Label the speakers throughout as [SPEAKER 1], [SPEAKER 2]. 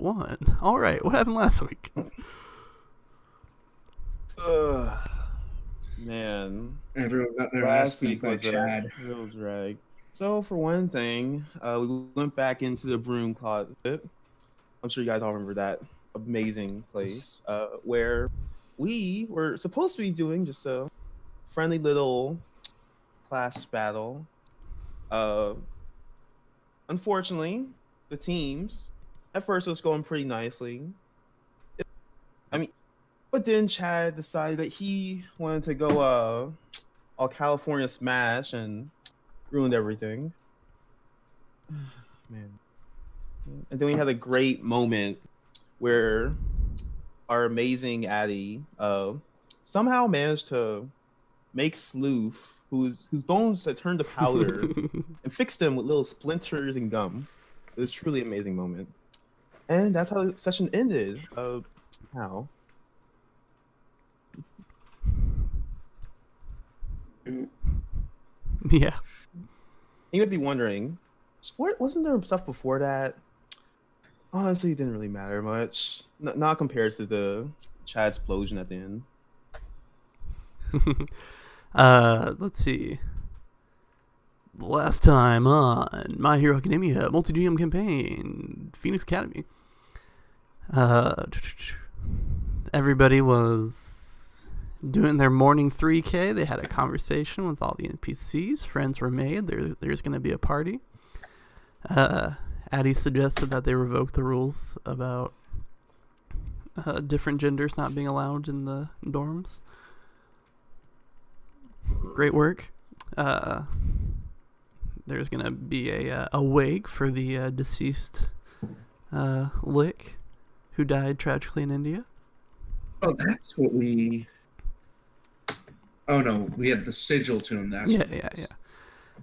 [SPEAKER 1] 1. All right, what happened last week?
[SPEAKER 2] Man,
[SPEAKER 3] Everyone got their ass
[SPEAKER 2] last
[SPEAKER 3] beat
[SPEAKER 2] week
[SPEAKER 3] by
[SPEAKER 2] was a
[SPEAKER 3] Chad.
[SPEAKER 2] real drag. So for one thing, we went back into the broom closet. I'm sure you guys all remember that amazing place where we were supposed to be doing just a friendly little class battle. Uh, Unfortunately, the teams at first it was going pretty nicely. I mean, but then Chad decided that he wanted to go all California Smash and ruined everything. Man. And then we had a great moment where our amazing Addy somehow managed to make Sleuth, whose bones had turned to powder, and fix them with little splinters and gum. It was a truly amazing moment. And that's how the session ended. How?
[SPEAKER 1] Yeah.
[SPEAKER 2] You might be wondering, wasn't there stuff before that? Honestly, it didn't really matter much. Not compared to the Chad explosion at the end.
[SPEAKER 1] Let's see. Last time on My Hero Academia multi-GM campaign, Phoenix Academy. Everybody was doing their morning 3K. They had a conversation with all the NPCs. Friends were made. There's going to be a party. Addie suggested that they revoke the rules about different genders not being allowed in the dorms. Great work. There's going to be a wake for the deceased Lick who died tragically in India.
[SPEAKER 3] Oh, that's what we... Oh, no, we had the sigil to him. That's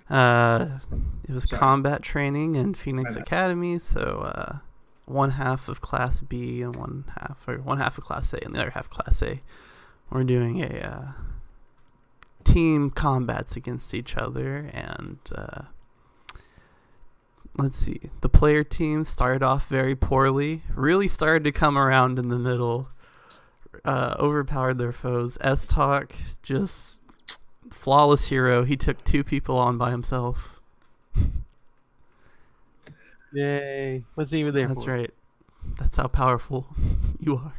[SPEAKER 1] Yeah. It was combat training in Phoenix Academy, so one half of Class B and one half of Class A and the other half Class A. We're doing a team combats against each other, and let's see. The player team started off very poorly, really started to come around in the middle, overpowered their foes. S-Talk, just flawless hero. He took 2 people on by himself.
[SPEAKER 4] Yay. What's he even there
[SPEAKER 1] That's
[SPEAKER 4] for?
[SPEAKER 1] right. That's how powerful you are.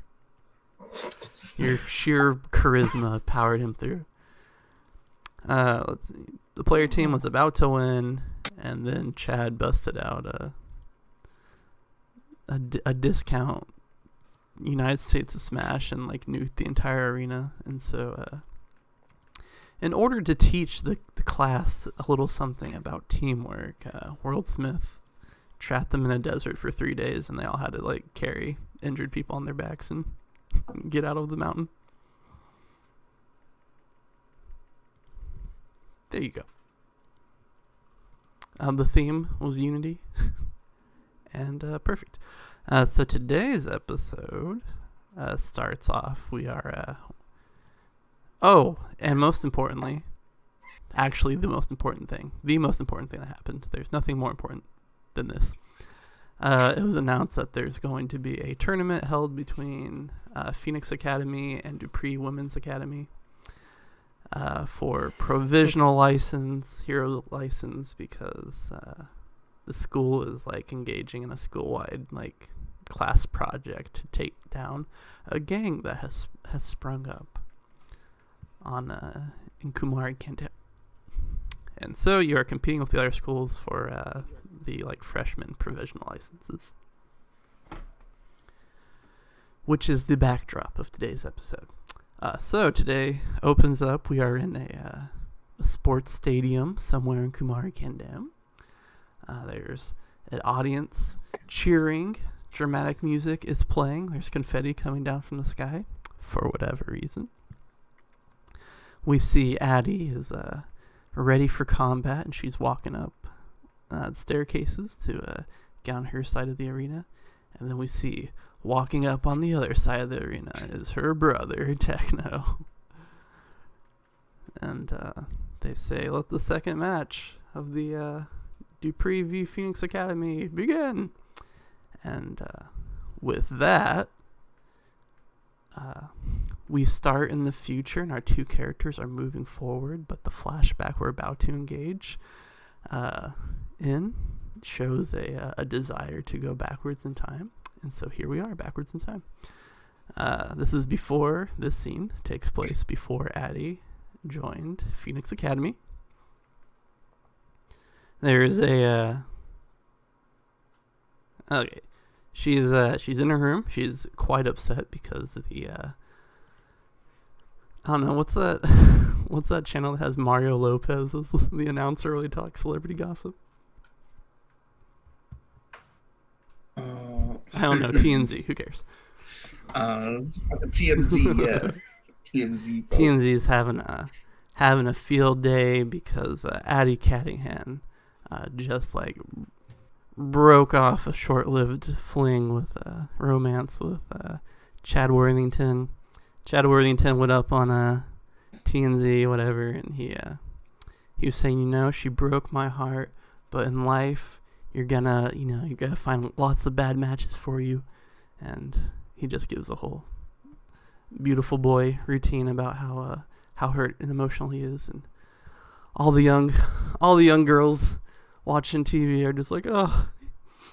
[SPEAKER 1] Your sheer charisma powered him through. Let's see. The player team was about to win, and then Chad busted out a discount United States of Smash and like nuked the entire arena. And so in order to teach the class a little something about teamwork, Worldsmith trapped them in a desert for 3 days, and they all had to like carry injured people on their backs and get out of the mountain. There you go. The theme was unity. And perfect. So today's episode starts off. We are... and most importantly, actually the most important thing that happened. There's nothing more important than this. It was announced that there's going to be a tournament held between Phoenix Academy and Dupree Women's Academy for provisional license, hero license, because the school is like engaging in a school-wide like class project to take down a gang that has sprung up on in Kumari Kente. And so you are competing with the other schools for the like freshman provisional licenses, which is the backdrop of today's episode. So today opens up. We are in a sports stadium somewhere in Kumari Kandam. There's an audience cheering. Dramatic music is playing. There's confetti coming down from the sky for whatever reason. We see Addie is ready for combat, and she's walking up the staircases to get on her side of the arena. And then we see walking up on the other side of the arena is her brother, Techno. And they say, let the second match of the Dupree v Phoenix Academy begin. And with that, we start in the future, and our two characters are moving forward, but the flashback we're about to engage in shows a desire to go backwards in time. And so here we are, backwards in time. This scene takes place before Addie joined Phoenix Academy. There's okay. She's in her room. She's quite upset because I don't know, what's that channel that has Mario Lopez as the announcer while he talks celebrity gossip? I don't know, TMZ, who cares?
[SPEAKER 3] TMZ, yeah. TMZ.
[SPEAKER 1] TMZ's having a field day because Addie Cattingham just like broke off a short-lived fling with romance with Chad Worthington. Chad Worthington went up on TMZ, whatever, and he was saying, she broke my heart, but in life you're gonna find lots of bad matches for you, and he just gives a whole beautiful boy routine about how hurt and emotional he is, and all the young girls watching TV are just like, oh,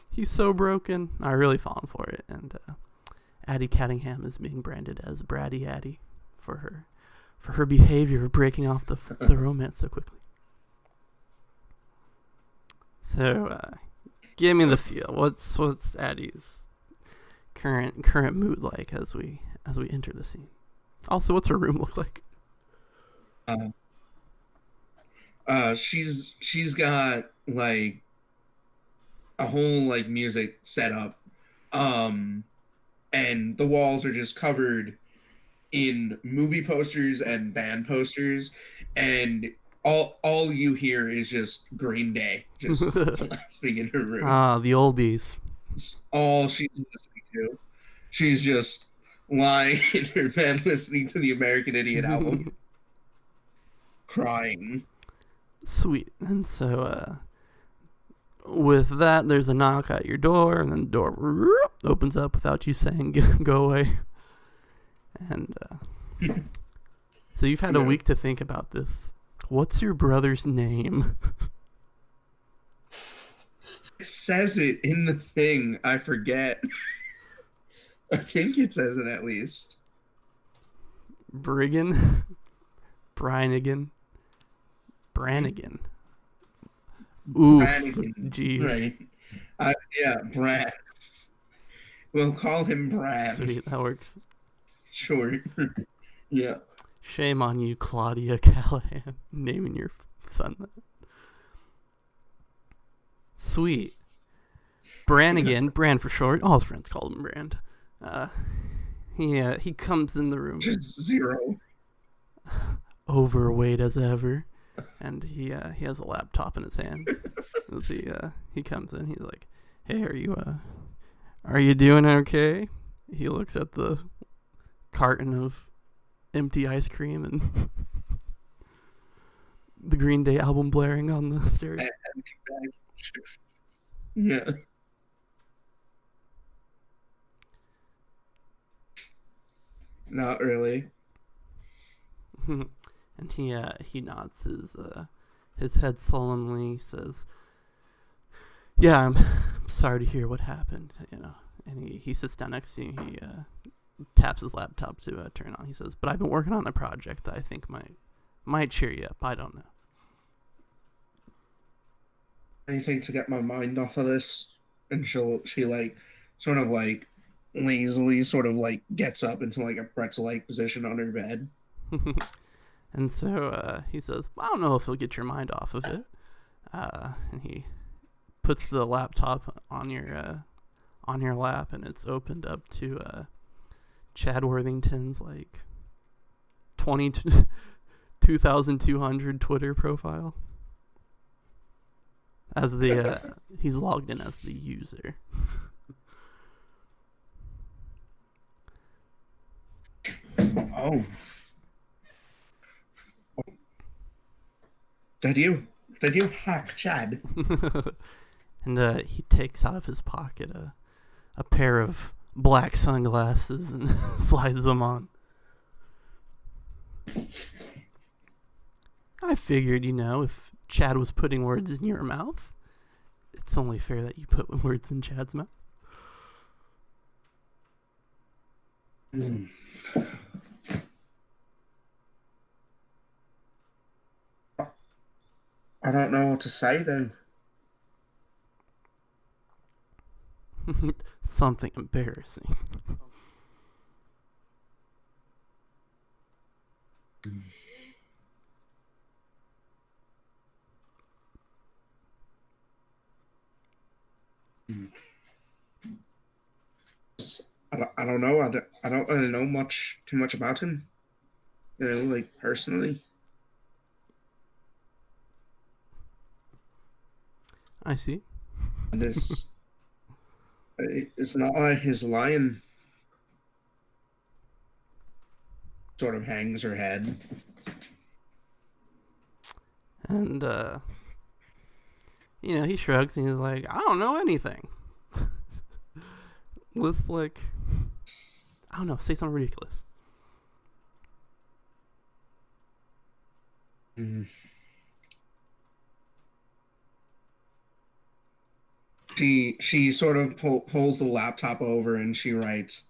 [SPEAKER 1] he's so broken. Are really falling for it, and Addie Cattingham is being branded as Bratty Addie for her behavior of breaking off the romance so quickly. So, give me the feel. What's Addie's current mood like as we enter the scene? Also, what's her room look like?
[SPEAKER 3] She's got like a whole like music set up, and the walls are just covered in movie posters and band posters, and all you hear is just Green Day just blasting in her room.
[SPEAKER 1] Ah, the oldies.
[SPEAKER 3] It's all she's listening to. She's just lying in her bed listening to the American Idiot album, crying.
[SPEAKER 1] Sweet. And so with that, there's a knock at your door, and then the door opens up without you saying go away. And so you've had a week to think about this. What's your brother's name?
[SPEAKER 3] It says it in the thing. I forget. I think it says it at least.
[SPEAKER 1] Branigan. Brannigan. Ooh, jeez.
[SPEAKER 3] Right. Yeah, Brad. We'll call him Brad.
[SPEAKER 1] Sweet, that works.
[SPEAKER 3] Sure. Yeah.
[SPEAKER 1] Shame on you, Claudia Callahan, naming your son that. Sweet. Brannigan, Brand for short. All his friends call him Brand. He comes in the room.
[SPEAKER 3] Just zero.
[SPEAKER 1] Overweight as ever. And he has a laptop in his hand. As he comes in, he's like, "Hey, are you doing okay?" He looks at the carton of empty ice cream and the Green Day album blaring on the stereo.
[SPEAKER 3] Yeah. Not really.
[SPEAKER 1] And he nods his head solemnly, says, "Yeah, I'm sorry to hear what happened." And he sits down next to you. He taps his laptop to turn on. He says, "But I've been working on a project that I think might cheer you up. I don't know."
[SPEAKER 3] Anything to get my mind off of this? And she like sort of like lazily sort of like gets up into like a pretzel-like position on her bed.
[SPEAKER 1] And so he says, "I don't know if he'll get your mind off of it." And he puts the laptop on your lap, and it's opened up to Chad Worthington's like 2,200 Twitter profile. As he's logged in as the user.
[SPEAKER 3] Oh. Did you hack Chad?
[SPEAKER 1] And he takes out of his pocket a pair of black sunglasses and slides them on. I figured, if Chad was putting words in your mouth, it's only fair that you put words in Chad's mouth.
[SPEAKER 3] I don't know what to say then.
[SPEAKER 1] Something embarrassing.
[SPEAKER 3] I don't know. I don't really know too much about him. Like personally.
[SPEAKER 1] I see.
[SPEAKER 3] And it's not like his lion sort of hangs her head.
[SPEAKER 1] And, he shrugs and he's like, I don't know anything. Let's, I don't know, say something ridiculous.
[SPEAKER 3] She sort of pulls the laptop over and she writes,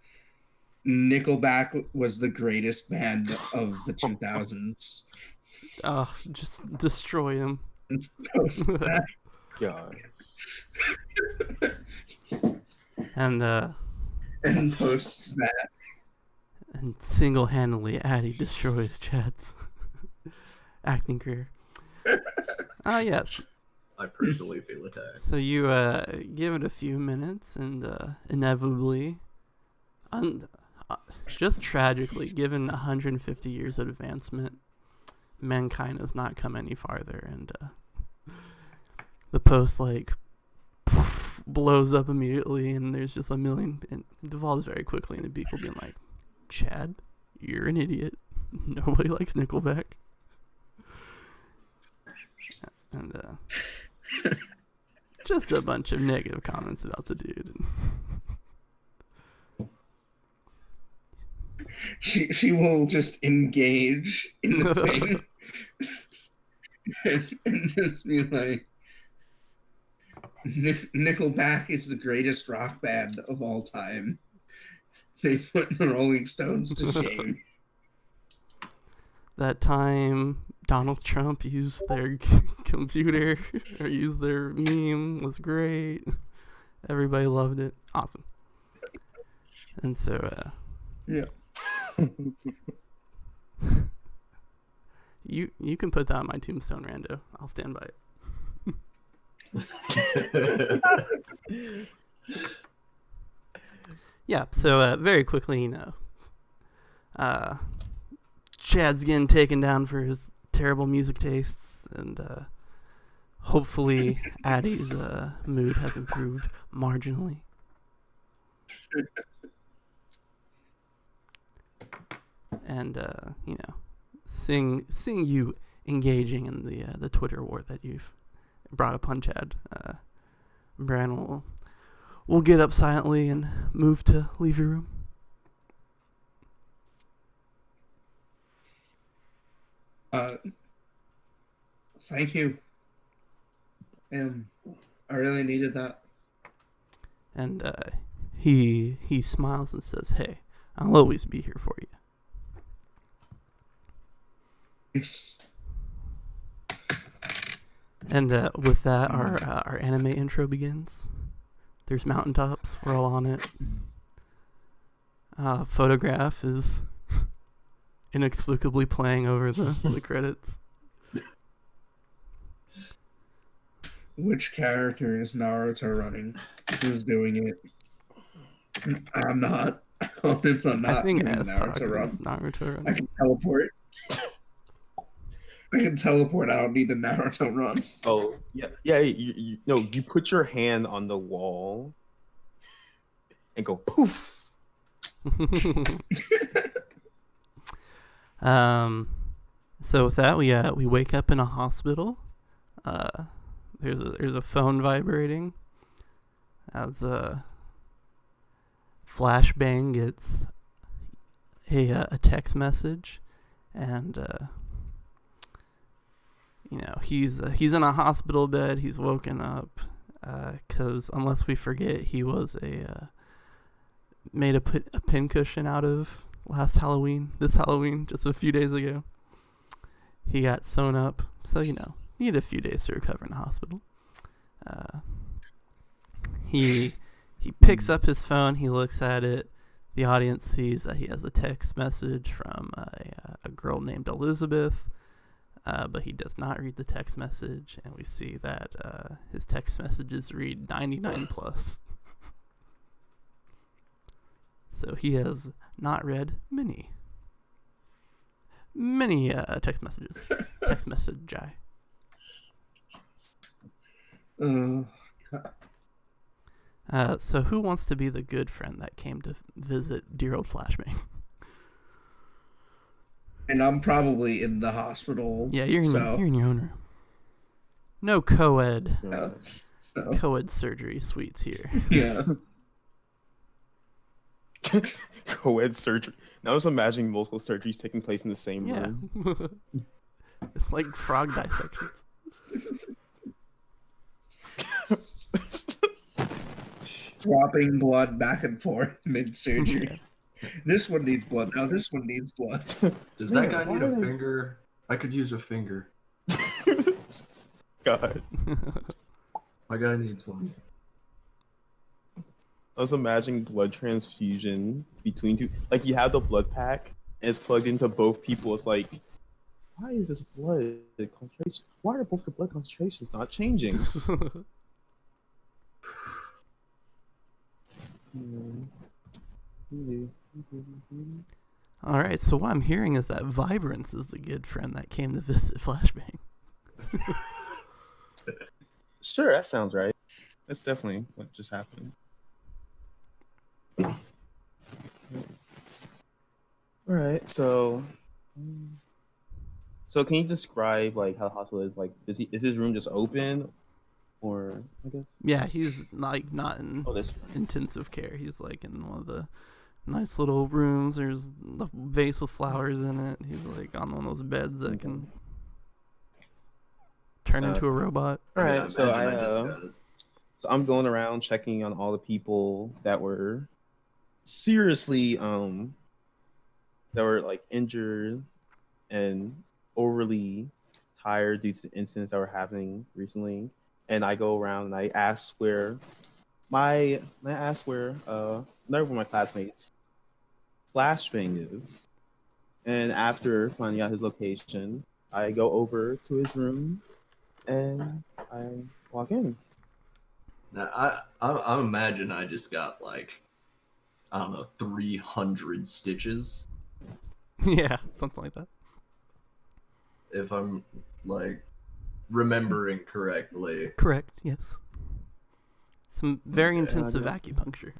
[SPEAKER 3] Nickelback was the greatest band of the 2000s.
[SPEAKER 1] Just destroy him.
[SPEAKER 2] God.
[SPEAKER 1] And
[SPEAKER 3] posts that.
[SPEAKER 1] And single-handedly, Addie destroys Chad's acting career. Yes.
[SPEAKER 5] I personally feel attacked.
[SPEAKER 1] So you give it a few minutes, and inevitably, just tragically, given 150 years of advancement, mankind has not come any farther, and the post blows up immediately, and there's just a million, and it devolves very quickly into people being like, Chad, you're an idiot. Nobody likes Nickelback. And just a bunch of negative comments about the dude.
[SPEAKER 3] She will just engage in the thing and just be like, Nickelback is the greatest rock band of all time. They put the Rolling Stones to shame.
[SPEAKER 1] That time Donald Trump used their computer or used their meme was great. Everybody loved it. Awesome. And so,
[SPEAKER 3] yeah.
[SPEAKER 1] You can put that on my tombstone, Rando. I'll stand by it. Yeah, so very quickly, Chad's getting taken down for his terrible music tastes, and hopefully Addie's mood has improved marginally. And seeing you engaging in the Twitter war that you've brought upon Chad, Bran will get up silently and move to leave your room.
[SPEAKER 3] Thank you. I really needed that.
[SPEAKER 1] And he smiles and says, "Hey, I'll always be here for you."
[SPEAKER 3] Yes.
[SPEAKER 1] And with that, our anime intro begins. There's mountaintops. We're all on it. Photograph is inexplicably playing over the credits.
[SPEAKER 3] Which character is Naruto running? Who's doing it? I'm not. I'm not.
[SPEAKER 1] I think
[SPEAKER 3] doing
[SPEAKER 1] Naruto run.
[SPEAKER 3] I can teleport. I can teleport. I don't need a Naruto run.
[SPEAKER 2] Oh yeah. You put your hand on the wall and go poof.
[SPEAKER 1] So with that, we wake up in a hospital. There's a phone vibrating as Flashbang gets a text message, and he's in a hospital bed. He's woken up because unless we forget, he was made a pincushion out of this Halloween, just a few days ago. He got sewn up, so need a few days to recover in the hospital. He picks up his phone. He looks at it. The audience sees that he has a text message from a girl named Elizabeth, but he does not read the text message, and we see that his text messages read 99 plus. So he has not read many text messages. Text message guy. So who wants to be the good friend that came to visit dear old Flashbang?
[SPEAKER 3] And I'm probably in the hospital.
[SPEAKER 1] Yeah, you're in your own room. No co-ed
[SPEAKER 3] So
[SPEAKER 1] co-ed surgery suites here.
[SPEAKER 3] yeah.
[SPEAKER 2] Co-ed surgery. Now I was imagining multiple surgeries taking place in the same
[SPEAKER 1] Yeah.
[SPEAKER 2] room.
[SPEAKER 1] It's like frog dissections.
[SPEAKER 3] Dropping blood back and forth mid-surgery. This one needs blood. Now this one needs blood.
[SPEAKER 5] Does that guy need a finger? I could use a finger.
[SPEAKER 2] God.
[SPEAKER 5] My guy needs one.
[SPEAKER 2] I was imagining blood transfusion between two. Like you have the blood pack and it's plugged into both people. It's like, why is this blood concentration? Why are both the blood concentrations not changing?
[SPEAKER 1] All right, so what I'm hearing is that Vibrance is the good friend that came to visit Flashbang.
[SPEAKER 2] Sure, that sounds right. That's definitely what just happened. All right, so can you describe like how the hospital is? Like, is his room just open, or I guess?
[SPEAKER 1] Yeah, he's like not in intensive care. He's like in one of the nice little rooms. There's a vase with flowers in it. He's like on one of those beds that can turn into a robot.
[SPEAKER 2] All right,
[SPEAKER 5] Yeah,
[SPEAKER 2] so I'm going around checking on all the people that were seriously that were like injured and overly tired due to the incidents that were happening recently. And I go around and I ask where another one of my classmates Flashbang is. And after finding out his location, I go over to his room and I walk in.
[SPEAKER 5] Now, I imagine I just got like, I don't know, 300 stitches.
[SPEAKER 1] Yeah, something like that.
[SPEAKER 5] If I'm like remembering correctly.
[SPEAKER 1] Correct, yes. Some very
[SPEAKER 5] Okay.
[SPEAKER 1] intensive acupuncture.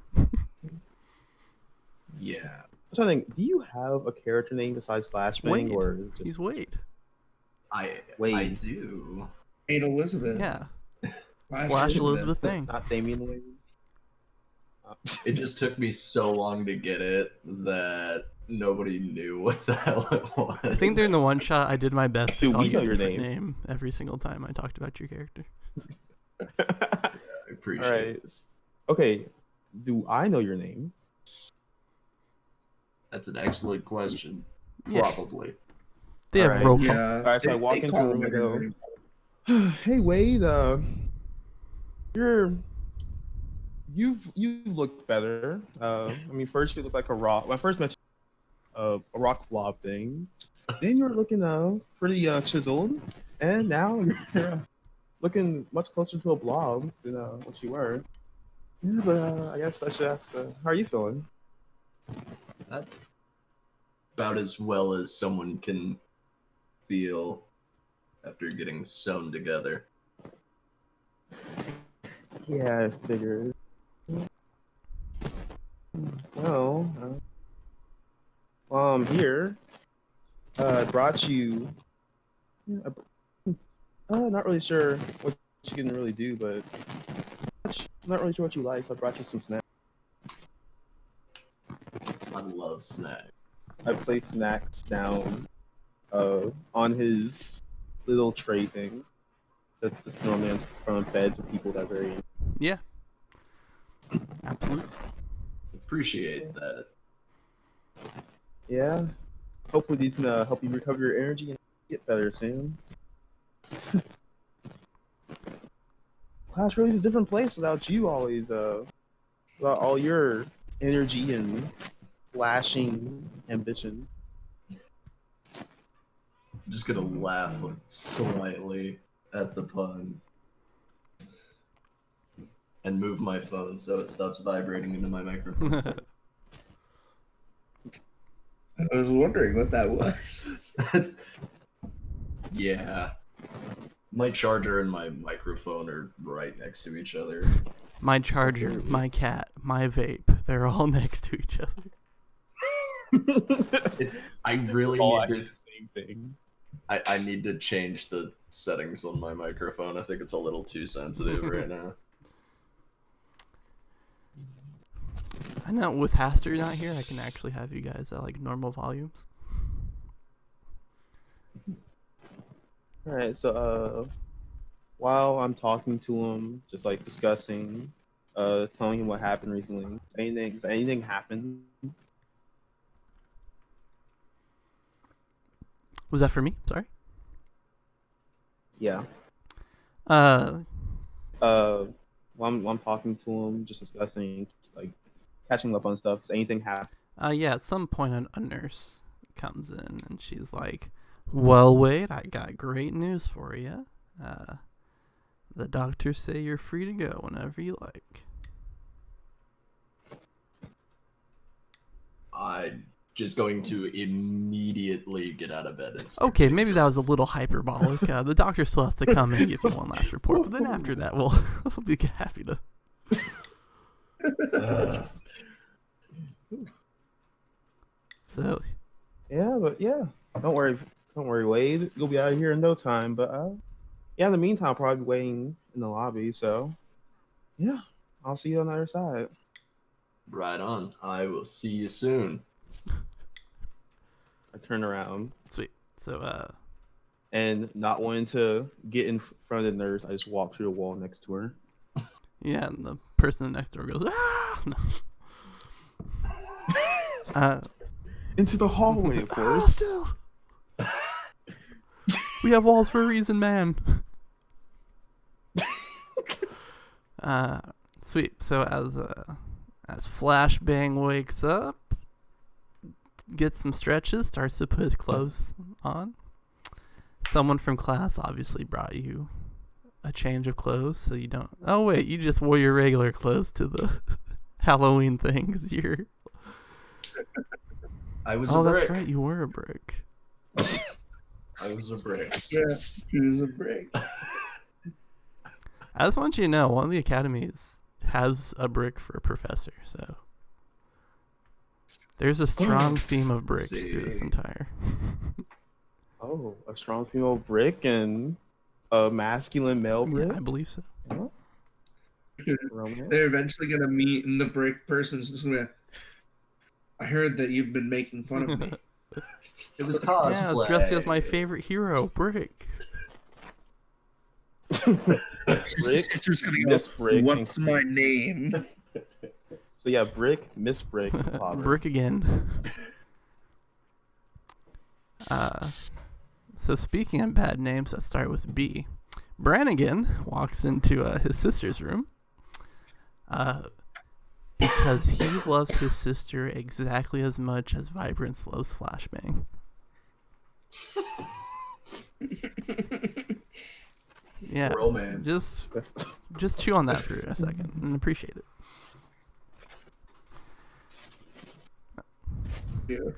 [SPEAKER 5] Yeah.
[SPEAKER 2] I'm trying to think, do you have a character name besides Flashbang
[SPEAKER 1] Wade.
[SPEAKER 2] or just
[SPEAKER 1] He's Wade.
[SPEAKER 5] I
[SPEAKER 2] Wade.
[SPEAKER 5] do.
[SPEAKER 3] Ain't Elizabeth.
[SPEAKER 1] Yeah. Flash Elizabeth thing.
[SPEAKER 2] not Damien Wade?
[SPEAKER 5] It just took me so long to get it that nobody knew what the hell it was.
[SPEAKER 1] I think during the one shot, I did my best to
[SPEAKER 2] Dude,
[SPEAKER 1] call
[SPEAKER 2] we
[SPEAKER 1] you a
[SPEAKER 2] know your
[SPEAKER 1] different
[SPEAKER 2] name.
[SPEAKER 1] name every single time I talked about your character.
[SPEAKER 5] I appreciate
[SPEAKER 2] All
[SPEAKER 5] it.
[SPEAKER 2] right. Okay. Do I know your name?
[SPEAKER 5] That's an excellent question.
[SPEAKER 1] Yeah.
[SPEAKER 5] Probably.
[SPEAKER 1] They have
[SPEAKER 2] Alright.
[SPEAKER 1] roll call.
[SPEAKER 3] Yeah.
[SPEAKER 2] All right, so I walk into the
[SPEAKER 3] call
[SPEAKER 2] room
[SPEAKER 3] him
[SPEAKER 2] and go,
[SPEAKER 3] everybody.
[SPEAKER 2] "Hey Wade, you've looked better. I mean, first you looked like a rock. When I first met you, a rock blob thing. Then you're looking pretty chiseled, and now you're looking much closer to a blob than what you were. Yeah, but I guess I should ask, how are you feeling?"
[SPEAKER 5] That's about as well as someone can feel after getting sewn together.
[SPEAKER 2] Yeah, I figured. Well, while I'm here, I brought you. Not really sure what you can really do, but I'm not really sure what you like, so I brought you some snacks.
[SPEAKER 5] love snack.
[SPEAKER 2] I place snacks down on his little tray thing. That's just normally from beds with people that are very.
[SPEAKER 1] Yeah. Absolutely.
[SPEAKER 5] Appreciate that.
[SPEAKER 2] Yeah. Hopefully these can help you recover your energy and get better soon. Class really is a different place without you always, without all your energy and flashing ambition.
[SPEAKER 5] I'm just gonna laugh slightly at the pun and move my phone so it stops vibrating into my microphone.
[SPEAKER 3] I was wondering what that was.
[SPEAKER 5] Yeah. My charger and my microphone are right next to each other.
[SPEAKER 1] My charger, my cat, my vape, they're all next to each other.
[SPEAKER 5] I really
[SPEAKER 2] All
[SPEAKER 5] need
[SPEAKER 2] actually
[SPEAKER 5] to.
[SPEAKER 2] the same thing.
[SPEAKER 5] I need to change the settings on my microphone. I think it's a little too sensitive right now.
[SPEAKER 1] I know with Haster not here, I can actually have you guys at like normal volumes.
[SPEAKER 2] All right, so while I'm talking to him, just like discussing, telling him what happened recently. Anything happened?
[SPEAKER 1] Was that for me? Sorry.
[SPEAKER 2] Yeah.
[SPEAKER 1] Uh,
[SPEAKER 2] While I'm talking to him, just discussing, like catching up on stuff. Does anything happen?
[SPEAKER 1] yeah. At some point, a nurse comes in and she's like, "Well, Wade, I got great news for you. The doctors say you're free to go whenever you like."
[SPEAKER 5] I'm just going to immediately get out of bed. And start
[SPEAKER 1] Okay,
[SPEAKER 5] taking
[SPEAKER 1] maybe that was a
[SPEAKER 5] notes.
[SPEAKER 1] little hyperbolic. The doctor still has to come and give you one last report, but then after that, we'll be happy to. So,
[SPEAKER 2] Yeah, don't worry, Wade. You'll be out of here in no time. But yeah, in the meantime, I'll probably be waiting in the lobby. So yeah, I'll see you on the other side.
[SPEAKER 5] Right on. I will see you soon.
[SPEAKER 2] I turn around
[SPEAKER 1] sweet. So,
[SPEAKER 2] and not wanting to get in front of the nurse, I just walk through the wall next to her.
[SPEAKER 1] yeah, and the person next door goes, "Ah!" No.
[SPEAKER 2] Into the hallway, of
[SPEAKER 1] "Ah,
[SPEAKER 2] course.
[SPEAKER 1] still. We have walls for a reason, man. Sweet. So as Flashbang wakes up, gets some stretches, starts to put his clothes on. Someone from class obviously brought you a change of clothes, so you don't. Oh wait, you just wore your regular clothes to the Halloween thing. 'Cause you're.
[SPEAKER 5] I was
[SPEAKER 1] Oh,
[SPEAKER 5] a brick.
[SPEAKER 1] that's right. You were a brick.
[SPEAKER 5] I was a brick.
[SPEAKER 3] Yeah, it was a break.
[SPEAKER 1] I just want you to know, one of the academies has a brick for a professor, so there's a strong theme of bricks through this
[SPEAKER 5] See.
[SPEAKER 1] entire.
[SPEAKER 2] Oh, a strong female brick and a masculine male brick.
[SPEAKER 1] Yeah, I believe so.
[SPEAKER 2] Oh. Romance.
[SPEAKER 3] They're eventually gonna meet, and the brick person's just gonna. I heard that you've been making fun of me.
[SPEAKER 5] It was cosplay.
[SPEAKER 1] Yeah, I was dressed as my favorite hero, Brick.
[SPEAKER 2] Brick,
[SPEAKER 3] It's just gonna go.
[SPEAKER 2] Miss Brick.
[SPEAKER 3] What's my name?
[SPEAKER 2] So yeah, Brick, Miss Brick, Potter.
[SPEAKER 1] Brick again. So speaking of bad names that start with B, Brannigan walks into his sister's room. Because he loves his sister exactly as much as Vibrance loves Flashbang. Yeah,
[SPEAKER 5] Romance.
[SPEAKER 1] just chew on that for a second and appreciate it.
[SPEAKER 3] Yeah.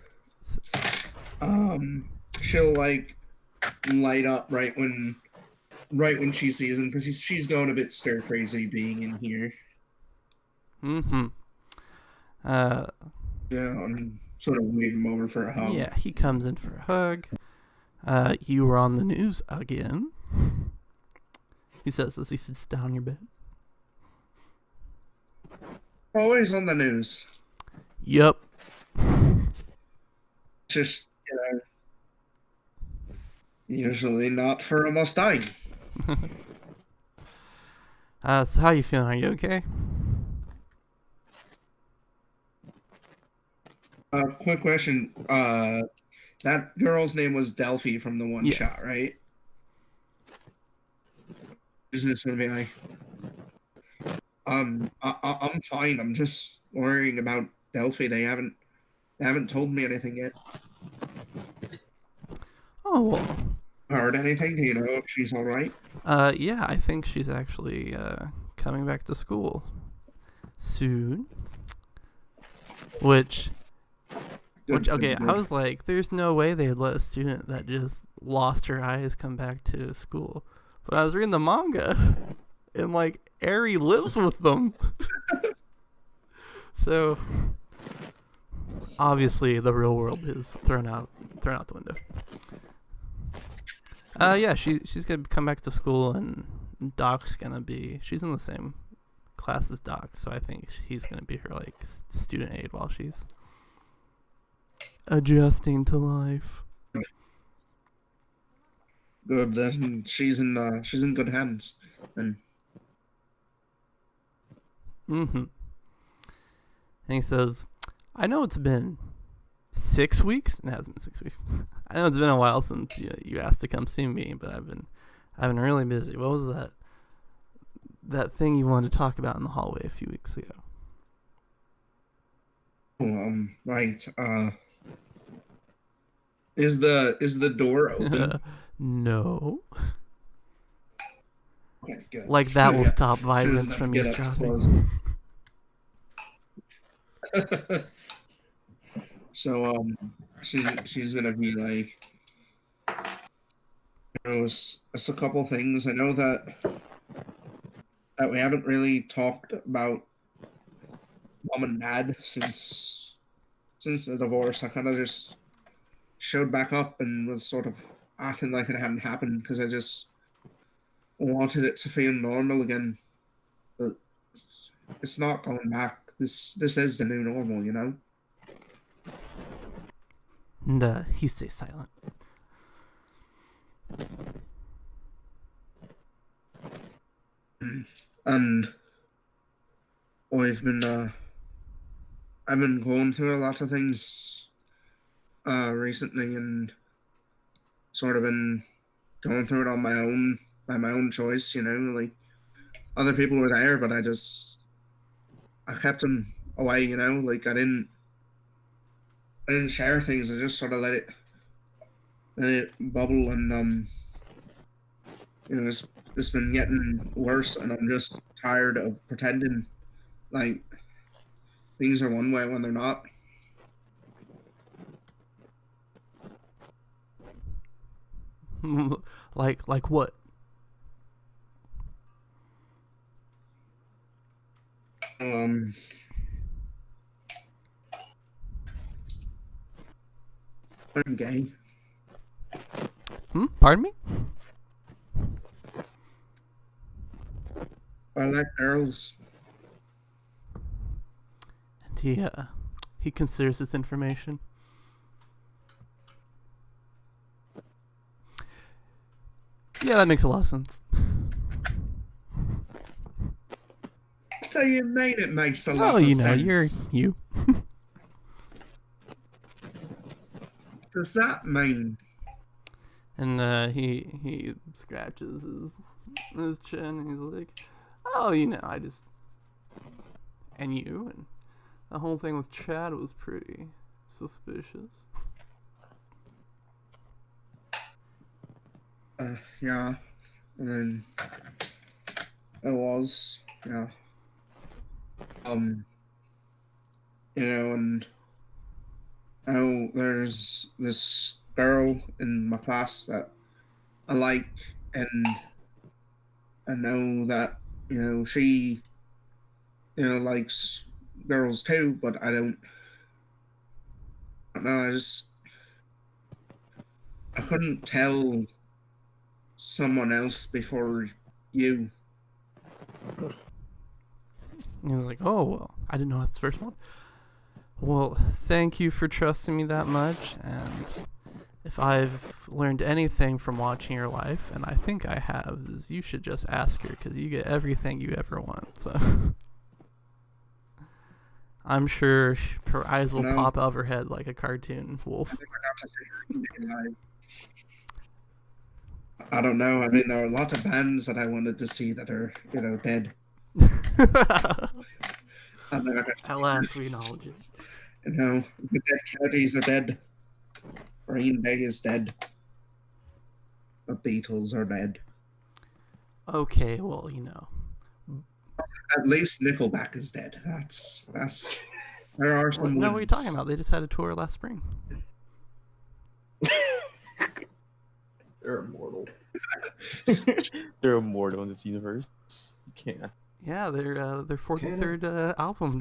[SPEAKER 3] She'll like light up right when she sees him because she's going a bit stir crazy being in here.
[SPEAKER 1] Mm-hmm.
[SPEAKER 3] Yeah, I'm sort of wave him over for a hug.
[SPEAKER 1] Yeah, he comes in for a hug. You were on the news again. He says as he sits down in your bed.
[SPEAKER 3] Always on the news.
[SPEAKER 1] Yup.
[SPEAKER 3] Just, usually not for almost dying.
[SPEAKER 1] So how you feeling? Are you okay?
[SPEAKER 3] Quick question. That girl's name was Delphi from the one
[SPEAKER 1] Yes.
[SPEAKER 3] shot, right? Isn't this gonna be like, I'm fine. I'm just worrying about Delphi. They haven't told me anything yet.
[SPEAKER 1] Oh, well.
[SPEAKER 3] Heard anything? Do you know if she's all right?
[SPEAKER 1] Yeah, I think she's actually coming back to school soon. Which, okay, I was like, there's no way they'd let a student that just lost her eyes come back to school. But I was reading the manga, and like, Eri lives with them. So, obviously, the real world is thrown out the window. Yeah, she's gonna come back to school, and Doc's gonna be. She's in the same class as Doc, so I think he's gonna be her like student aide while she's adjusting to life.
[SPEAKER 3] Good. Then she's in good hands. And
[SPEAKER 1] And he says, "I know it's been 6 weeks. It hasn't been 6 weeks. I know it's been a while since you asked to come see me, but I've been really busy. What was that thing you wanted to talk about in the hallway a few weeks ago?"
[SPEAKER 3] right. Is the door open?
[SPEAKER 1] No.
[SPEAKER 3] Okay, good.
[SPEAKER 1] Like that will
[SPEAKER 3] Yeah.
[SPEAKER 1] stop violence
[SPEAKER 3] Susan,
[SPEAKER 1] from
[SPEAKER 3] get up to
[SPEAKER 1] eavesdropping.
[SPEAKER 3] So she's gonna be like, it's a couple things. I know that we haven't really talked about mom and dad since the divorce. I kind of just showed back up and was sort of acting like it hadn't happened because I just wanted it to feel normal again. But it's not going back. This is the new normal, you know.
[SPEAKER 1] And he stays silent.
[SPEAKER 3] And I've been going through a lot of things recently, and sort of been going through it on my own by my own choice. You know, like other people were there, but I kept them away. You know, like I didn't share things. I just sort of let it bubble, and it's been getting worse, and I'm just tired of pretending like things are one way when they're not.
[SPEAKER 1] like what?
[SPEAKER 3] I'm gay.
[SPEAKER 1] Pardon me?
[SPEAKER 3] I like girls.
[SPEAKER 1] And he considers this information. Yeah, that makes a lot of sense.
[SPEAKER 3] What do you mean it makes a lot
[SPEAKER 1] Oh,
[SPEAKER 3] of
[SPEAKER 1] you
[SPEAKER 3] sense?
[SPEAKER 1] know, you're you.
[SPEAKER 3] What does that mean?
[SPEAKER 1] And he scratches his chin and he's like, "Oh, you know, I just and you and the whole thing with Chad was pretty suspicious."
[SPEAKER 3] Yeah. I mean, it was, yeah. You know, and now there's this girl in my class that I like, and I know that, she, likes girls too, but I don't know, I couldn't tell someone else before you.
[SPEAKER 1] And he was like, "Oh, well, I didn't know that's the first one." Well, thank you for trusting me that much, and if I've learned anything from watching your life, and I think I have, is you should just ask her, because you get everything you ever want, so... I'm sure her eyes will pop out of her head like a cartoon wolf.
[SPEAKER 3] I think I got to see her live. I don't know. I mean, there are lots of bands that I wanted to see that are, dead. I never got to see
[SPEAKER 1] At last, we acknowledge it.
[SPEAKER 3] the Dead Kennedys are dead. Green Day is dead. The Beatles are dead.
[SPEAKER 1] Okay, well,
[SPEAKER 3] At least Nickelback is dead. That's. There are some.
[SPEAKER 1] No, what are you talking about? They just had a tour last spring.
[SPEAKER 5] They're immortal.
[SPEAKER 2] They're immortal in this universe. You can't.
[SPEAKER 1] Yeah, their 43rd album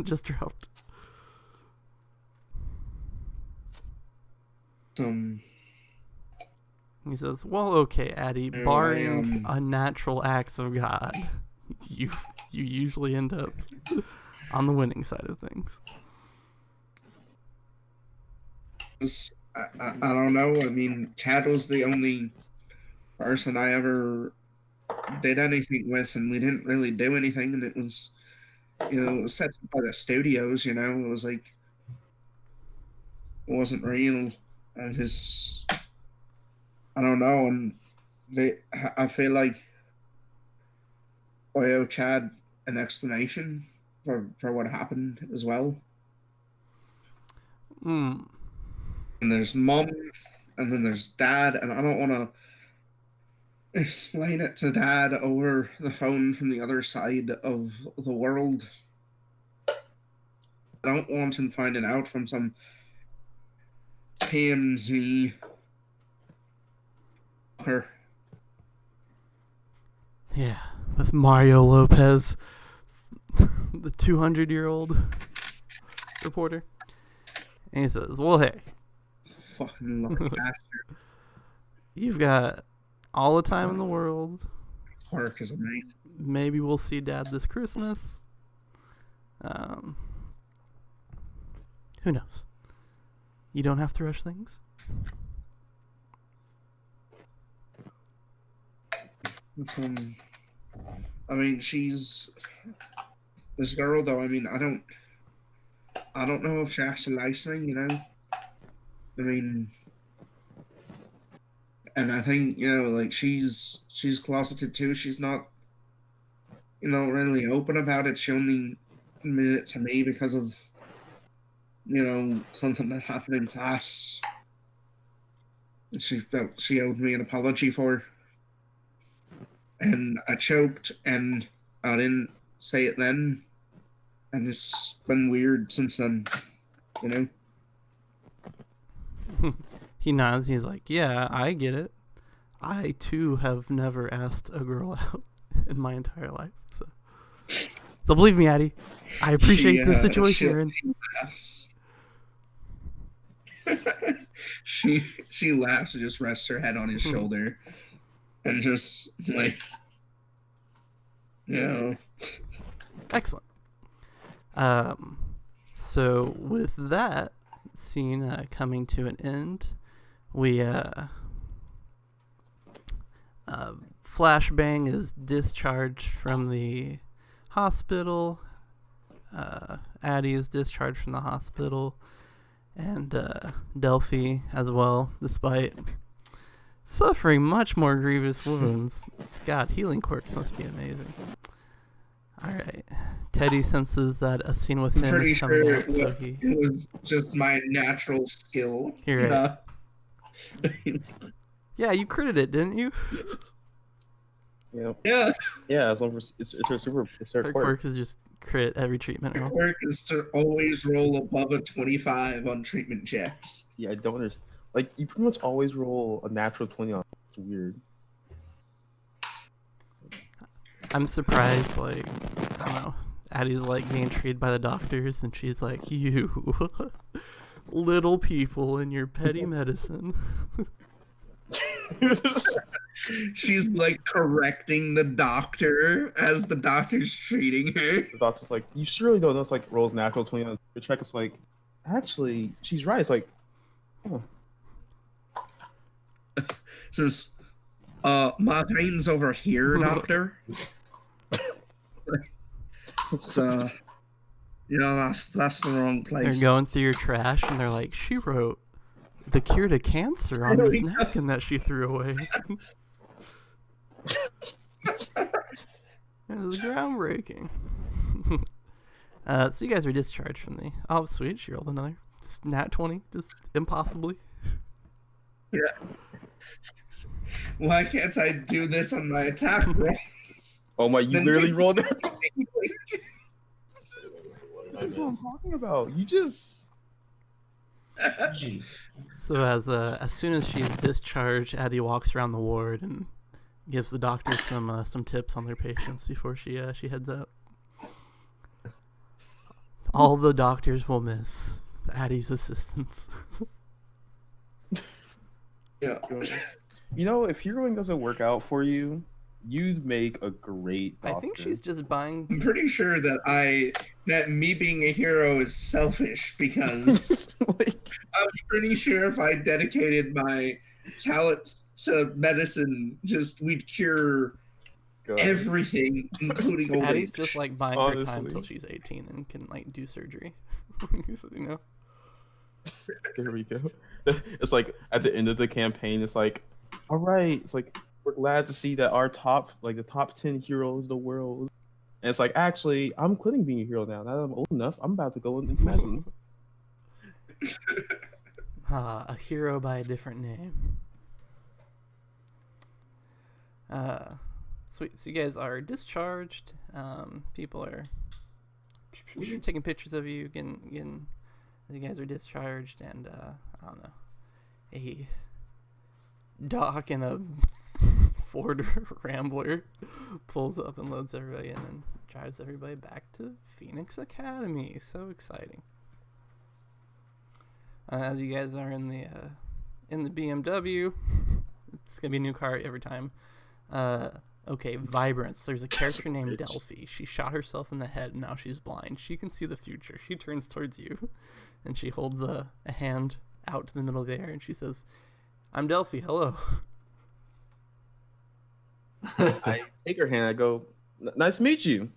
[SPEAKER 1] just dropped. He says, "Well, okay, Addie. Barring unnatural acts of God, you usually end up on the winning side of things."
[SPEAKER 3] I don't know. I mean, Chad was the only person I ever did anything with, and we didn't really do anything. And it was, it was set up by the studios. It was like it wasn't real. And I don't know. And I feel like I owe Chad an explanation for what happened as well.
[SPEAKER 1] Hmm.
[SPEAKER 3] And there's Mom, and then there's Dad, and I don't want to explain it to Dad over the phone from the other side of the world. I don't want him finding out from some PMZ.
[SPEAKER 1] Yeah, with Mario Lopez, the 200-year-old reporter. And he says, "Well, hey.
[SPEAKER 3] Fucking lucky bastard.
[SPEAKER 1] You've got all the time in the world.
[SPEAKER 3] Work is amazing.
[SPEAKER 1] Maybe we'll see Dad this Christmas. Who knows? You don't have to rush things."
[SPEAKER 3] I mean, she's this girl, though. I mean, I don't know if she actually likes me. I mean, and I think like she's closeted too. She's not, really open about it. She only admitted it to me because of, something that happened in class. And she felt she owed me an apology for. And I choked, and I didn't say it then, and it's been weird since then,
[SPEAKER 1] He nods. He's like, "Yeah, I get it. I too have never asked a girl out in my entire life. So believe me, Addie, I appreciate the situation you're in."
[SPEAKER 3] She laughs and just rests her head on his shoulder, and just like,
[SPEAKER 1] Excellent. So with that scene coming to an end, we Flashbang is discharged from the hospital. Addie is discharged from the hospital, and Delphi as well, despite suffering much more grievous wounds. God, healing quirks must be amazing. Alright. Teddy senses that a scene with him is coming
[SPEAKER 3] sure
[SPEAKER 1] up, so
[SPEAKER 3] it was just my natural skill.
[SPEAKER 1] You're right. Yeah, you critted it, didn't you?
[SPEAKER 2] Yeah.
[SPEAKER 3] Yeah.
[SPEAKER 2] Yeah, it's her
[SPEAKER 1] Her
[SPEAKER 2] quirk.
[SPEAKER 1] quirk is just crit every treatment
[SPEAKER 3] My
[SPEAKER 1] roll.
[SPEAKER 3] quirk is to always roll above a 25 on treatment checks.
[SPEAKER 2] Yeah, I don't understand. Like, you pretty much always roll a natural 20 on. It's weird.
[SPEAKER 1] I'm surprised, like, I don't know, Addie's like being treated by the doctors, and she's like, "You little people in your petty medicine."
[SPEAKER 3] She's like correcting the doctor as the doctor's treating her.
[SPEAKER 2] The doctor's like, you surely don't know it's like rolls natural 20 on the check. It's like, actually, she's right. It's like, oh.
[SPEAKER 3] Says, my pain's over here, doctor. So, that's the wrong place.
[SPEAKER 1] They're going through your trash and they're like, she wrote the cure to cancer on this napkin that she threw away. It was groundbreaking. So you guys are discharged from the... Oh, sweet. She rolled another. Just nat 20. Just impossibly.
[SPEAKER 3] Yeah. Why can't I do this on my attack rolls?
[SPEAKER 2] Oh my, you
[SPEAKER 3] Then
[SPEAKER 2] literally
[SPEAKER 3] you-
[SPEAKER 2] rolled it. That's what I'm talking about. You just...
[SPEAKER 5] Jeez.
[SPEAKER 1] So as soon as she's discharged, Addie walks around the ward and gives the doctor some tips on their patients before she heads out. All the doctors will miss Addie's assistance.
[SPEAKER 3] Yeah.
[SPEAKER 2] You know, if heroing doesn't work out for you, you'd make a great doctor.
[SPEAKER 1] I think she's just buying.
[SPEAKER 3] I'm pretty sure that me being a hero is selfish because
[SPEAKER 2] like,
[SPEAKER 3] I'm pretty sure if I dedicated my talents to medicine, we'd cure
[SPEAKER 2] God.
[SPEAKER 3] everything, including old
[SPEAKER 1] Addie's
[SPEAKER 3] age.
[SPEAKER 1] just like buying her time
[SPEAKER 2] Honestly.
[SPEAKER 1] till she's 18 and can like do surgery. You know.
[SPEAKER 2] There we go. It's like at the end of the campaign, it's like, all right, it's like we're glad to see that our the top 10 heroes of the world. And it's like, actually, I'm quitting being a hero now. Now that I'm old enough, I'm about to go into medicine.
[SPEAKER 1] A hero by a different name. Sweet. So you guys are discharged. People are taking pictures of you, getting as you guys are discharged, and I don't know, a doc in a Ford Rambler pulls up and loads everybody in and drives everybody back to Phoenix Academy. So exciting. As you guys are in the BMW, it's gonna be a new car every time. Okay, Vibrance. There's a character named Delphi. She shot herself in the head and now she's blind. She can see the future. She turns towards you and she holds a hand out to the middle of the air and she says, I'm Delphi, hello.
[SPEAKER 2] I take her hand. I go, nice to meet you.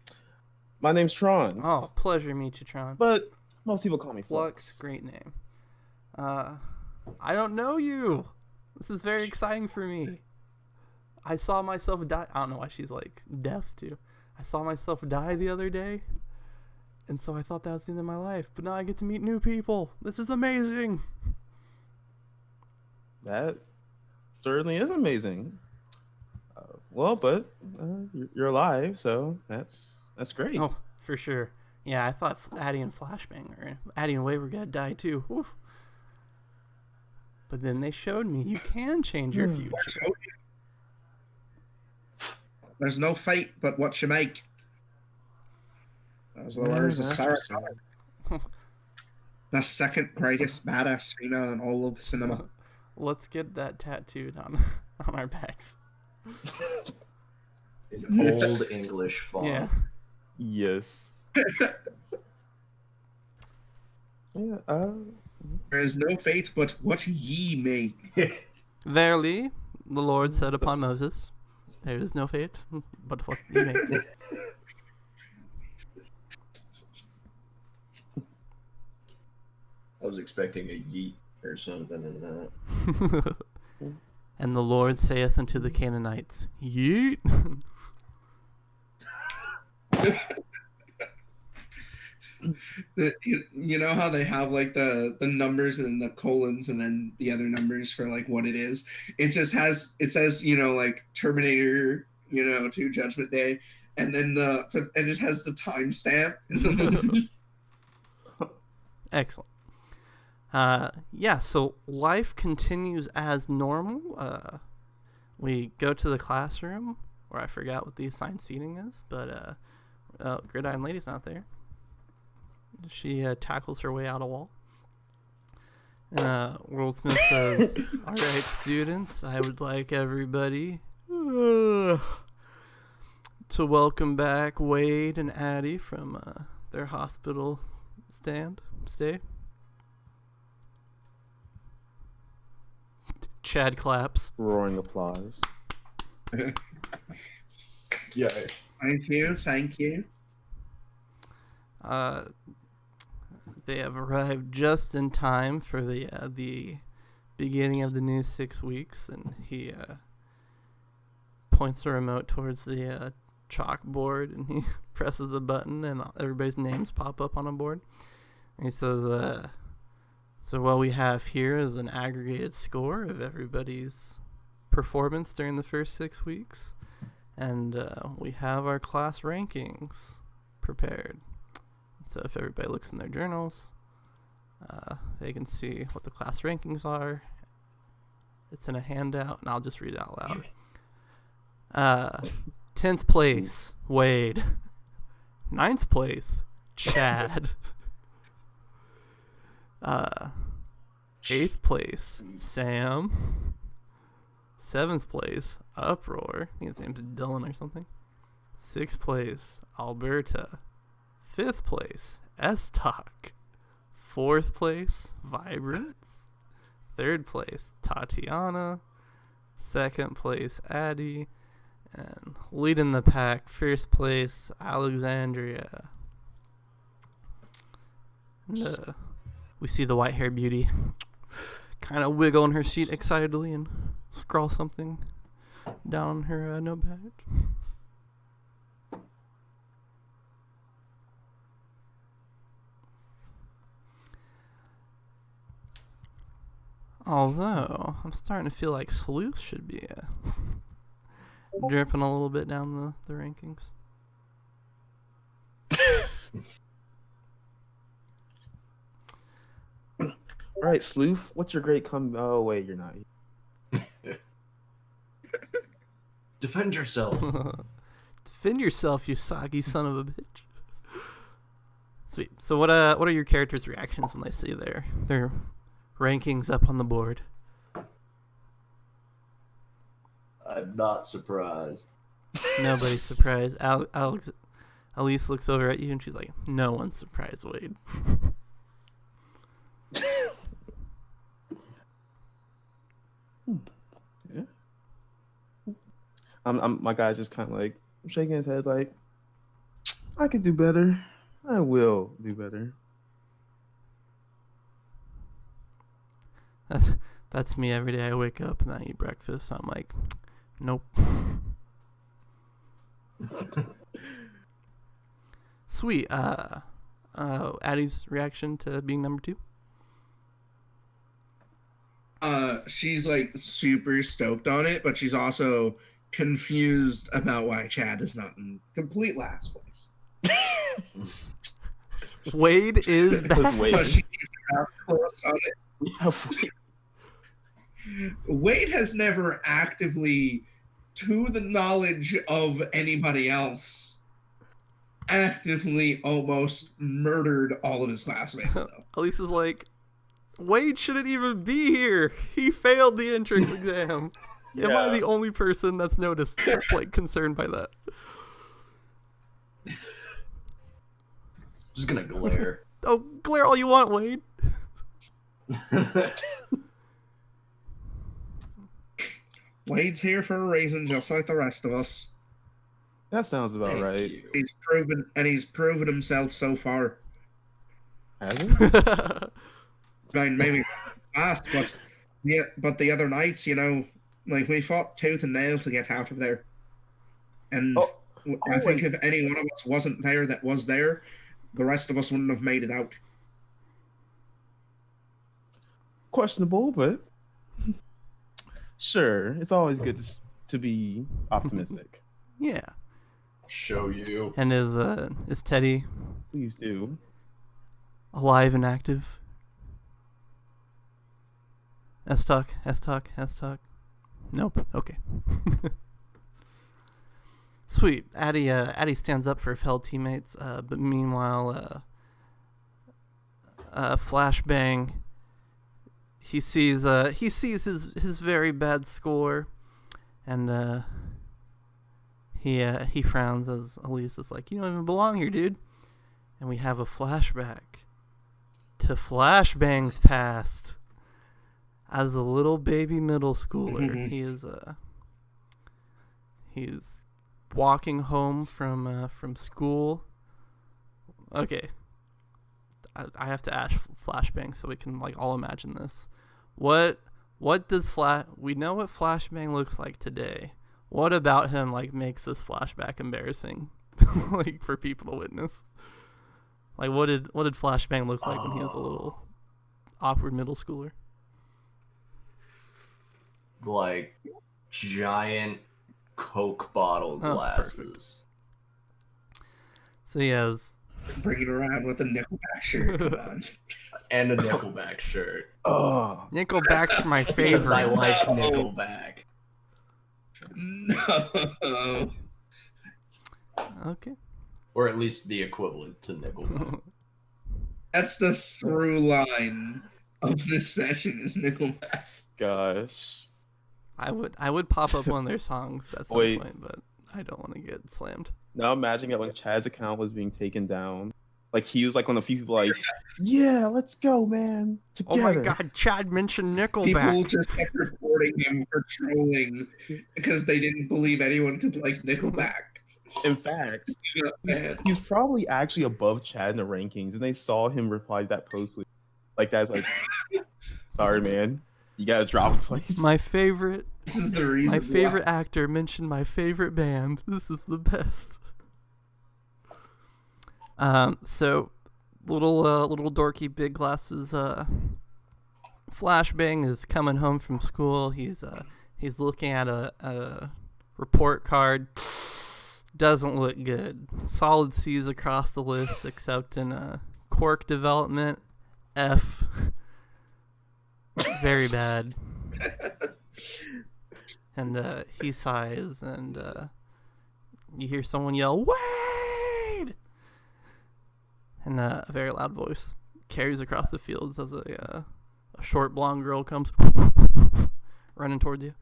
[SPEAKER 2] My name's Tron.
[SPEAKER 1] Oh, pleasure to meet you, Tron.
[SPEAKER 2] But most people call me
[SPEAKER 1] Flux, great name. I don't know you. This is very exciting for me. I saw myself die. I don't know why she's like deaf too. I saw myself die the other day. And so I thought that was the end of my life. But now I get to meet new people. This is amazing.
[SPEAKER 2] That certainly is amazing. But you're alive, so that's great.
[SPEAKER 1] Oh, for sure. Yeah, I thought Addie and Flashbang or Addie and Wave were gonna die too. Oof. But then they showed me you can change your future.
[SPEAKER 3] There's no fate but what you make. Those are the words of Sarah. The second greatest badass female in all of cinema.
[SPEAKER 1] Let's get that tattooed on our backs.
[SPEAKER 5] In old English font.
[SPEAKER 1] Yeah.
[SPEAKER 2] Yes. Yeah.
[SPEAKER 3] There is no fate but what ye make.
[SPEAKER 1] Verily, the Lord said upon Moses, there is no fate but what you make.
[SPEAKER 5] I was expecting a yeet or something in that.
[SPEAKER 1] And the Lord saith unto the Canaanites, yeet.
[SPEAKER 3] You know how they have like the numbers and the colons and then the other numbers for like what it is. It says like Terminator 2 Judgment Day, and then it just has the timestamp in the movie.
[SPEAKER 1] Excellent. Yeah, so life continues as normal. We go to the classroom, where I forgot what the assigned seating is, but Gridiron Lady's not there. She tackles her way out a wall. Worldsmith says, all right, students, I would like everybody To welcome back Wade and Addie from their hospital stay. Chad claps.
[SPEAKER 2] Roaring applause.
[SPEAKER 5] Yeah.
[SPEAKER 3] Thank you.
[SPEAKER 1] They have arrived just in time for the beginning of the new 6 weeks, and he points the remote towards the chalkboard, and he presses the button, and everybody's names pop up on a board. And he says, so what we have here is an aggregated score of everybody's performance during the first 6 weeks, and we have our class rankings prepared. So if everybody looks in their journals, they can see what the class rankings are. It's in a handout, and I'll just read it out loud. 10th place, Wade. 9th place, Chad. 8th place, Sam. 7th place, Uproar. I think his name's Dylan or something. 6th place, Alberta. 5th place, S-Talk. 4th place, Vibrance. 3rd place, Tatiana. 2nd place, Addie. And leading the pack, 1st place, Alexandria. And, we see the white-haired beauty kind of wiggle in her seat excitedly and scrawl something down her notepad. Although, I'm starting to feel like Sleuth should be dripping a little bit down the rankings.
[SPEAKER 2] All right, Sleuth, what's your great Oh, wait, you're not.
[SPEAKER 5] Defend yourself.
[SPEAKER 1] Defend yourself, you soggy son of a bitch. Sweet. So what are your characters' reactions when they see their rankings up on the board?
[SPEAKER 5] I'm not surprised.
[SPEAKER 1] Nobody's surprised. Elise looks over at you and she's like, "No one's surprised, Wade."
[SPEAKER 2] Yeah. My guy's just kind of like shaking his head, like, I could do better. I will do better.
[SPEAKER 1] That's me every day. I wake up and I eat breakfast. I'm like, nope. Sweet. Addie's reaction to being number 2.
[SPEAKER 3] She's like super stoked on it, but she's also confused about why Chad is not in complete last place.
[SPEAKER 1] Wade is back.
[SPEAKER 3] But she close on it. Wade has never actively, to the knowledge of anybody else, actively almost murdered all of his classmates, though.
[SPEAKER 1] Elise is like, Wade shouldn't even be here. He failed the entrance exam.
[SPEAKER 2] Yeah.
[SPEAKER 1] Am I the only person that's noticed, like, concerned by that?
[SPEAKER 5] Just gonna glare.
[SPEAKER 1] Oh, glare all you want, Wade.
[SPEAKER 3] Wade's here for a reason, just like the rest of us.
[SPEAKER 2] That sounds about
[SPEAKER 5] Thank
[SPEAKER 2] right.
[SPEAKER 5] you.
[SPEAKER 3] He's proven himself so far.
[SPEAKER 2] Has he?
[SPEAKER 3] I mean, maybe fast, but the other nights, like we fought tooth and nail to get out of there, and I think if any one of us wasn't there, that was there, the rest of us wouldn't have made it out.
[SPEAKER 2] Questionable, but sure. It's always good to be optimistic.
[SPEAKER 1] Yeah.
[SPEAKER 5] Show you.
[SPEAKER 1] And is Teddy
[SPEAKER 2] Please do.
[SPEAKER 1] alive and active? S-Talk. Nope. Okay. Sweet. Addie stands up for her fellow teammates, but meanwhile, Flashbang, he sees his very bad score, And he frowns as Elise is like, "You don't even belong here, dude." And we have a flashback to Flashbang's past. As a little baby middle schooler, he's walking home from school. Okay, I have to ask Flashbang so we can like all imagine this. What does we know what Flashbang looks like today. What about him like makes this flashback embarrassing, like for people to witness? Like what did Flashbang look like when he was a little awkward middle schooler?
[SPEAKER 5] Like giant Coke bottle glasses.
[SPEAKER 1] So he has
[SPEAKER 3] Bring it around with a Nickelback shirt. Come on.
[SPEAKER 5] And a Nickelback shirt.
[SPEAKER 2] Oh,
[SPEAKER 1] Nickelback's my
[SPEAKER 5] Because
[SPEAKER 1] favorite.
[SPEAKER 5] I like Nickelback.
[SPEAKER 3] No.
[SPEAKER 1] Okay.
[SPEAKER 5] Or at least the equivalent to Nickelback.
[SPEAKER 3] That's the through line of this session is Nickelback.
[SPEAKER 2] gosh.
[SPEAKER 1] I would pop up one of their songs at some
[SPEAKER 2] Wait.
[SPEAKER 1] point, but I don't want to get slammed.
[SPEAKER 2] Now imagine that when Chad's account was being taken down, like he was like one of the few people like, yeah, let's go, man.
[SPEAKER 1] Oh
[SPEAKER 2] Together.
[SPEAKER 1] my God, Chad mentioned Nickelback.
[SPEAKER 3] People just kept reporting him for trolling because they didn't believe anyone could like Nickelback.
[SPEAKER 2] In fact,
[SPEAKER 3] Yeah, man.
[SPEAKER 2] he's probably actually above Chad in the rankings, and they saw him reply to that post with, like, that's like, sorry, man, you gotta drop a place.
[SPEAKER 1] My favorite,
[SPEAKER 3] This is the reason.
[SPEAKER 1] my favorite actor mentioned my favorite band. This is the best. So little dorky big glasses. Flashbang is coming home from school. He's looking at a report card. Doesn't look good. Solid C's across the list, except in Quark development. F. Very bad. And he sighs, and you hear someone yell, "Wade!" And a very loud voice carries across the fields as a short blonde girl comes running towards you.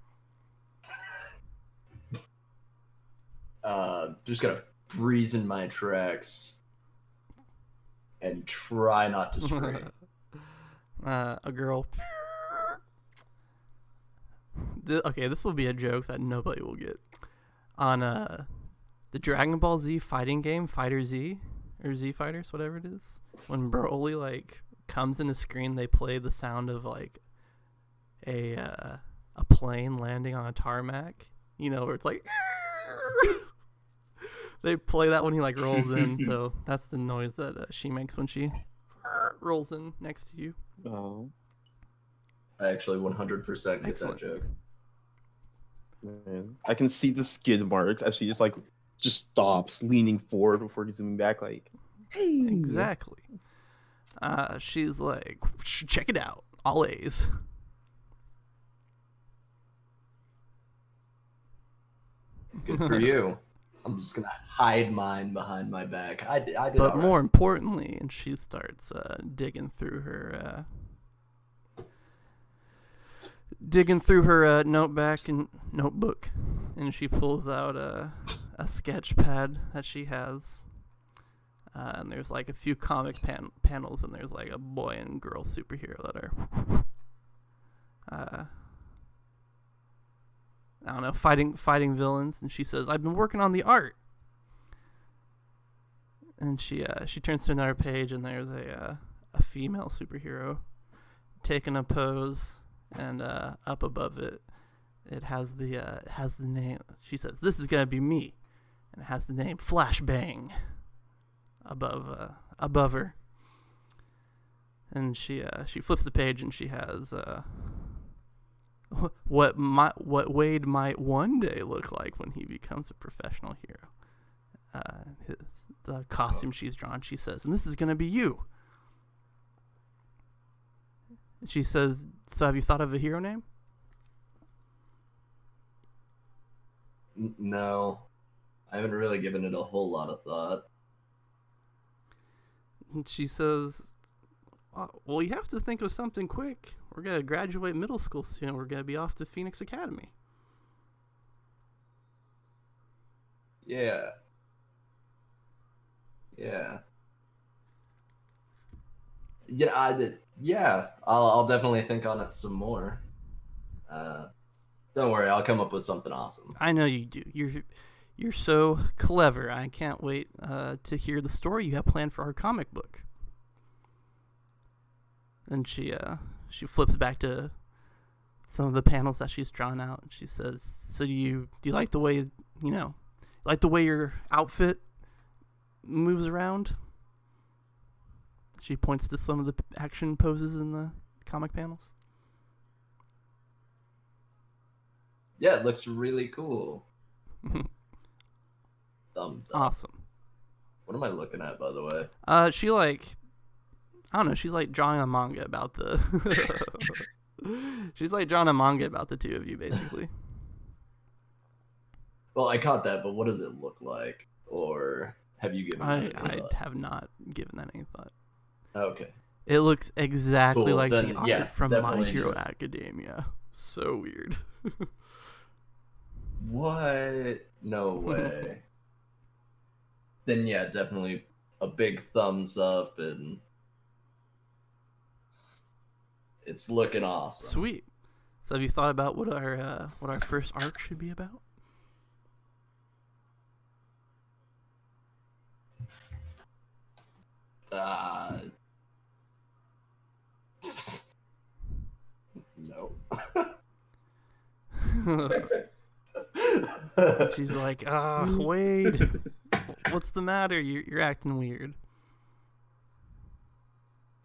[SPEAKER 5] Just gonna freeze in my tracks and try not to scream.
[SPEAKER 1] A girl. Okay, this will be a joke that nobody will get. On the Dragon Ball Z fighting game, Fighter Z, or Z Fighters, whatever it is, when Broly like comes in a screen, they play the sound of like a plane landing on a tarmac. You know, where it's like they play that when he like rolls in. So that's the noise that she makes when she rolls in next to you.
[SPEAKER 2] Oh,
[SPEAKER 5] I actually 100% get
[SPEAKER 1] Excellent.
[SPEAKER 5] that joke.
[SPEAKER 2] man. I can see the skid marks as she just stops, leaning forward before zooming back, like, hey.
[SPEAKER 1] Exactly. She's like, check it out, all A's.
[SPEAKER 5] It's good for you. I'm just gonna hide mine behind my back. I did
[SPEAKER 1] But
[SPEAKER 5] all right.
[SPEAKER 1] more importantly, and she starts digging through her notebook, and she pulls out a sketch pad that she has. And there's like a few comic panels, and there's like a boy and girl superhero that are I don't know, fighting villains. And she says, "I've been working on the art." And she turns to another page, and there's a female superhero taking a pose, and up above it, it has the name. She says, "This is gonna be me," and it has the name Flashbang above her. And she flips the page, and she has what Wade might one day look like when he becomes a professional hero. The costume she's drawn, she says, "And this is gonna be you." And she says, "So have you thought of a hero name?"
[SPEAKER 5] No, I haven't really given it a whole lot of thought.
[SPEAKER 1] And she says, "Well, you have to think of something quick. We're gonna graduate middle school soon. We're gonna be off to Phoenix Academy."
[SPEAKER 5] Yeah. Yeah. Yeah, I did. Yeah, I'll definitely think on it some more. Don't worry, I'll come up with something awesome.
[SPEAKER 1] I know you do. You're so clever. I can't wait to hear the story you have planned for our comic book. And she flips back to some of the panels that she's drawn out, and she says, "So do you like the way like the way your outfit moves around?" She points to some of the action poses in the comic panels.
[SPEAKER 5] Yeah, it looks really cool. Thumbs up.
[SPEAKER 1] Awesome.
[SPEAKER 5] What am I looking at, by the way?
[SPEAKER 1] She I don't know. She's like drawing a manga about the. She's like drawing a manga about the two of you, basically.
[SPEAKER 5] Well, I caught that, but what does it look like? Or have you given that any
[SPEAKER 1] I
[SPEAKER 5] thought?
[SPEAKER 1] have not given that any thought.
[SPEAKER 5] Okay.
[SPEAKER 1] It looks exactly
[SPEAKER 5] Cool,
[SPEAKER 1] like
[SPEAKER 5] then,
[SPEAKER 1] the art
[SPEAKER 5] yeah,
[SPEAKER 1] from My
[SPEAKER 5] definitely
[SPEAKER 1] Hero
[SPEAKER 5] just-
[SPEAKER 1] Academia. So weird.
[SPEAKER 5] What? No way. Then yeah, definitely a big thumbs up, and it's looking awesome.
[SPEAKER 1] Sweet. So have you thought about what our first arc should be about?
[SPEAKER 5] No.
[SPEAKER 1] She's like, Wade, what's the matter? You're acting weird.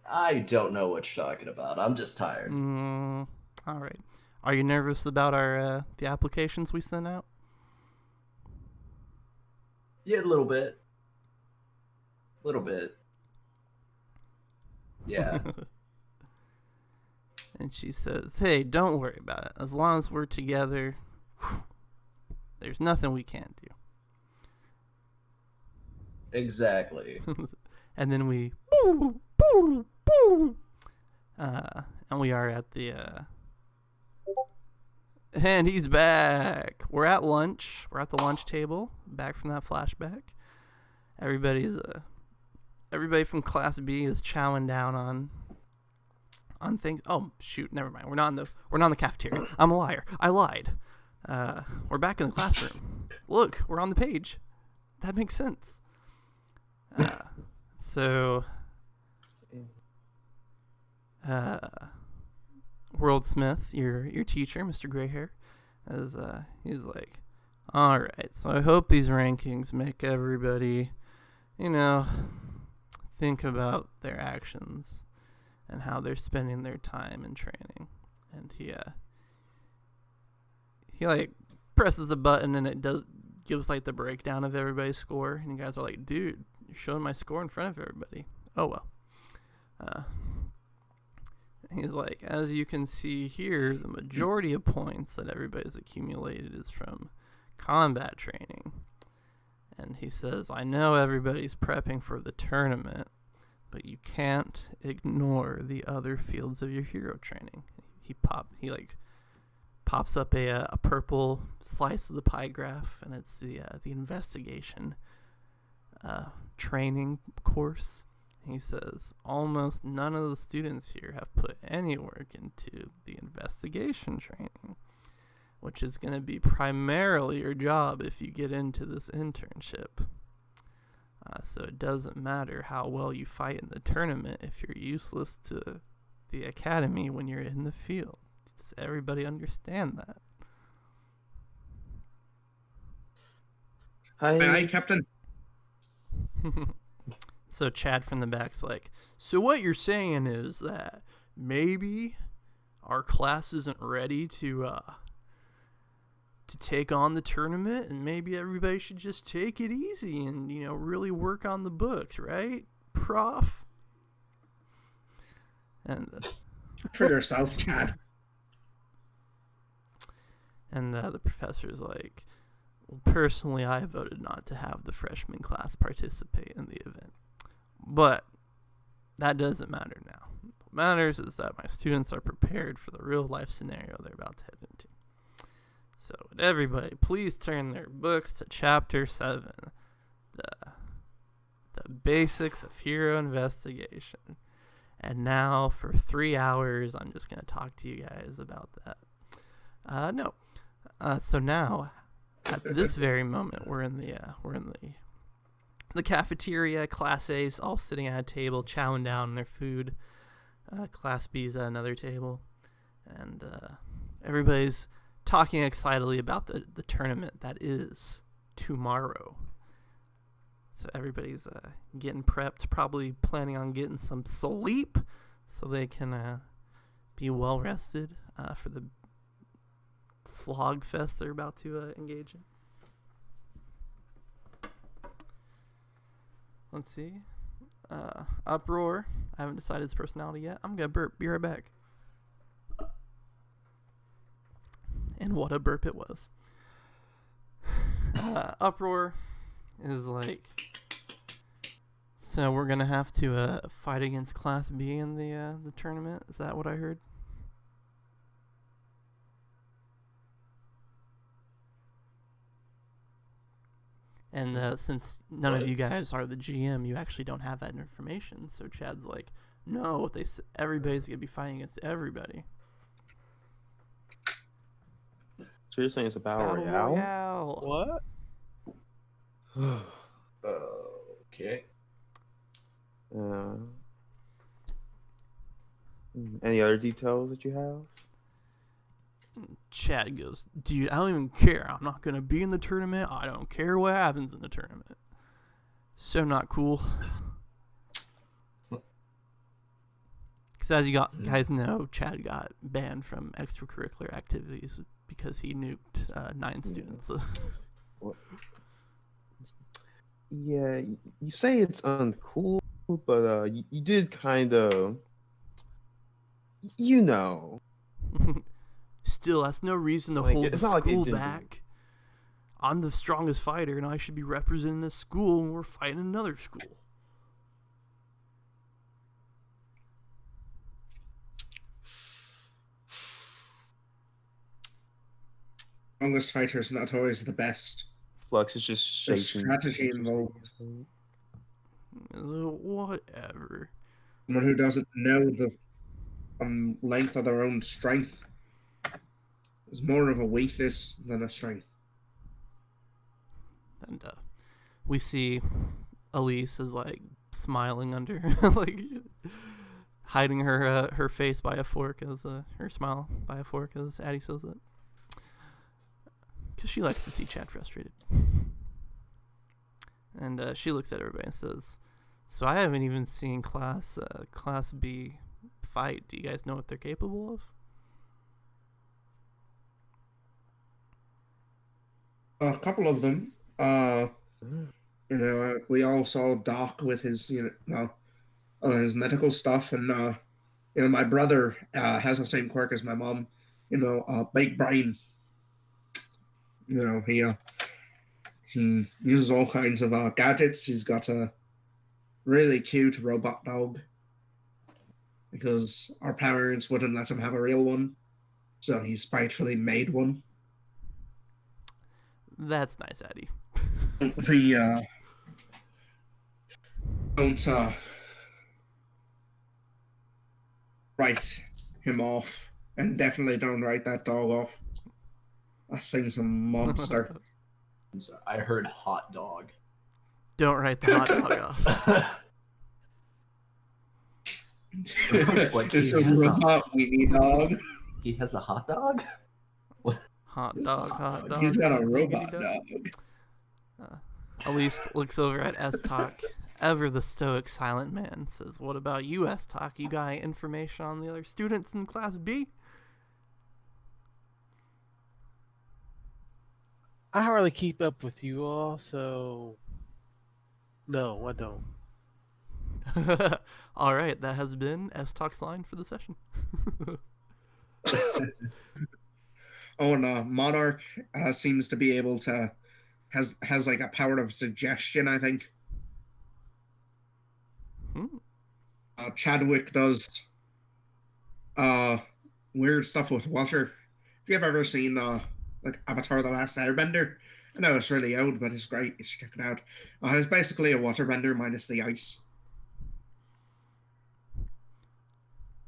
[SPEAKER 5] I don't know what you're talking about. I'm just tired.
[SPEAKER 1] All right. Are you nervous about our the applications we sent out?
[SPEAKER 5] Yeah, a little bit. Little bit. Yeah.
[SPEAKER 1] And she says, "Hey, don't worry about it. As long as we're together, there's nothing we can't do."
[SPEAKER 5] Exactly.
[SPEAKER 1] And then we boo, boo, boo. And we are at the and he's back. We're at lunch. We're at the lunch table, back from that flashback. Everybody from Class B is chowing down on things. Oh shoot, never mind. We're not in the cafeteria. I'm a liar. I lied. We're back in the classroom. Look, we're on the page. That makes sense. So, World Smith, your teacher, Mr. Grayhair, he's like, "All right, so I hope these rankings make everybody, think about their actions and how they're spending their time in training." And he like presses a button, and it gives like the breakdown of everybody's score, and you guys are like, "Dude, you're showing my score in front of everybody." Oh well. He's like, "As you can see here, the majority of points that everybody's accumulated is from combat training." And he says, "I know everybody's prepping for the tournament, but you can't ignore the other fields of your hero training." He pops up a purple slice of the pie graph, and it's the investigation training course. He says, "Almost none of the students here have put any work into the investigation training, which is going to be primarily your job if you get into this internship. So it doesn't matter how well you fight in the tournament if you're useless to the academy when you're in the field. Does everybody understand that?"
[SPEAKER 3] I Captain.
[SPEAKER 1] So Chad from the back's like, "So what you're saying is that maybe our class isn't ready to take on the tournament, and maybe everybody should just take it easy and really work on the books, right, Prof?" And
[SPEAKER 3] For yourself, Chad.
[SPEAKER 1] and the professor's like, "Well, personally, I voted not to have the freshman class participate in the event. But that doesn't matter now. What matters is that my students are prepared for the real life scenario they're about to head into." So would everybody please turn their books to chapter 7, the basics of hero investigation. And now for 3 hours, I'm just gonna talk to you guys about that. So now, at this very moment, we're in the cafeteria. Class A's all sitting at a table, chowing down on their food. Class B's at another table, and everybody's talking excitedly about the tournament that is tomorrow. So everybody's getting prepped, probably planning on getting some sleep so they can be well rested for the slog fest they're about to engage in. Let's see. Uproar. I haven't decided his personality yet. I'm gonna burp. Be right back. And what a burp it was. Uproar is like, so we're gonna have to fight against Class B in the tournament. Is that what I heard? And since none of you guys are the GM, you actually don't have that information. So Chad's like, no, everybody's gonna be fighting against everybody.
[SPEAKER 2] So you're saying it's a battle royale?
[SPEAKER 4] What?
[SPEAKER 5] Okay.
[SPEAKER 2] Any other details that you have?
[SPEAKER 1] Chad goes, dude, I don't even care. I'm not going to be in the tournament. I don't care what happens in the tournament. So not cool. Because as you guys know, Chad got banned from extracurricular activities because he nuked 9 students.
[SPEAKER 2] Yeah, you say it's uncool, but you did kind of, you know.
[SPEAKER 1] Still, that's no reason to
[SPEAKER 2] Like,
[SPEAKER 1] hold
[SPEAKER 2] it's
[SPEAKER 1] the
[SPEAKER 2] not like it
[SPEAKER 1] school
[SPEAKER 2] didn't-
[SPEAKER 1] back. I'm the strongest fighter, and I should be representing this school, and we're fighting another school.
[SPEAKER 3] Strongest fighter is not always the best.
[SPEAKER 2] Flux is just
[SPEAKER 3] There's
[SPEAKER 2] shaking.
[SPEAKER 3] strategy involved.
[SPEAKER 1] Whatever.
[SPEAKER 3] Someone who doesn't know the length of their own strength is more of a weakness than a strength.
[SPEAKER 1] And we see Elise is like smiling under, like hiding her face by a fork as her smile by a fork as Addie says it, because she likes to see Chad frustrated. And she looks at everybody and says, "So I haven't even seen Class B fight. Do you guys know what they're capable of?"
[SPEAKER 3] A couple of them. We all saw Doc with his, his medical stuff, and my brother has the same quirk as my mom. Big brain. He uses all kinds of gadgets. He's got a really cute robot dog because our parents wouldn't let him have a real one, so he spitefully made one.
[SPEAKER 1] That's nice, Addie.
[SPEAKER 3] We don't write him off, and definitely don't write that dog off. That thing's a monster.
[SPEAKER 5] I heard hot dog.
[SPEAKER 1] Don't write the hot dog off.
[SPEAKER 5] It's like
[SPEAKER 3] Just
[SPEAKER 5] he
[SPEAKER 3] a
[SPEAKER 5] has
[SPEAKER 3] robot weenie dog.
[SPEAKER 5] He has a hot dog?
[SPEAKER 1] Hot dog, hot dog.
[SPEAKER 3] He's got a
[SPEAKER 1] diggity
[SPEAKER 3] robot
[SPEAKER 1] dog.
[SPEAKER 3] dog.
[SPEAKER 1] Elise looks over at S-Talk. Ever the stoic silent man says, "What about you, S-Talk? You got information on the other students in Class B?"
[SPEAKER 4] I hardly keep up with you all, so no, I don't.
[SPEAKER 1] All right, that has been S-Talk's line for the session.
[SPEAKER 3] And Monarch seems to be able to has like a power of suggestion, I think. Chadwick does weird stuff with water. If you've ever seen like Avatar: The Last Airbender. I know it's really old, but it's great. You should check it out. It's basically a waterbender minus the ice.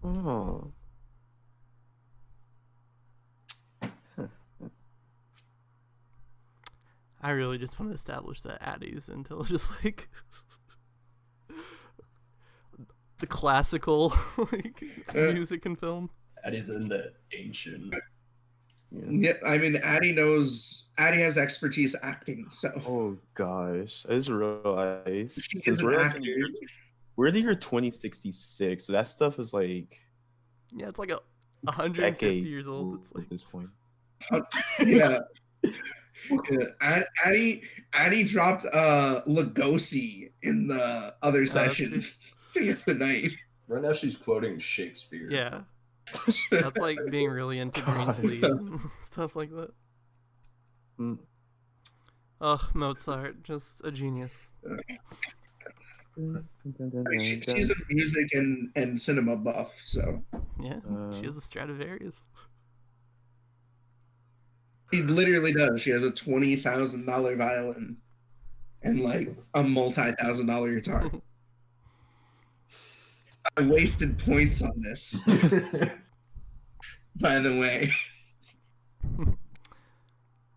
[SPEAKER 2] Oh.
[SPEAKER 1] I really just want to establish that Addie's until just like the classical like music and film.
[SPEAKER 5] Addie's in the ancient.
[SPEAKER 3] Yeah, I mean, Addie has expertise acting, so.
[SPEAKER 2] Oh gosh, I just realized
[SPEAKER 3] She
[SPEAKER 2] since
[SPEAKER 3] is an actor.
[SPEAKER 2] we're in the year 2066, so that stuff is like
[SPEAKER 1] Yeah, it's like 150
[SPEAKER 2] decade
[SPEAKER 1] years old. It's like
[SPEAKER 2] at this point.
[SPEAKER 3] Yeah. Yeah. Addie dropped Lugosi in the other session the other night.
[SPEAKER 5] Right now she's quoting Shakespeare.
[SPEAKER 1] yeah, that's like being really into green
[SPEAKER 2] God.
[SPEAKER 1] sleeves and stuff like that.
[SPEAKER 2] Mm.
[SPEAKER 1] Oh, Mozart, just a genius.
[SPEAKER 3] I mean, she's a music and cinema buff, so
[SPEAKER 1] Yeah, she has a Stradivarius.
[SPEAKER 3] she literally does. She has a $20,000 violin and like a multi-$1,000 guitar. I wasted points on this, by the way.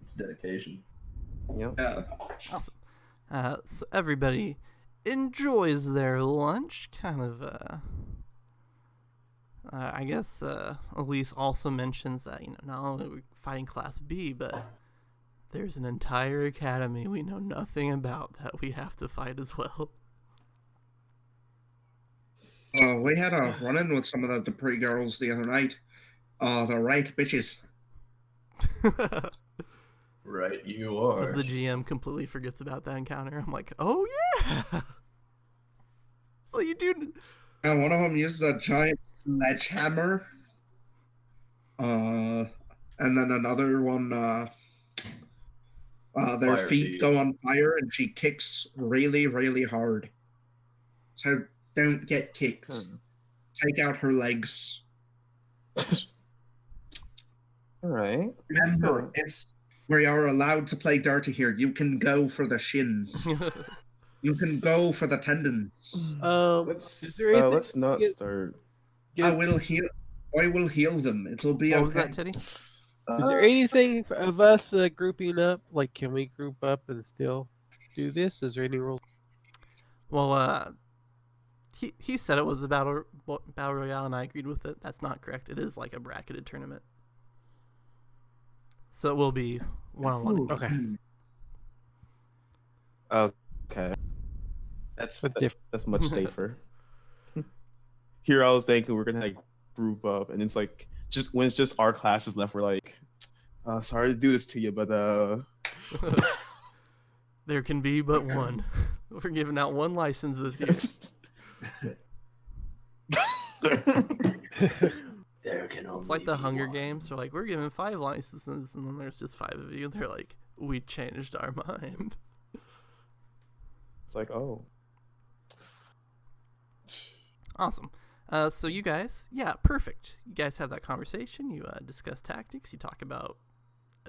[SPEAKER 5] It's dedication.
[SPEAKER 2] Yep.
[SPEAKER 1] Awesome. So everybody enjoys their lunch. Kind of, I guess Elise also mentions that, not only are we fighting Class B, but there's an entire academy we know nothing about that we have to fight as well.
[SPEAKER 3] We had a run-in with some of the Dupree girls the other night. The right bitches.
[SPEAKER 5] Right, you are.
[SPEAKER 1] As the GM completely forgets about that encounter, I'm like, oh yeah! So you do...
[SPEAKER 3] And one of them uses a giant sledgehammer. And then another one, their
[SPEAKER 5] Fire
[SPEAKER 3] feet
[SPEAKER 5] beast.
[SPEAKER 3] go on fire, and she kicks really, really hard. So don't get kicked. Take out her legs.
[SPEAKER 2] All right.
[SPEAKER 3] Remember, it's we are allowed to play dirty here. You can go for the shins. You can go for the tendons.
[SPEAKER 4] Is there anything
[SPEAKER 2] Let's not
[SPEAKER 4] get-
[SPEAKER 2] start.
[SPEAKER 3] I will heal. I will heal them. It'll be
[SPEAKER 1] What
[SPEAKER 3] okay.
[SPEAKER 1] was that, Teddy?
[SPEAKER 4] Is there anything of us grouping up? Like, can we group up and still do this? Is there any rules?
[SPEAKER 1] Well, he said it was a battle royale, and I agreed with it. That's not correct. It is like a bracketed tournament, so it will be one-on-one.
[SPEAKER 4] Okay.
[SPEAKER 2] Okay. That's
[SPEAKER 4] But
[SPEAKER 2] that's much safer. Here I was thinking we're gonna like group up, and it's like just when it's just our classes left, we're like, sorry to do this to you, but
[SPEAKER 1] There can be but one. We're giving out one license this year.
[SPEAKER 5] There can only
[SPEAKER 1] It's like the
[SPEAKER 5] be
[SPEAKER 1] Hunger
[SPEAKER 5] one.
[SPEAKER 1] Games. They're like, we're giving 5 licenses, and then there's just 5 of you. They're like, we changed our mind.
[SPEAKER 2] It's like, oh,
[SPEAKER 1] Awesome. So you guys, yeah, perfect. You guys have that conversation. You discuss tactics. You talk about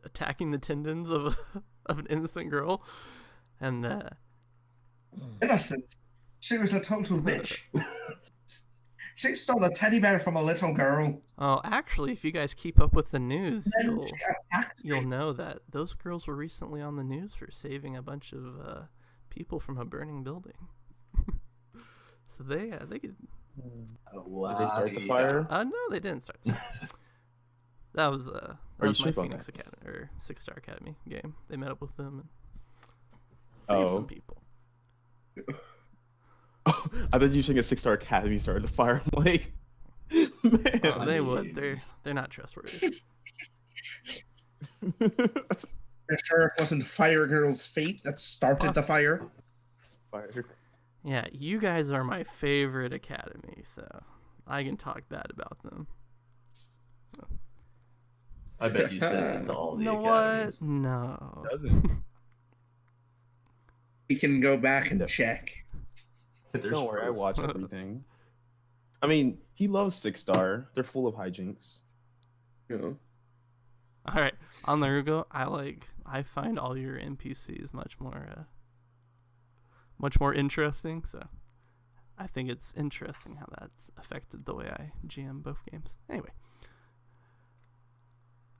[SPEAKER 1] attacking the tendons of of an innocent girl, and
[SPEAKER 3] Innocent. She was a total bitch. She stole a teddy bear from a little girl.
[SPEAKER 1] oh, actually, if you guys keep up with the news,
[SPEAKER 3] Then she attacked me.
[SPEAKER 1] you'll know that those girls were recently on the news for saving a bunch of people from a burning building. So they could.
[SPEAKER 2] did they start the fire?
[SPEAKER 1] No, they didn't start. That was
[SPEAKER 2] Are you
[SPEAKER 1] my
[SPEAKER 2] sure about
[SPEAKER 1] Phoenix
[SPEAKER 2] that?
[SPEAKER 1] Academy or 6-Star Academy game. They met up with them and saved some people.
[SPEAKER 2] Oh, I thought you were saying a 6-star academy started the fire. I'm like, man.
[SPEAKER 1] Oh, they would. They're not trustworthy.
[SPEAKER 3] You're sure it wasn't Fire Girl's fate that started the fire?
[SPEAKER 2] Fire.
[SPEAKER 1] Yeah, you guys are my favorite academy, so I can talk bad about them.
[SPEAKER 5] I bet you said it to all the
[SPEAKER 1] You know
[SPEAKER 5] academies.
[SPEAKER 1] what? No.
[SPEAKER 2] Doesn't.
[SPEAKER 3] We can go back and check.
[SPEAKER 5] There's
[SPEAKER 2] Don't worry, I
[SPEAKER 5] proof.
[SPEAKER 2] watch everything. I mean, he loves 6-star. They're full of hijinks.
[SPEAKER 3] You know.
[SPEAKER 1] All right, on Naruto, I find all your NPCs much more interesting. So I think it's interesting how that's affected the way I GM both games. Anyway,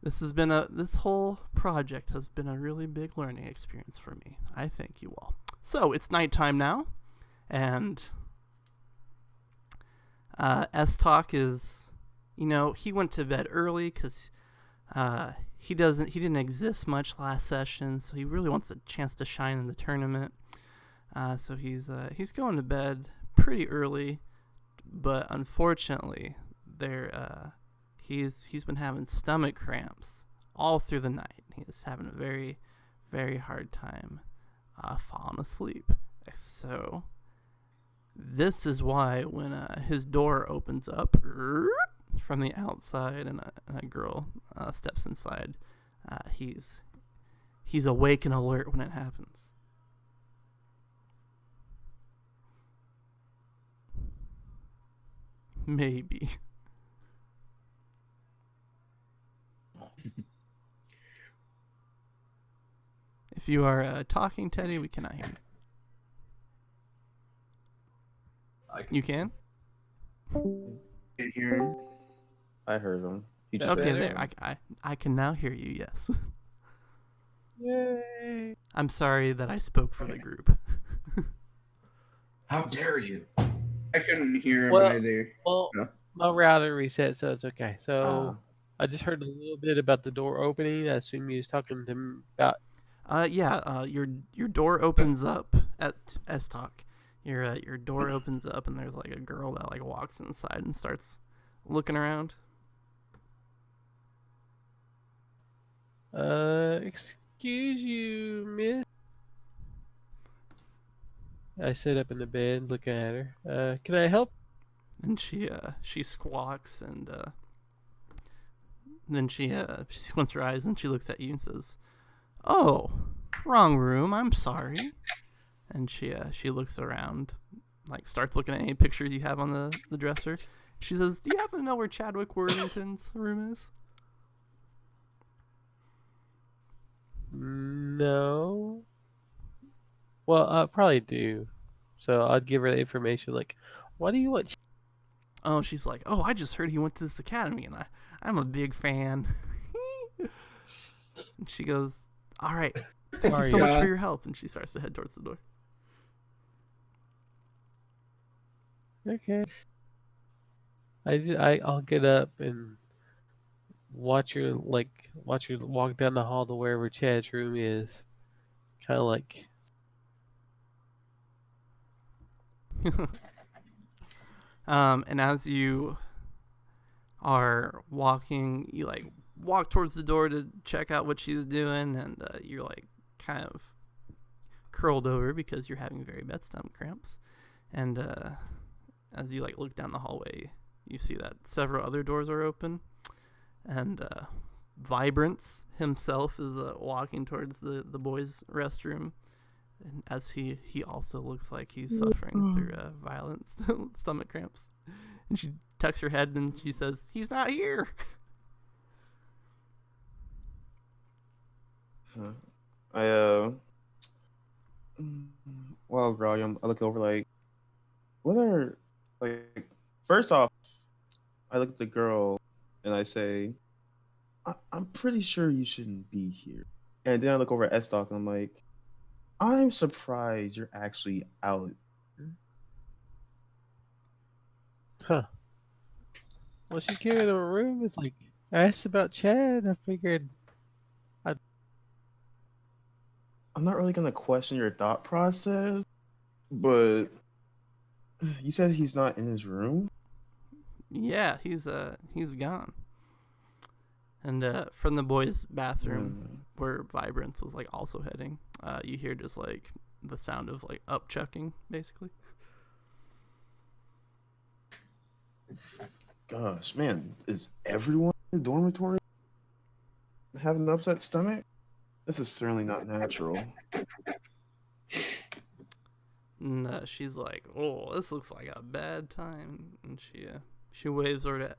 [SPEAKER 1] this whole project has been a really big learning experience for me. I thank you all. So it's nighttime now, and S-Talk is, he went to bed early because he didn't exist much last session, so he really wants a chance to shine in the tournament. So he's going to bed pretty early, but unfortunately, he's been having stomach cramps all through the night. He's having a very, very hard time falling asleep. So this is why when his door opens up from the outside and a girl steps inside, he's awake and alert when it happens. Maybe. If you are talking, Teddy, we cannot hear you. You can?
[SPEAKER 3] Can't hear him.
[SPEAKER 2] I heard him. He just
[SPEAKER 1] Okay,
[SPEAKER 4] better.
[SPEAKER 1] there. I can now hear you, yes.
[SPEAKER 4] Yay!
[SPEAKER 1] I'm sorry that I spoke for the group.
[SPEAKER 5] How dare you?
[SPEAKER 3] I couldn't hear him
[SPEAKER 4] Well-
[SPEAKER 3] either.
[SPEAKER 4] Well,
[SPEAKER 3] No.
[SPEAKER 4] my router reset, so it's okay. So
[SPEAKER 2] Ah.
[SPEAKER 4] I just heard a little bit about the door opening. I assume you was talking to him about.
[SPEAKER 1] Your door opens up at S-Talk. Your door opens up and there's like a girl that like walks inside and starts looking around.
[SPEAKER 4] Excuse you, miss. I sit up in the bed looking at her. Can I help?
[SPEAKER 1] And she squawks and then she squints her eyes and she looks at you and says, "Oh, wrong room. I'm sorry." And she looks around, like starts looking at any pictures you have on the dresser. She says, "Do you happen to know where Chadwick Worthington's room is?"
[SPEAKER 4] No. Well, I probably do. So I'd give her the information. Like, why do you want?
[SPEAKER 1] Oh, she's like, "Oh, I just heard he went to this academy, and I'm a big fan." And she goes, "All right, thank you so much for your help." And she starts to head towards the door.
[SPEAKER 4] Okay. I'll get up and watch her walk down the hall to wherever Chad's room is. Kind of like.
[SPEAKER 1] And as you are walking, you like walk towards the door to check out what she's doing, and you're like kind of curled over because you're having very bad stomach cramps. And as you like look down the hallway, you see that several other doors are open, and Vibrance himself is walking towards the boys' restroom. And as he also looks like he's suffering through violent stomach cramps. And she tucks her head and she says, "He's not here."
[SPEAKER 2] Well, girl, I look over like, what are, like, first off, I look at the girl and I say, I'm pretty sure you shouldn't be here. And then I look over at S-Doc and I'm like, I'm surprised you're actually out.
[SPEAKER 4] Huh. Well, she's giving him a room. It's like, I asked about Chad. I figured.
[SPEAKER 2] I'm not really gonna question your thought process, but you said he's not in his room.
[SPEAKER 1] Yeah, he's gone. And from the boys' bathroom where Vibrance was like also heading, you hear just like the sound of like upchucking, basically.
[SPEAKER 2] Gosh, man, is everyone in the dormitory having an upset stomach? This is certainly not natural.
[SPEAKER 1] And she's like, "Oh, this looks like a bad time." And she waves over to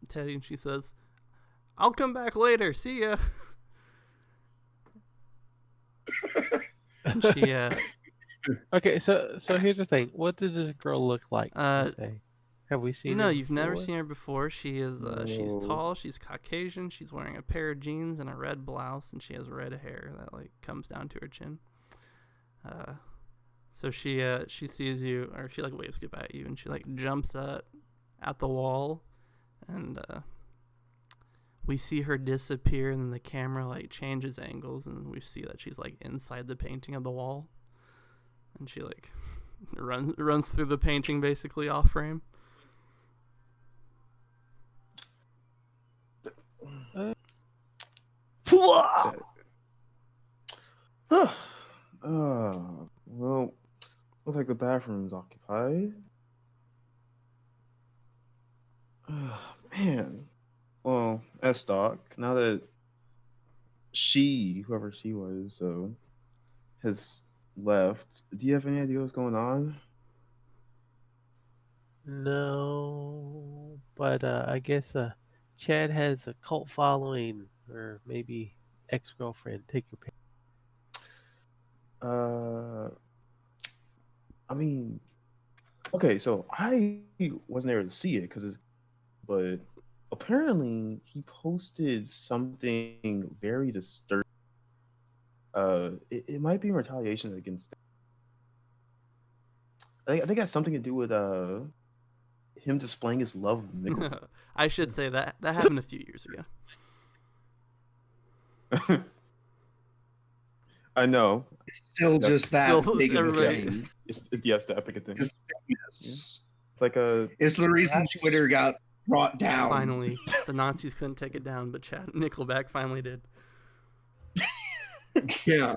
[SPEAKER 1] Teddy and she says, I'll come back later. See ya. And she
[SPEAKER 4] Okay, so here's the thing. What did this girl look like?
[SPEAKER 1] Uh,
[SPEAKER 4] Per se? Have we seen
[SPEAKER 1] no,
[SPEAKER 4] her
[SPEAKER 1] you've never
[SPEAKER 4] before?
[SPEAKER 1] seen her before. She is she's
[SPEAKER 2] No.
[SPEAKER 1] tall, she's Caucasian, she's wearing a pair of jeans and a red blouse, and she has red hair that like comes down to her chin. So she sees you, or she like waves goodbye at you, and she like jumps up at the wall, and we see her disappear, and then the camera like changes angles, and we see that she's like inside the painting of the wall, and she like runs through the painting basically off frame.
[SPEAKER 2] Well, looks like the bathroom's occupied. Man. Well, S-Stock, now that whoever she was, has left, do you have any idea what's going on?
[SPEAKER 4] No, but I guess Chad has a cult following, or maybe ex-girlfriend. Take your pick.
[SPEAKER 2] I mean, okay, so I wasn't able to see it but apparently he posted something very disturbing. It might be in retaliation against. I think it has something to do with him displaying his love of Nickel.
[SPEAKER 1] I should say that happened a few years ago.
[SPEAKER 2] I know.
[SPEAKER 3] It's still just that
[SPEAKER 1] Still,
[SPEAKER 3] big of a
[SPEAKER 1] everybody-
[SPEAKER 3] thing.
[SPEAKER 2] It's yes, the epic thing.
[SPEAKER 3] It's famous.
[SPEAKER 2] It's like a.
[SPEAKER 3] It's the reason Twitter got brought down.
[SPEAKER 1] Finally, the Nazis couldn't take it down, but Chad Nickelback finally did.
[SPEAKER 3] Yeah.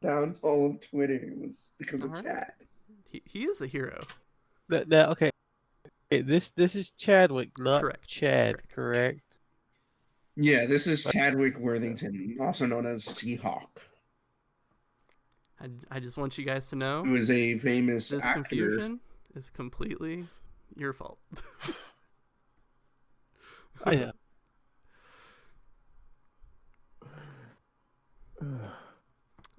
[SPEAKER 3] Downfall of Twitter was because of
[SPEAKER 1] Alright.
[SPEAKER 3] Chad.
[SPEAKER 1] He is a hero.
[SPEAKER 4] Now, okay. This is Chadwick, not
[SPEAKER 1] Correct.
[SPEAKER 4] Chad, correct?
[SPEAKER 3] Yeah, this is Chadwick Worthington, also known as Seahawk,
[SPEAKER 1] I just want you guys to know
[SPEAKER 3] who is a famous
[SPEAKER 1] this
[SPEAKER 3] actor.
[SPEAKER 1] confusion is completely your fault.
[SPEAKER 4] I know.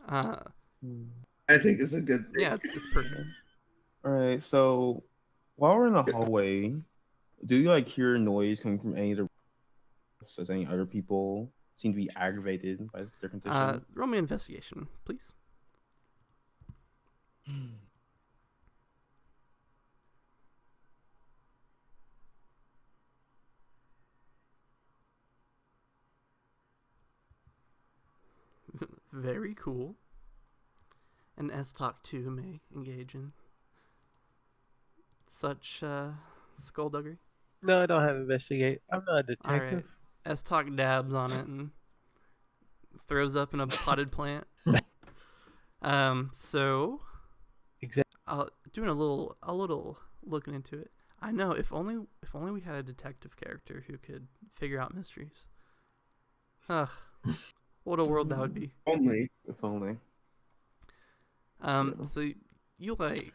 [SPEAKER 3] I think is a good thing.
[SPEAKER 1] Yeah, it's perfect.
[SPEAKER 2] All right, so while we're in the hallway, do you like hear noise coming from any of the? Does any other people seem to be aggravated by their condition?
[SPEAKER 1] Roll me investigation, please. Very cool. And S-Talk 2 may engage in such skullduggery.
[SPEAKER 4] No, I don't have investigate. I'm not a
[SPEAKER 1] All
[SPEAKER 4] detective.
[SPEAKER 1] right. S-Talk dabs on it and throws up in a potted plant. So
[SPEAKER 4] Exactly.
[SPEAKER 1] doing a little looking into it. I know, if only we had a detective character who could figure out mysteries. Ugh, what a world that would be.
[SPEAKER 3] Only.
[SPEAKER 2] If only.
[SPEAKER 1] So you like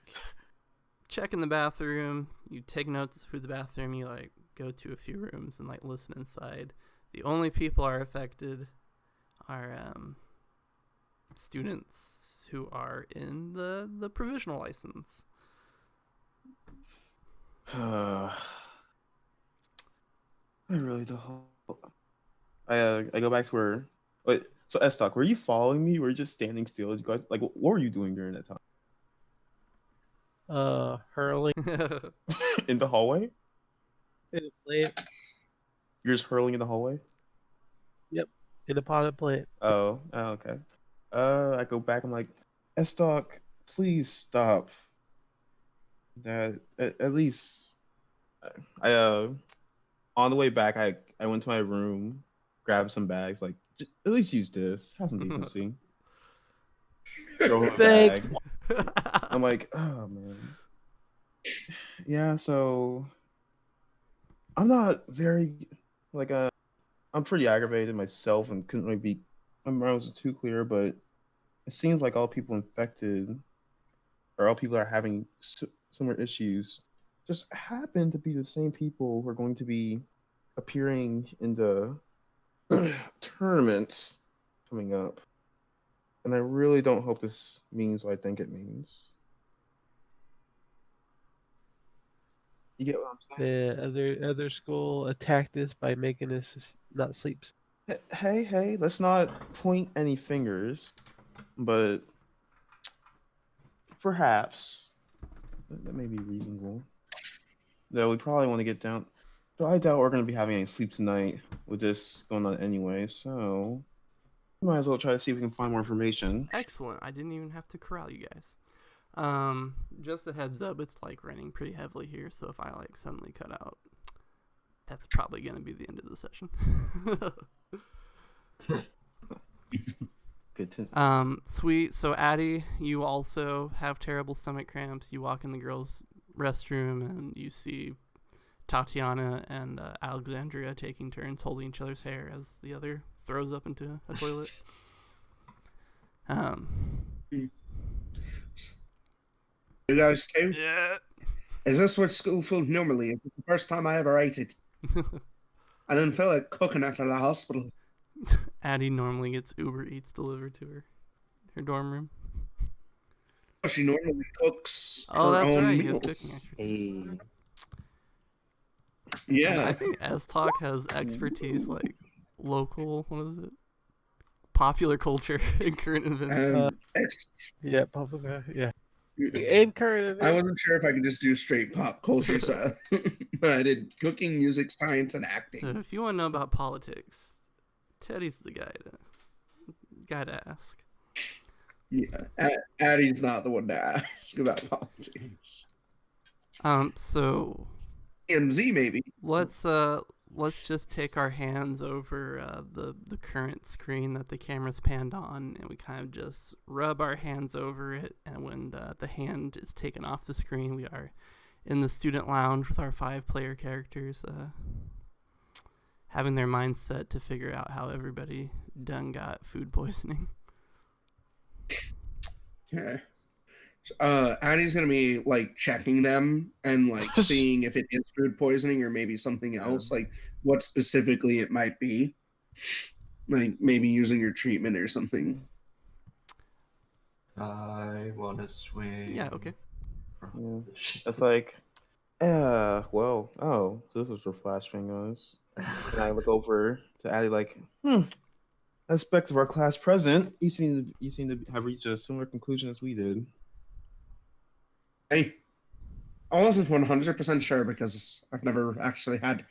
[SPEAKER 1] check in the bathroom, you take notes through the bathroom, you like go to a few rooms and like listen inside. The only people are affected are students who are in the provisional license.
[SPEAKER 2] I really don't. I go back to where. Wait, so S-Stock, were you following me? Were you just standing still? Did you guys, like, what were you doing during that time?
[SPEAKER 4] Hurling
[SPEAKER 2] In the hallway?
[SPEAKER 4] in a plant.
[SPEAKER 2] You're just hurling in the hallway?
[SPEAKER 4] In a potted plant.
[SPEAKER 2] Oh, okay. I go back. I'm like, S-Stock, please stop. That at least, I on the way back, I went to my room, grabbed some bags. Like, at least use this. Have some decency. Throw a
[SPEAKER 4] Thanks.
[SPEAKER 2] bag. I'm like, oh man. Yeah, so I'm not very like I'm pretty aggravated myself and couldn't really be my mind wasn't too clear, but it seems like all people infected or all people are having similar issues just happen to be the same people who are going to be appearing in the tournament coming up. And I really don't hope this means what I think it means. You get what I'm saying?
[SPEAKER 4] The other school attacked us by making us not sleep.
[SPEAKER 2] Hey, let's not point any fingers, but perhaps that may be reasonable. Though we probably want to get down. But I doubt we're going to be having any sleep tonight with this going on anyway, so we might as well try to see if we can find more information.
[SPEAKER 1] Excellent. I didn't even have to corral you guys. Just a heads up, it's like raining pretty heavily here, so if I like suddenly cut out, that's probably gonna be the end of the session.
[SPEAKER 2] Good to
[SPEAKER 1] Sweet. So Addie, you also have terrible stomach cramps. You walk in the girls' restroom and you see Tatiana and Alexandria taking turns holding each other's hair as the other throws up into a toilet.
[SPEAKER 6] You guys too?
[SPEAKER 1] Yeah.
[SPEAKER 6] Is this what school food normally is? It's the first time I ever ate it. I didn't feel like cooking after the hospital.
[SPEAKER 1] Addie normally gets Uber Eats delivered to her dorm room.
[SPEAKER 6] She normally cooks
[SPEAKER 1] Oh,
[SPEAKER 6] her
[SPEAKER 1] that's
[SPEAKER 6] own
[SPEAKER 1] right. You have
[SPEAKER 6] meals.
[SPEAKER 1] cooking expertise.
[SPEAKER 2] Hey.
[SPEAKER 1] I
[SPEAKER 6] Yeah.
[SPEAKER 1] think S-Talk has expertise like local, what is it? Popular culture and current events.
[SPEAKER 4] Yeah, public. Yeah, and current
[SPEAKER 6] I
[SPEAKER 4] events.
[SPEAKER 6] wasn't sure if I could just do straight pop culture stuff, but I did cooking, music, science, and acting.
[SPEAKER 1] So if you want to know about politics, Teddy's the guy to ask.
[SPEAKER 6] Yeah, Addie's not the one to ask about politics.
[SPEAKER 1] So
[SPEAKER 6] MZ maybe.
[SPEAKER 1] let's just take our hands over the current screen that the camera's panned on, and we kind of just rub our hands over it. And when the hand is taken off the screen, we are in the student lounge with our 5-player characters, having their minds set to figure out how everybody done got food poisoning.
[SPEAKER 6] Yeah. Addie's gonna be like checking them and like seeing if it is food poisoning or maybe something else, like what specifically it might be. Like maybe using your treatment or something.
[SPEAKER 5] I want to swing.
[SPEAKER 1] Yeah, okay.
[SPEAKER 2] Yeah. It's like, well, oh, so this is where flashbang goes. And I look over to Addie like, aspect of our class president, you seem to have reached a similar conclusion as we did.
[SPEAKER 6] Hey, I wasn't 100% sure because I've never actually had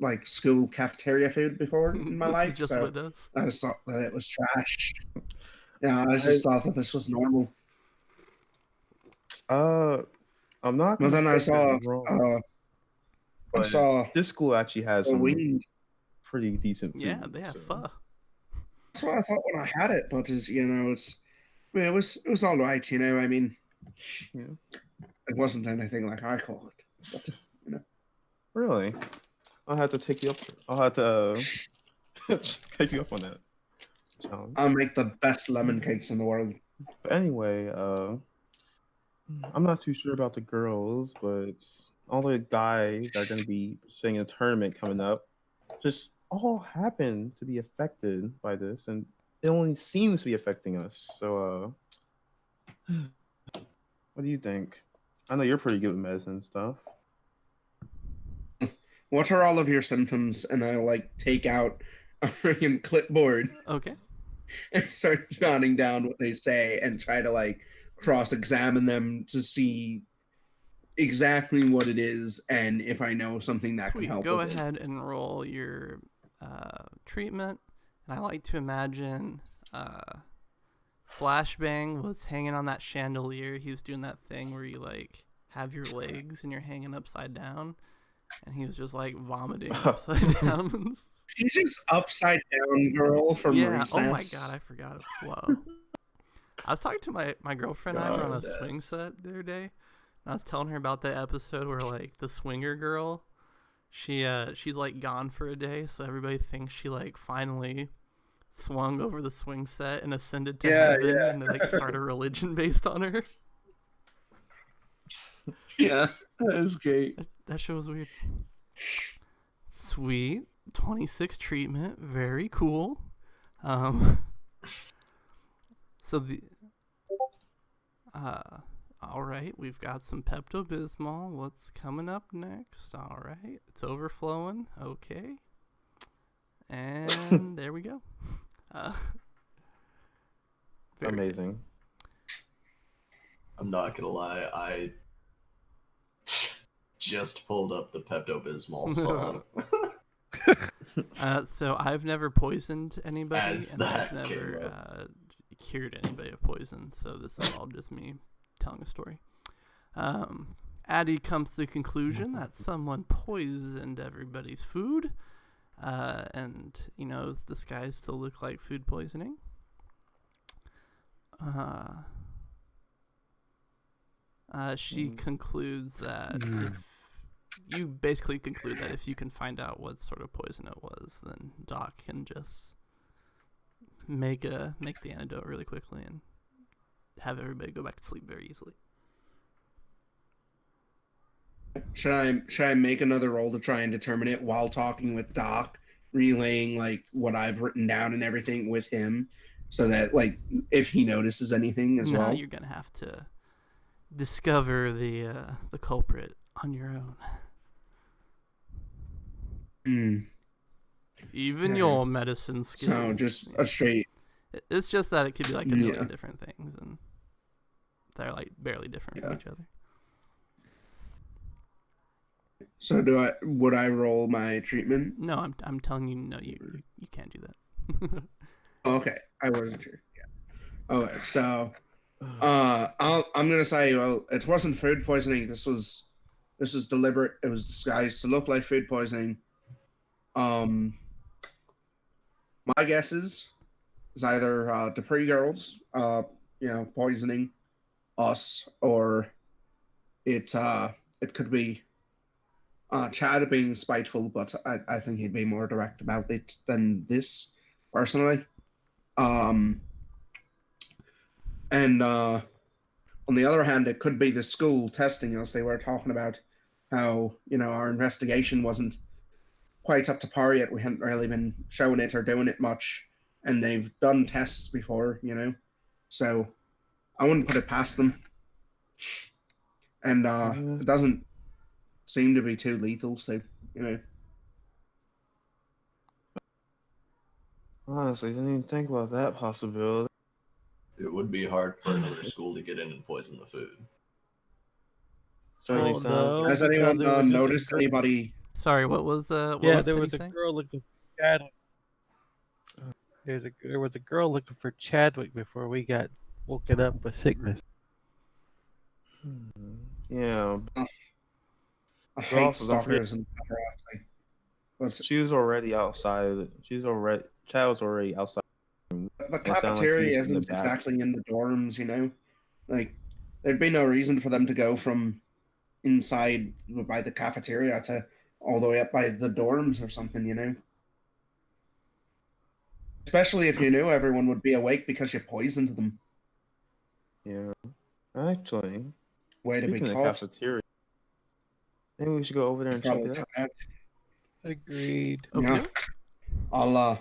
[SPEAKER 6] like school cafeteria food before in my
[SPEAKER 1] This is
[SPEAKER 6] life,
[SPEAKER 1] just
[SPEAKER 6] so
[SPEAKER 1] what it does.
[SPEAKER 6] I just thought that it was trash. Yeah, I just thought that this was normal.
[SPEAKER 2] I'm not.
[SPEAKER 6] But then I saw,
[SPEAKER 2] this school actually has
[SPEAKER 6] a
[SPEAKER 2] some
[SPEAKER 6] wing.
[SPEAKER 2] pretty decent food.
[SPEAKER 1] Yeah, they have
[SPEAKER 2] so.
[SPEAKER 1] pho.
[SPEAKER 6] That's what I thought when I had it, but it was all right, you know. I mean,
[SPEAKER 2] Yeah.
[SPEAKER 6] it wasn't anything like I call it, but
[SPEAKER 2] Really? I'll have to take you up. I'll have to take you up on that challenge.
[SPEAKER 6] I'll make the best lemon cakes in the world.
[SPEAKER 2] But anyway, I'm not too sure about the girls, but all the guys that are going to be sitting in a tournament coming up just all happen to be affected by this, and it only seems to be affecting us. So, what do you think? I know you're pretty good with medicine and stuff.
[SPEAKER 6] What are all of your symptoms? And I like take out a freaking clipboard
[SPEAKER 1] Okay.
[SPEAKER 6] and start jotting down what they say and try to like cross-examine them to see exactly what it is and if I know something that
[SPEAKER 1] Sweet.
[SPEAKER 6] can help.
[SPEAKER 1] Go
[SPEAKER 6] with
[SPEAKER 1] ahead and roll your treatment. And I like to imagine Flashbang was hanging on that chandelier. He was doing that thing where you like have your legs and you're hanging upside down. And he was just like vomiting upside down.
[SPEAKER 6] She's just upside down girl from recess.
[SPEAKER 1] Oh my god, I forgot. Whoa. I was talking to my girlfriend and I were on a
[SPEAKER 5] God,
[SPEAKER 1] swing
[SPEAKER 5] yes.
[SPEAKER 1] set the other day. And I was telling her about that episode where like the swinger girl, she's like gone for a day, so everybody thinks she like finally swung over the swing set and ascended to heaven, and they like start a religion based on her.
[SPEAKER 6] Yeah, that is great.
[SPEAKER 1] That show was weird. Sweet. 26 treatment. Very cool. So the all right, we've got some Pepto-Bismol. What's coming up next? All right, it's overflowing. Okay. And there we go. Very good.
[SPEAKER 2] Amazing.
[SPEAKER 5] I'm not gonna lie, I just pulled up the Pepto-Bismol song.
[SPEAKER 1] So I've never poisoned anybody,
[SPEAKER 5] As
[SPEAKER 1] and I've
[SPEAKER 5] that came
[SPEAKER 1] never cured anybody of poison. So this is all just me telling a story. Addie comes to the conclusion that someone poisoned everybody's food, and it's disguised to look like food poisoning. She concludes that if you basically conclude that if you can find out what sort of poison it was, then Doc can just make the antidote really quickly and have everybody go back to sleep very easily.
[SPEAKER 6] Should I make another roll to try and determine it while talking with Doc, relaying like what I've written down and everything with him, so that like if he notices anything as well?
[SPEAKER 1] You're gonna have to discover the culprit on your own. Even your medicine skills.
[SPEAKER 6] So just a straight.
[SPEAKER 1] It's just that it could be like a million different things, and they're like barely different from each other.
[SPEAKER 6] So would I roll my treatment?
[SPEAKER 1] No, I'm telling you, no, you can't do that.
[SPEAKER 6] Okay, I wasn't sure. Yeah. Okay, so I'm gonna say, well, it wasn't food poisoning. This was deliberate. It was disguised to look like food poisoning. My guess is either Dupree girls, poisoning us, or it could be Chad being spiteful, but I think he'd be more direct about it than this, personally. And on the other hand, it could be the school testing us. They were talking about how, our investigation wasn't quite up to par yet. We hadn't really been showing it or doing it much, and they've done tests before, so I wouldn't put it past them. And it doesn't seem to be too lethal, so
[SPEAKER 2] Honestly, didn't even think about that possibility.
[SPEAKER 5] It would be hard for another school to get in and poison the food.
[SPEAKER 2] Certainly
[SPEAKER 4] Oh,
[SPEAKER 2] sounds.
[SPEAKER 4] no.
[SPEAKER 6] has anyone
[SPEAKER 4] because there was just a
[SPEAKER 6] noticed
[SPEAKER 4] girl-
[SPEAKER 6] anybody?
[SPEAKER 1] Sorry, what was
[SPEAKER 4] Yeah,
[SPEAKER 1] was
[SPEAKER 4] there
[SPEAKER 1] Teddy
[SPEAKER 4] was a
[SPEAKER 1] saying?
[SPEAKER 4] girl looking for Chadwick. There was a girl looking for Chadwick before we got woken up with sickness.
[SPEAKER 2] Yeah,
[SPEAKER 6] I
[SPEAKER 2] Well,
[SPEAKER 6] hate
[SPEAKER 2] also, don't forget-
[SPEAKER 6] stalkers and paparazzi. But
[SPEAKER 2] she was already outside. Chad was already outside.
[SPEAKER 6] the
[SPEAKER 2] sound like
[SPEAKER 6] cafeteria
[SPEAKER 2] he's in the
[SPEAKER 6] isn't
[SPEAKER 2] back.
[SPEAKER 6] exactly in the dorms, Like, there'd be no reason for them to go from inside by the cafeteria to all the way up by the dorms or something, Especially if you knew everyone would be awake because you poisoned them.
[SPEAKER 2] Yeah, actually,
[SPEAKER 6] Way to be
[SPEAKER 2] speaking of
[SPEAKER 6] caught.
[SPEAKER 2] cafeteria, maybe we should go over there and check
[SPEAKER 6] Probably
[SPEAKER 2] it out.
[SPEAKER 6] out.
[SPEAKER 4] Agreed.
[SPEAKER 6] Yeah. I'll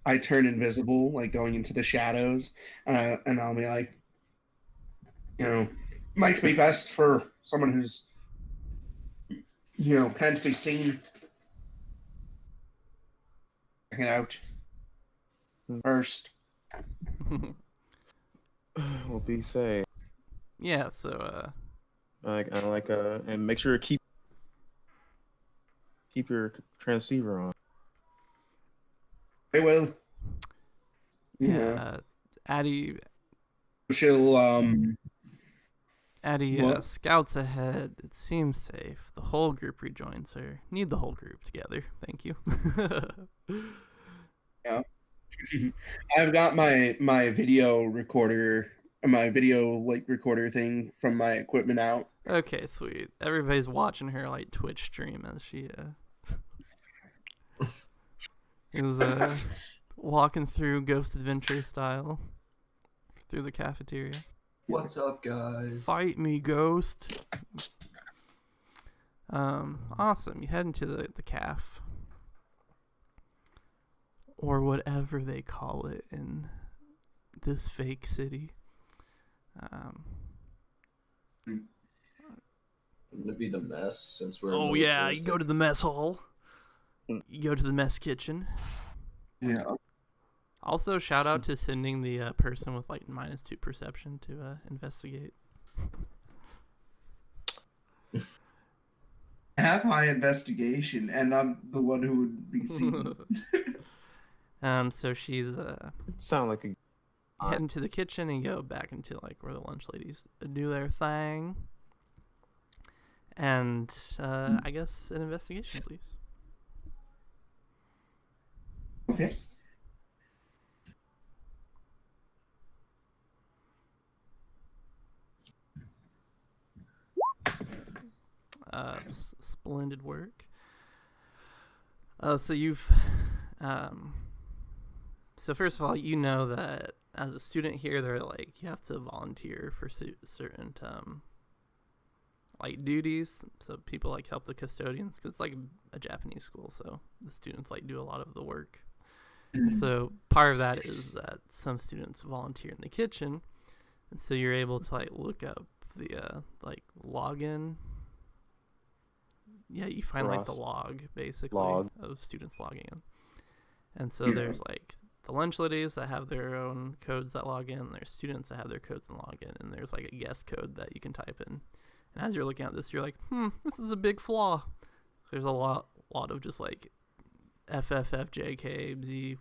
[SPEAKER 6] I turn invisible, like going into the shadows, and I'll be like, might be best for someone who's can't be seen. Check it out first.
[SPEAKER 2] We'll be safe.
[SPEAKER 1] Yeah, so
[SPEAKER 2] and make sure to keep your transceiver on.
[SPEAKER 6] I will.
[SPEAKER 1] yeah, Addie
[SPEAKER 6] She'll What?
[SPEAKER 1] scouts ahead. It seems safe. The whole group rejoins her. Need the whole group together. Thank you.
[SPEAKER 6] Yeah. I've got my video recorder, my video recorder thing from my equipment out.
[SPEAKER 1] Okay, sweet. Everybody's watching her like Twitch stream as she is walking through Ghost Adventure style through the cafeteria.
[SPEAKER 5] What's up, guys?
[SPEAKER 1] Fight me, ghost. Awesome. You head into the calf, or whatever they call it in this fake city.
[SPEAKER 5] Wouldn't it be the mess since we're?
[SPEAKER 1] Oh yeah, you go to the mess hall. You go to the mess kitchen.
[SPEAKER 6] Yeah.
[SPEAKER 1] Also, shout out to sending the person with like -2 perception to investigate.
[SPEAKER 6] I have high investigation, and I'm the one who would be seen.
[SPEAKER 1] So she's
[SPEAKER 2] Sound like a
[SPEAKER 1] head into the kitchen and go back into like where the lunch ladies do their thing. And I guess an investigation, please.
[SPEAKER 6] Okay.
[SPEAKER 1] Splendid work. So you've so first of all, you know that as a student here, they're like you have to volunteer for certain like duties. So people like help the custodians because it's like a Japanese school, so the students like do a lot of the work. So part of that is that some students volunteer in the kitchen, and so you're able to like look up the like login. Yeah, you find like the log basically of students logging in, and so there's like the lunch ladies that have their own codes that log in. There's students that have their codes and log in, and there's like a guest code that you can type in. And as you're looking at this, you're like, this is a big flaw. There's a lot of just like FFFJKZ,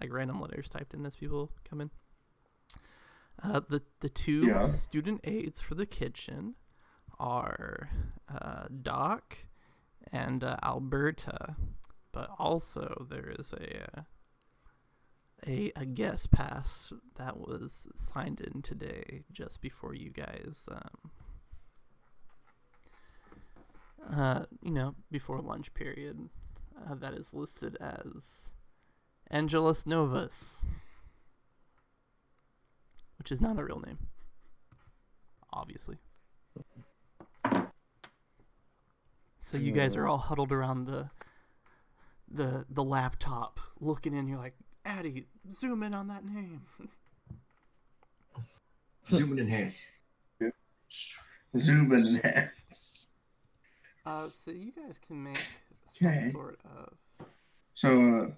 [SPEAKER 1] like random letters typed in as people come in. The two student aides for the kitchen are Doc and Alberta, but also there is a guest pass that was signed in today just before you guys before lunch period, that is listed as Angelus Novus, which is not a real name, obviously. So you guys are all huddled around the laptop looking in. You're like, Addie, zoom in on that name.
[SPEAKER 5] Zoom and enhance.
[SPEAKER 6] Zoom and enhance.
[SPEAKER 1] So you guys can make some sort of.
[SPEAKER 6] So,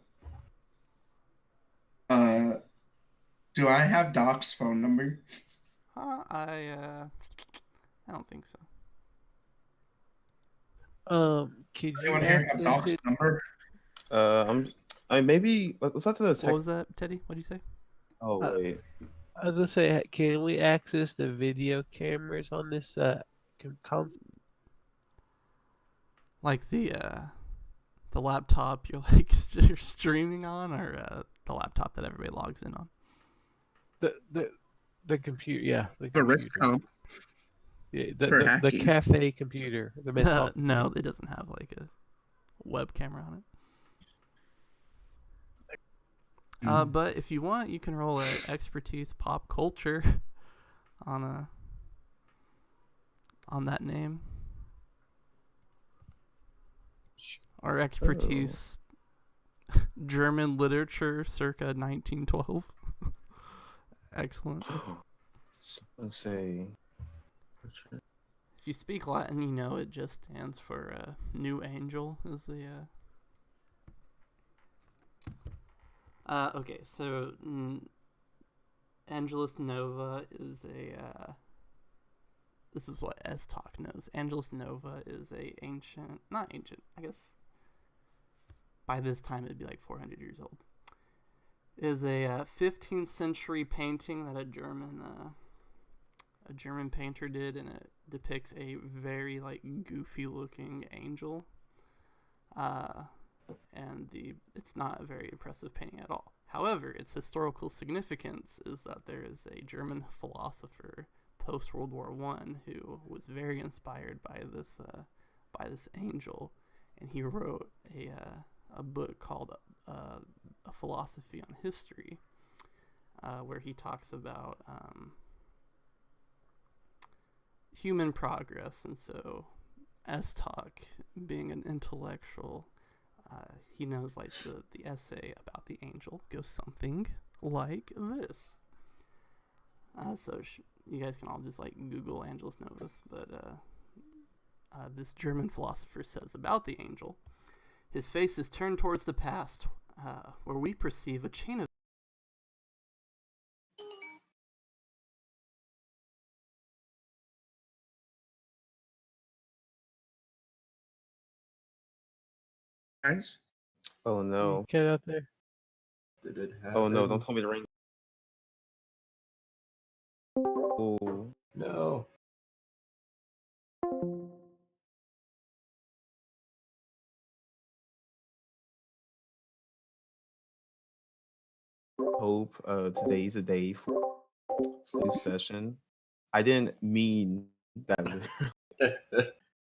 [SPEAKER 6] do I have Doc's phone number?
[SPEAKER 1] I don't think so.
[SPEAKER 4] Can you
[SPEAKER 6] Anyone here have Doc's
[SPEAKER 4] access it?
[SPEAKER 6] number?
[SPEAKER 2] maybe let's talk to the tech.
[SPEAKER 1] What was that, Teddy? What did you say?
[SPEAKER 2] Oh wait.
[SPEAKER 4] I was gonna say, can we access the video cameras on this console?
[SPEAKER 1] Like the laptop you're like you're streaming on, or the laptop that everybody logs in on?
[SPEAKER 4] The computer, yeah.
[SPEAKER 6] The wrist comp.
[SPEAKER 4] Yeah,
[SPEAKER 6] for
[SPEAKER 4] the
[SPEAKER 6] hacking.
[SPEAKER 4] cafe computer. The mess hall.
[SPEAKER 1] No, it doesn't have like a web camera on it. But if you want, you can roll an expertise pop culture on that name, or expertise German literature circa 1912. Excellent.
[SPEAKER 2] Let's say.
[SPEAKER 1] If you speak Latin, you know it just stands for new angel. Is the okay? So Angelus Nova is this is what S-Talk knows. Angelus Nova is not ancient. I guess by this time it'd be like 400 years old. It is a 15th century painting that a German painter did, and it depicts a very like goofy looking angel. And it's not a very impressive painting at all. However, its historical significance is that there is a German philosopher post World War I who was very inspired by this angel, and he wrote a book called A Philosophy on History, where he talks about human progress, and so S-Talk, being an intellectual, he knows like the essay about the angel goes something like this. So you guys can all just like Google Angelus Novus, but this German philosopher says about the angel, his face is turned towards the past, where we perceive a chain of
[SPEAKER 6] Guys,
[SPEAKER 2] Oh no.
[SPEAKER 4] Cat out there.
[SPEAKER 5] Did it happen?
[SPEAKER 2] Oh no, don't tell me to ring. Oh.
[SPEAKER 5] No.
[SPEAKER 2] Hope today's a day for sleep session. I didn't mean that.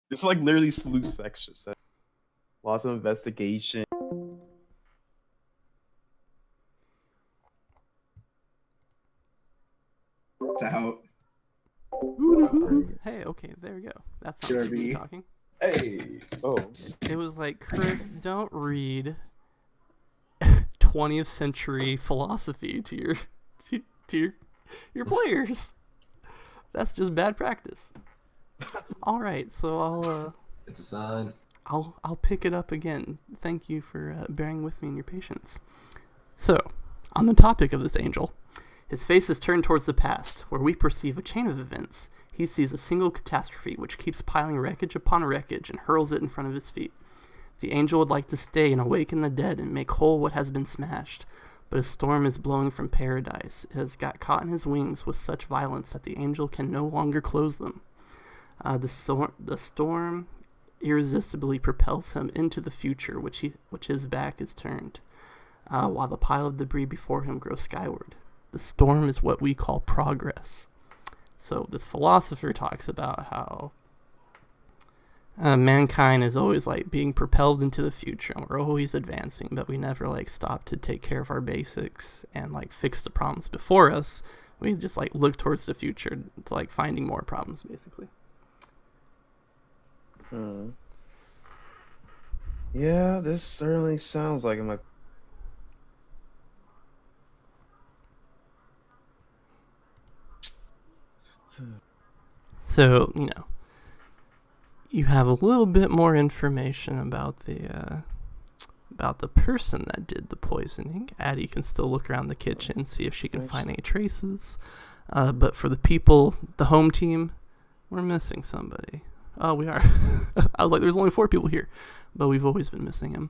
[SPEAKER 2] It's like literally sleuth section. Lots of investigation.
[SPEAKER 6] it's out.
[SPEAKER 1] Hey, okay, there we go. That sounds like me
[SPEAKER 6] CRB.
[SPEAKER 1] talking.
[SPEAKER 5] Hey.
[SPEAKER 2] Oh.
[SPEAKER 1] It was like, Chris, don't read 20th century philosophy to your players. That's just bad practice. All right, so
[SPEAKER 5] It's a sign.
[SPEAKER 1] I'll pick it up again. Thank you for bearing with me and your patience. So, on the topic of this angel, his face is turned towards the past, where we perceive a chain of events. He sees a single catastrophe which keeps piling wreckage upon wreckage and hurls it in front of his feet. The angel would like to stay and awaken the dead and make whole what has been smashed, but a storm is blowing from paradise. It has got caught in his wings with such violence that the angel can no longer close them. The storm irresistibly propels him into the future, which his back is turned, while the pile of debris before him grows skyward. The storm is what we call progress. So this philosopher talks about how mankind is always like being propelled into the future, and we're always advancing, but we never like stop to take care of our basics and like fix the problems before us. We just like look towards the future to like finding more problems, basically.
[SPEAKER 2] Yeah, this certainly sounds like him.
[SPEAKER 1] So, you have a little bit more information about the person that did the poisoning. Addie can still look around the kitchen, see if she can find any traces. But for the people, the home team, we're missing somebody. Oh, we are. I was like, there's only 4 people here, but we've always been missing him.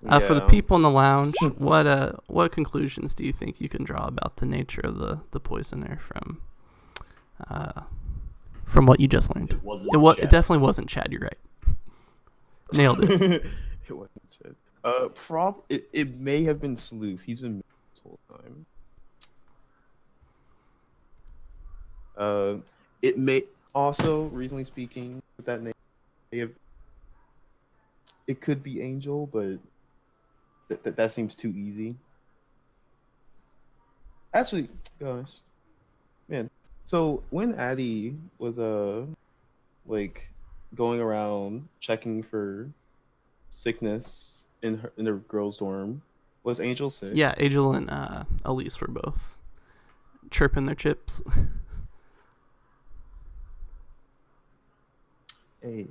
[SPEAKER 1] For the people in the lounge, what conclusions do you think you can draw about the nature of the poisoner from what you just learned? It definitely wasn't Chad. You're right. Nailed it.
[SPEAKER 2] It wasn't Chad. It may have been Sleuth. He's been this whole time. It may also, reasonably speaking, with that name, it could be Angel, but that seems too easy. Actually, to be honest, man. So when Addie was like going around checking for sickness in the girls' dorm, was Angel sick?
[SPEAKER 1] Yeah, Angel and Elise were both chirping their chips.
[SPEAKER 2] Hey.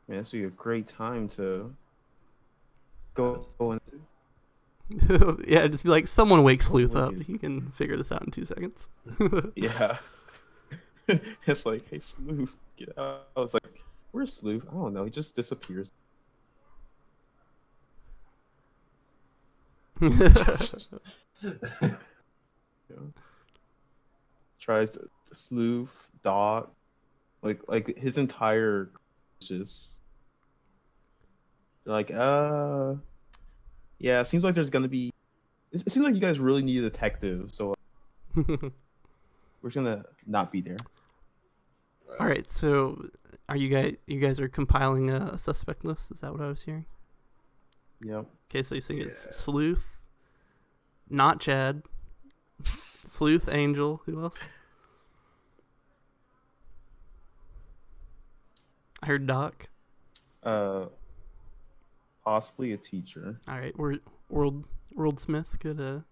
[SPEAKER 2] Man, this would be a great time to go and
[SPEAKER 1] Yeah, just be like, someone wake Sleuth up. He can figure this out in 2 seconds.
[SPEAKER 2] yeah. It's like, hey, Sleuth, get out. I was like, where's Sleuth? I don't know. He just disappears. Tries to Sleuth, Dot, like his entire just like yeah. It seems like there's gonna be. It seems like you guys really need a detective, so we're just gonna not be there.
[SPEAKER 1] All right, so are you guys are compiling a suspect list? Is that what I was hearing?
[SPEAKER 2] Yep.
[SPEAKER 1] Okay, so you think it's Sleuth, Not Chad. Sleuth, Angel. Who else? I heard Doc.
[SPEAKER 2] Possibly a teacher.
[SPEAKER 1] All right, Worldsmith could.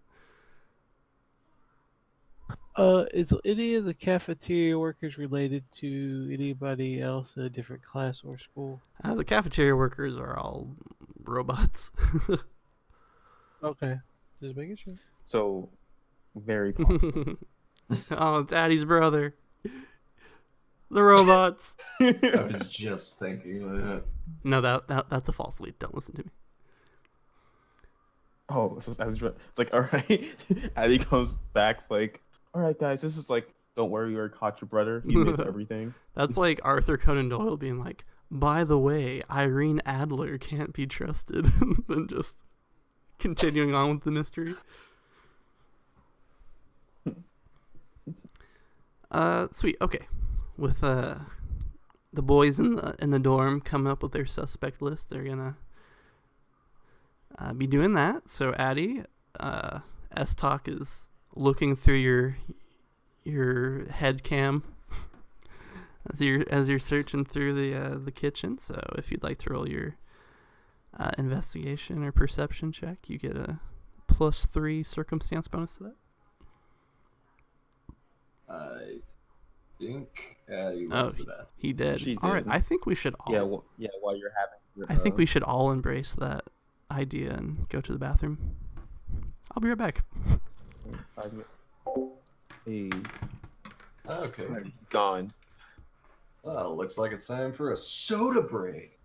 [SPEAKER 4] Is any of the cafeteria workers related to anybody else in a different class or school?
[SPEAKER 1] The cafeteria workers are all robots.
[SPEAKER 4] Okay, just making sure.
[SPEAKER 2] So, very possible.
[SPEAKER 1] Oh, it's Addie's brother. The robots.
[SPEAKER 5] I was just thinking that.
[SPEAKER 1] No, that's a false lead. Don't listen to me.
[SPEAKER 2] Oh, so it's like, all right. Addie comes back like, all right, guys, this is like, don't worry, we caught your brother. He admits everything.
[SPEAKER 1] That's like Arthur Conan Doyle being like, by the way, Irene Adler can't be trusted. Then just continuing on with the mystery. Sweet. Okay. With the boys in the dorm coming up with their suspect list, they're gonna be doing that. So Addie, S-Talk is looking through your head cam as you're searching through the kitchen. So if you'd like to roll your investigation or perception check, you get a +3 circumstance bonus to that.
[SPEAKER 5] I think Addie went to that.
[SPEAKER 1] He did.
[SPEAKER 2] She
[SPEAKER 1] All right,
[SPEAKER 2] did.
[SPEAKER 1] I think we should all.
[SPEAKER 2] While you're having.
[SPEAKER 1] I think we should all embrace that idea and go to the bathroom. I'll be right back.
[SPEAKER 2] Hey,
[SPEAKER 5] Okay.
[SPEAKER 2] gone.
[SPEAKER 5] Well, looks like it's time for a soda break.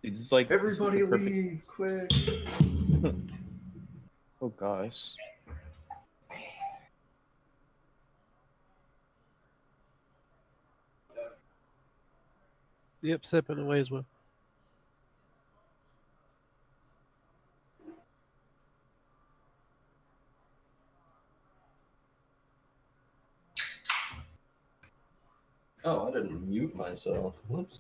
[SPEAKER 2] It's like
[SPEAKER 5] Everybody
[SPEAKER 2] this is the perfect-
[SPEAKER 5] leave, quick.
[SPEAKER 2] Oh gosh.
[SPEAKER 4] Yep, stepping away as well.
[SPEAKER 5] Oh, I didn't mute myself. Whoops.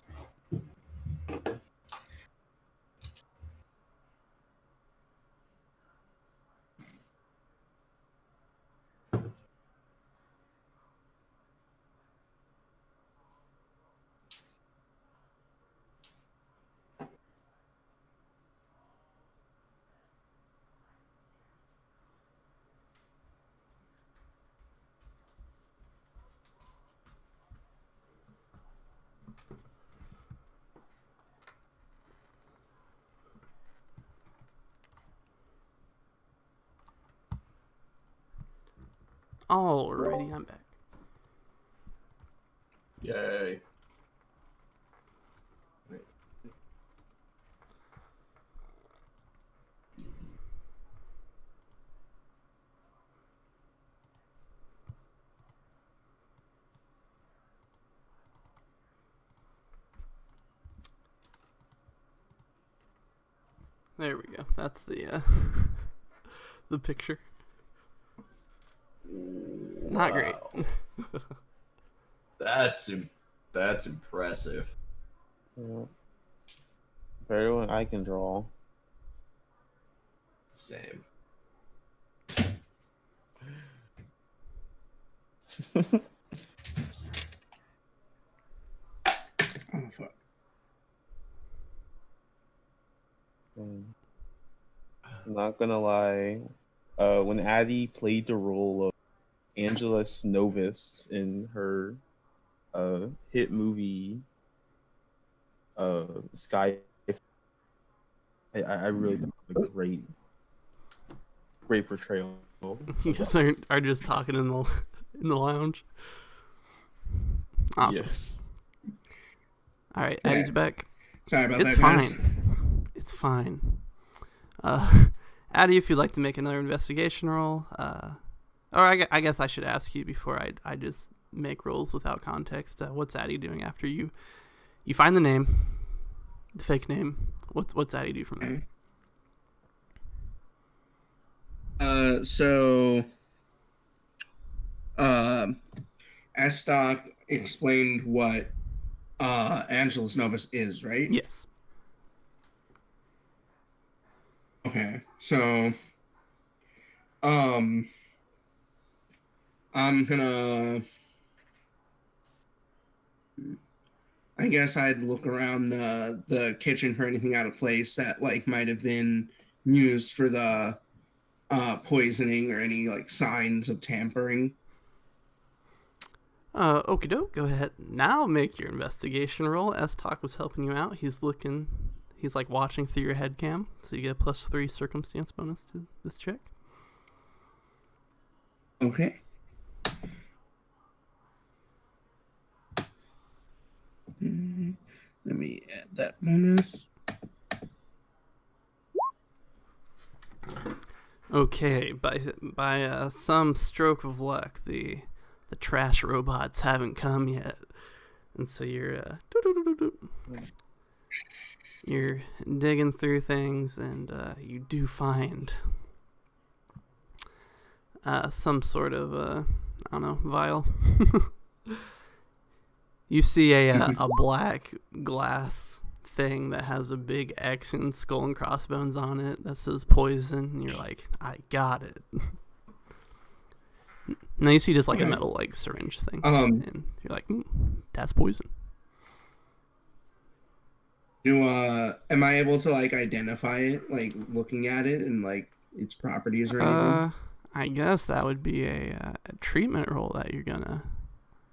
[SPEAKER 1] Alrighty, I'm back.
[SPEAKER 5] Yay. Wait.
[SPEAKER 1] There we go. That's the the picture. Not great.
[SPEAKER 5] Wow. That's impressive.
[SPEAKER 2] Yeah. Better when I can draw.
[SPEAKER 5] Same.
[SPEAKER 6] Oh, fuck.
[SPEAKER 2] I'm not gonna lie. When Addie played the role of Angela Snovis in her hit movie Sky, I really thought it was a great portrayal.
[SPEAKER 1] You guys are just talking in the lounge. Awesome.
[SPEAKER 2] Yes.
[SPEAKER 1] All right,
[SPEAKER 6] Yeah.
[SPEAKER 1] Addie's back.
[SPEAKER 6] Sorry about
[SPEAKER 1] It's
[SPEAKER 6] that, guys.
[SPEAKER 1] fine. It's fine. Addie, if you'd like to make another investigation roll, or I guess I should ask you before I just make rolls without context. What's Addie doing after you find the name, the fake name? What's Addie do from there?
[SPEAKER 6] So S-Stock explained what Angelus Novus is, right?
[SPEAKER 1] Yes.
[SPEAKER 6] Okay, so Um, I'm gonna. I guess I'd look around the kitchen for anything out of place that like might have been used for the poisoning or any like signs of tampering.
[SPEAKER 1] Okie doke, go ahead. Now make your investigation roll. S-Talk was helping you out. He's like watching through your head cam. So you get a +3 circumstance bonus to this check.
[SPEAKER 6] Okay. Let me add that bonus.
[SPEAKER 1] Okay, by some stroke of luck, the trash robots haven't come yet, and so you're digging through things, and you do find some sort of I don't know, vial. You see a black glass thing that has a big X and skull and crossbones on it that says poison, and you're like, I got it. Now you see just like a metal like syringe thing, and you're like, that's poison.
[SPEAKER 6] Am I able to like identify it, like looking at it and like its properties or anything?
[SPEAKER 1] I guess that would be a treatment roll that you're gonna.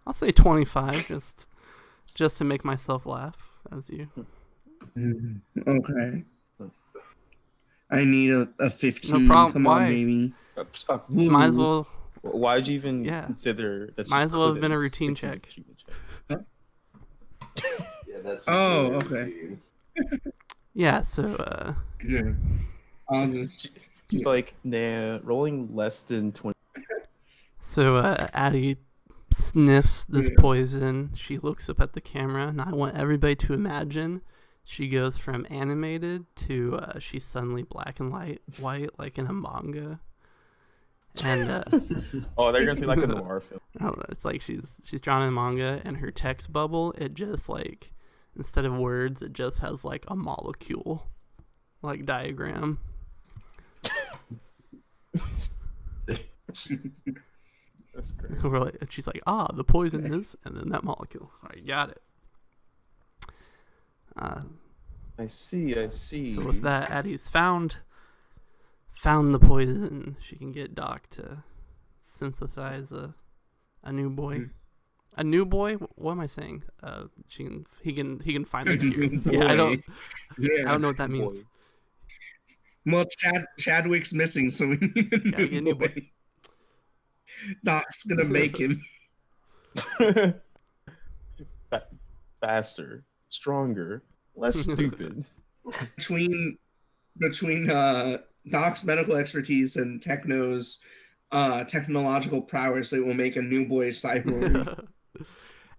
[SPEAKER 1] I'll say 25, just to make myself laugh as you.
[SPEAKER 6] Okay. I need a 15.
[SPEAKER 1] No problem.
[SPEAKER 6] Come
[SPEAKER 1] Why?
[SPEAKER 6] on, baby.
[SPEAKER 1] Might as well.
[SPEAKER 2] Why'd you even consider that?
[SPEAKER 1] Might as well have been a routine check.
[SPEAKER 5] Yeah, that's.
[SPEAKER 6] Oh, okay.
[SPEAKER 1] Yeah. So.
[SPEAKER 6] Yeah.
[SPEAKER 2] She's like, nah, rolling less than 20.
[SPEAKER 1] So Addie sniffs this poison. She looks up at the camera, and I want everybody to imagine she goes from animated to she's suddenly black and white like in a manga. And
[SPEAKER 2] oh, they're gonna see like a noir film.
[SPEAKER 1] Oh, it's like she's drawn in manga, and her text bubble, it just like, instead of words, it just has like a molecule like diagram.
[SPEAKER 2] That's great.
[SPEAKER 1] And she's like, the poison is, and then that molecule. I got it.
[SPEAKER 2] I see.
[SPEAKER 1] So with that, Addie's found the poison. She can get Doc to synthesize a new boy. A new boy? What am I saying? He can find the cure. Yeah, I don't know what that means.
[SPEAKER 6] Boy. Well, Chadwick's missing, so we need a new boy. Doc's gonna make him
[SPEAKER 2] faster, stronger, less stupid.
[SPEAKER 6] Between Doc's medical expertise and Techno's technological prowess, it will make a new boy cyborg.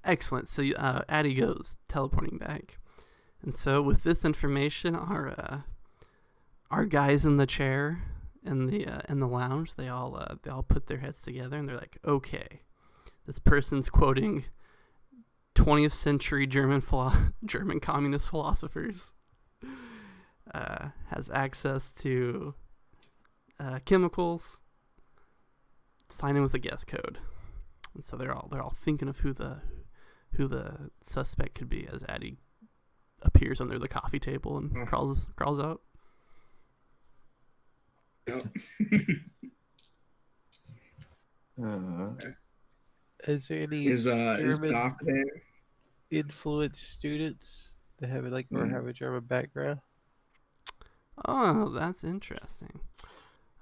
[SPEAKER 1] Excellent. So Addie goes teleporting back, and so with this information, our guys in the chair in the lounge, they all put their heads together, and they're like, okay, this person's quoting 20th century German communist philosophers, has access to chemicals, sign in with a guess code, and so they're all thinking of who the suspect could be as Addie appears under the coffee table and crawls out.
[SPEAKER 4] Is there any
[SPEAKER 6] is
[SPEAKER 4] German
[SPEAKER 6] Doc there?
[SPEAKER 4] influenced students that have or have a German background?
[SPEAKER 1] Oh, that's interesting.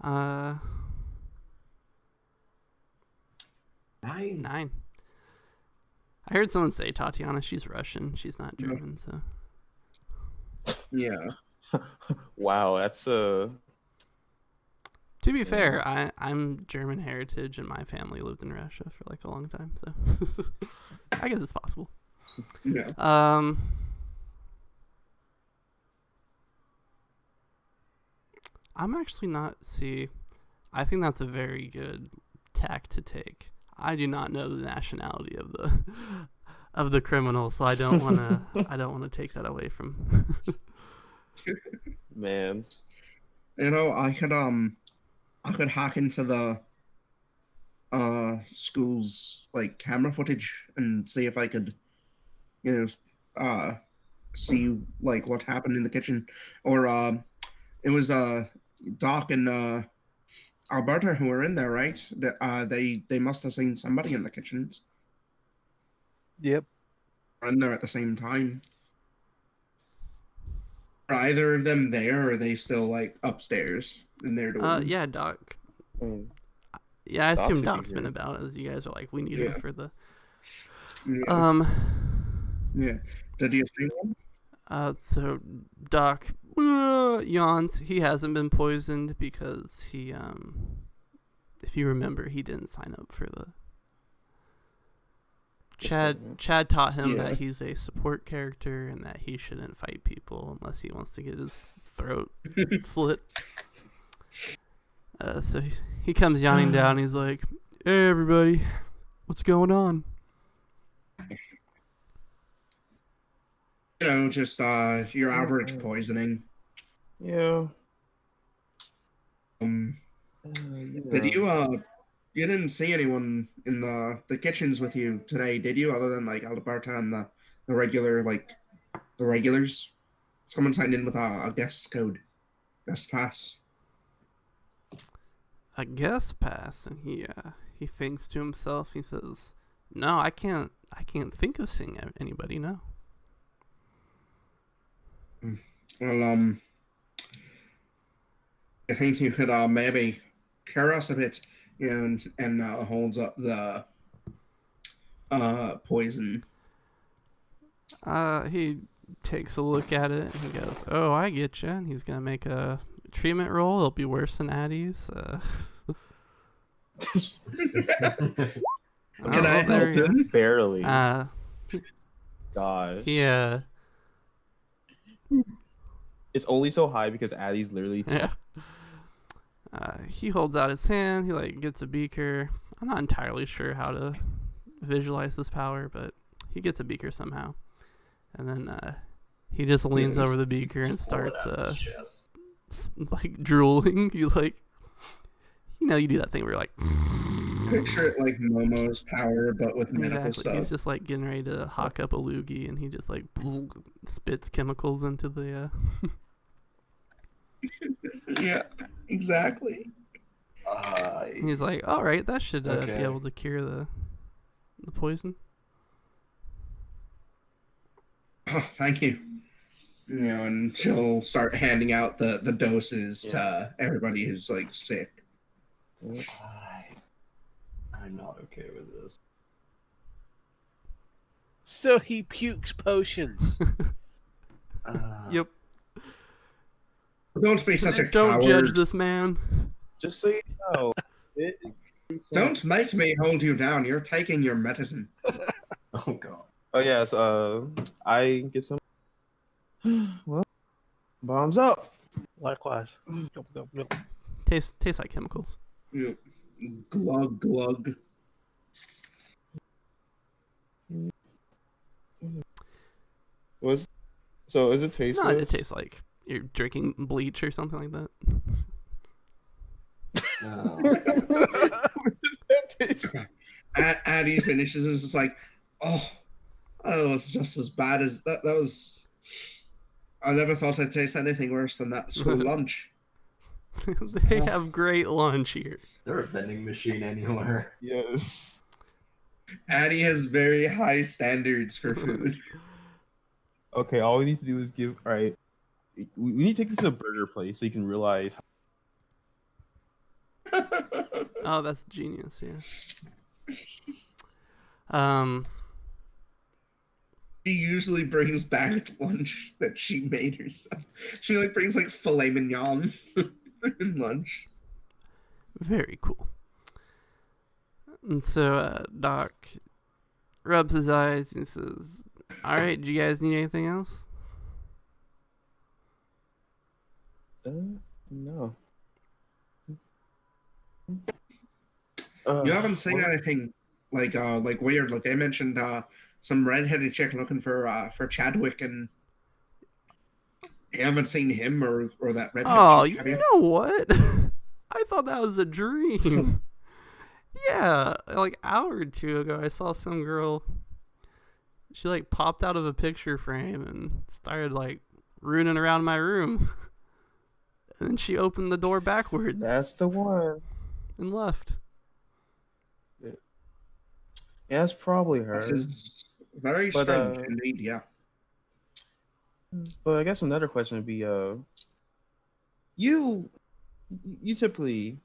[SPEAKER 1] 9. I heard someone say Tatiana. She's Russian. She's not German. So.
[SPEAKER 6] Yeah.
[SPEAKER 2] Wow, that's
[SPEAKER 1] To be fair, I'm German heritage, and my family lived in Russia for like a long time, so I guess it's possible.
[SPEAKER 6] Yeah.
[SPEAKER 1] I'm actually not. See, I think that's a very good tack to take. I do not know the nationality of the criminal, so I don't want to take that away from.
[SPEAKER 2] man.
[SPEAKER 6] I could I could hack into the school's like camera footage and see if I could, you know, see like what happened in the kitchen. Or it was Doc and Alberta who were in there, right? They must have seen somebody in the kitchens.
[SPEAKER 4] Yep.
[SPEAKER 6] Or in there at the same time. Are either of them there, or are they still like upstairs in their dorms?
[SPEAKER 1] Yeah, Doc.
[SPEAKER 2] Mm.
[SPEAKER 1] Yeah, I
[SPEAKER 2] Doc
[SPEAKER 1] assume
[SPEAKER 2] should be
[SPEAKER 1] Doc's been
[SPEAKER 2] here.
[SPEAKER 1] about, as you guys are like, we need
[SPEAKER 6] Yeah.
[SPEAKER 1] him for the.
[SPEAKER 6] Yeah. Yeah. Did you see one?
[SPEAKER 1] So Doc yawns. He hasn't been poisoned because he, if you remember, he didn't sign up for the. Chad taught him
[SPEAKER 6] Yeah.
[SPEAKER 1] that he's a support character and that he shouldn't fight people unless he wants to get his throat slit. So he comes yawning down. He's like, "Hey, everybody, what's going on?"
[SPEAKER 6] You know, just your average poisoning.
[SPEAKER 2] Yeah.
[SPEAKER 6] Did you didn't see anyone in the kitchens with you today, did you? Other than like Alberta and the regular the regulars. Someone signed in with a guest pass.
[SPEAKER 1] A guest pass, and he thinks to himself. He says, "No, I can't think of seeing anybody. No."
[SPEAKER 6] Well, I think you could maybe cure us a bit, you know, and holds up the poison.
[SPEAKER 1] He takes a look at it and he goes, "Oh, I get you." And he's gonna make a treatment roll. It'll be worse than Addie's.
[SPEAKER 6] Can I help him?
[SPEAKER 2] Barely.
[SPEAKER 1] Gosh.
[SPEAKER 2] Gosh. It's only so high because Addie's literally.
[SPEAKER 1] Yeah. He holds out his hand. He like gets a beaker. I'm not entirely sure how to visualize this power, but he gets a beaker somehow. And then he just leans over the beaker and starts like drooling. He like, you do that thing where you're like.
[SPEAKER 6] Picture it like Momo's power, but with medical stuff.
[SPEAKER 1] He's just like getting ready to hawk up a loogie, and he just like spits chemicals into the.
[SPEAKER 6] Yeah, exactly.
[SPEAKER 1] He's like, "All right, that should be
[SPEAKER 5] Okay.
[SPEAKER 1] able to cure the poison."
[SPEAKER 6] Oh, thank you. You know, and she'll start handing out the doses to everybody who's like sick.
[SPEAKER 5] I'm not okay with this.
[SPEAKER 4] So he pukes potions.
[SPEAKER 1] Yep.
[SPEAKER 6] Don't be such a
[SPEAKER 1] Don't
[SPEAKER 6] coward.
[SPEAKER 1] judge this man.
[SPEAKER 2] Just so you know.
[SPEAKER 6] Don't make me hold you down. You're taking your medicine.
[SPEAKER 5] Oh god.
[SPEAKER 2] Oh yeah, so I get some. Well, bombs up.
[SPEAKER 4] Likewise. Yup, yup, yup.
[SPEAKER 1] Tastes like chemicals.
[SPEAKER 6] You glug glug.
[SPEAKER 2] So is it tasteless?
[SPEAKER 1] No, it tastes like you're drinking bleach or something like that.
[SPEAKER 5] No.
[SPEAKER 2] What does that taste?
[SPEAKER 6] Addie finishes and is just like, oh, it was just as bad as that. That was. I never thought I'd taste anything worse than that school lunch.
[SPEAKER 1] They have great lunch here.
[SPEAKER 5] Is there a vending machine anywhere?
[SPEAKER 2] Yes.
[SPEAKER 6] Addie has very high standards for food.
[SPEAKER 2] Okay, all we need to do is give. All right, we need to take you to a burger place so you can realize.
[SPEAKER 1] Oh, that's genius. Yeah.
[SPEAKER 6] She usually brings back lunch that she made herself. She like brings like filet mignon in lunch.
[SPEAKER 1] Very cool. And so Doc rubs his eyes and says, "All right, do you guys need anything else?"
[SPEAKER 2] No.
[SPEAKER 6] You haven't seen
[SPEAKER 2] what?
[SPEAKER 6] anything like weird. Like they mentioned some redheaded chick looking for Chadwick, and you haven't seen him or that redheaded
[SPEAKER 1] Oh,
[SPEAKER 6] chick, have
[SPEAKER 1] you
[SPEAKER 6] you?
[SPEAKER 1] know what? I thought that was a dream. Yeah, like an hour or two ago, I saw some girl. She like popped out of a picture frame and started like rooning around my room. And then she opened the door backwards
[SPEAKER 2] That's the one.
[SPEAKER 1] and left.
[SPEAKER 2] Yeah, it's probably her.
[SPEAKER 6] This is very
[SPEAKER 2] But,
[SPEAKER 6] strange indeed. Yeah.
[SPEAKER 2] But I guess another question would be, you typically,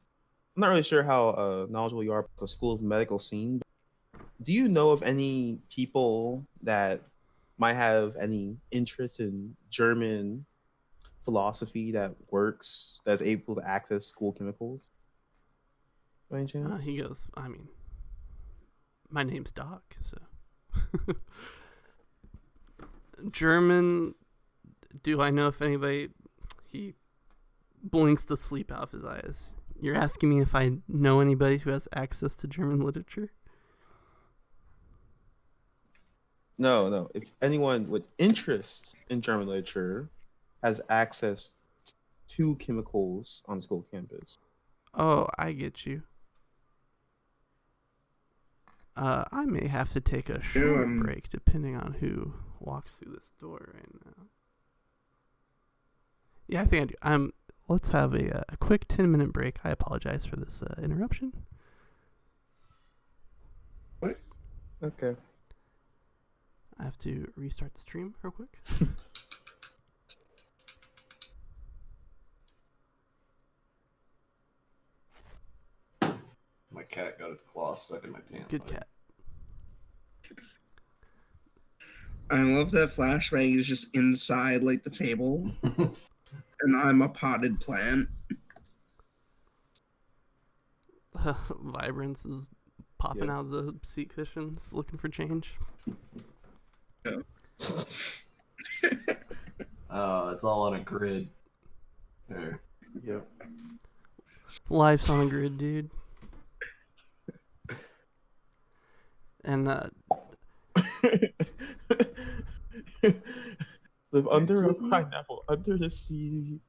[SPEAKER 2] I'm not really sure how knowledgeable you are about the school's medical scene. Do you know of any people that might have any interest in German philosophy that's able to access school chemicals? By any chance?
[SPEAKER 1] He goes, I mean, my name's Doc, so. German, do I know if anybody. He blinks the sleep out of his eyes. You're asking me if I know anybody who has access to German literature?
[SPEAKER 2] No. If anyone with interest in German literature has access to chemicals on school campus.
[SPEAKER 1] Oh, I get you. I may have to take a short break depending on who walks through this door right now. Yeah, I think I do. Let's have a quick 10-minute break. I apologize for this interruption.
[SPEAKER 6] What?
[SPEAKER 2] Okay.
[SPEAKER 1] I have to restart the stream real quick.
[SPEAKER 5] My cat got its claw stuck in my pants.
[SPEAKER 1] Good cat.
[SPEAKER 6] I love that flashbang is just inside like the table, and I'm a potted plant.
[SPEAKER 1] Vibrance is popping out of the seat cushions, looking for change.
[SPEAKER 5] It's all on a grid. There.
[SPEAKER 2] Yep.
[SPEAKER 1] Life's on a grid, dude. And
[SPEAKER 2] live under a pineapple, under the sea.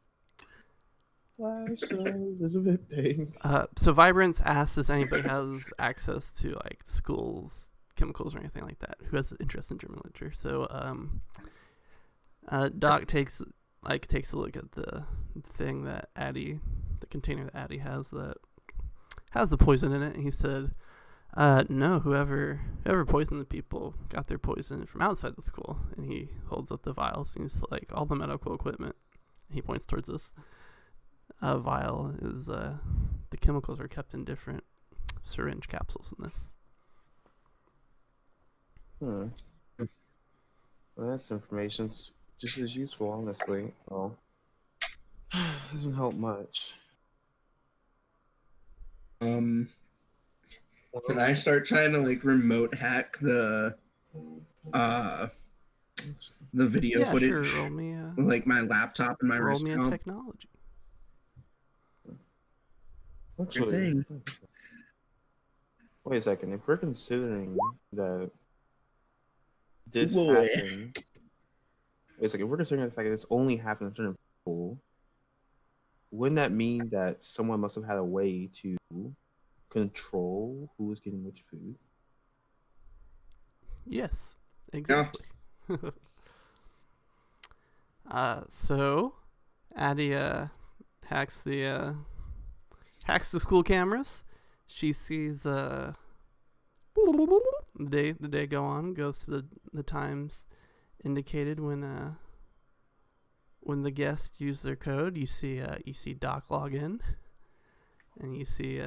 [SPEAKER 2] Flash of Elizabeth Banks.
[SPEAKER 1] so Vibrance asks if anybody has access to like schools, chemicals, or anything like that. Who has interest in German literature? So Doc takes a look at the thing that Addie, the container that Addie has that has the poison in it. And he said, "No, whoever poisoned the people got their poison from outside the school." And he holds up the vials. And he's like, "All the medical equipment." He points towards this vial. Is the chemicals are kept in different syringe capsules in this.
[SPEAKER 2] Well, that's information's just as useful, honestly. Well, doesn't help much.
[SPEAKER 6] Can I start trying to like remote hack the video footage?
[SPEAKER 1] Sure. Roll me
[SPEAKER 6] with like my laptop and my
[SPEAKER 1] roll
[SPEAKER 6] wrist
[SPEAKER 1] me a
[SPEAKER 6] comp?
[SPEAKER 1] technology.
[SPEAKER 2] Actually, wait a second. If we're considering that this happened, wait a second. If we're considering the fact that this only happened in certain people, wouldn't that mean that someone must have had a way to control who was getting which food?
[SPEAKER 1] Yes, exactly. So Addie hacks the school cameras. She sees the day go on, goes to the times indicated when the guests use their code. You see Doc log in, and you see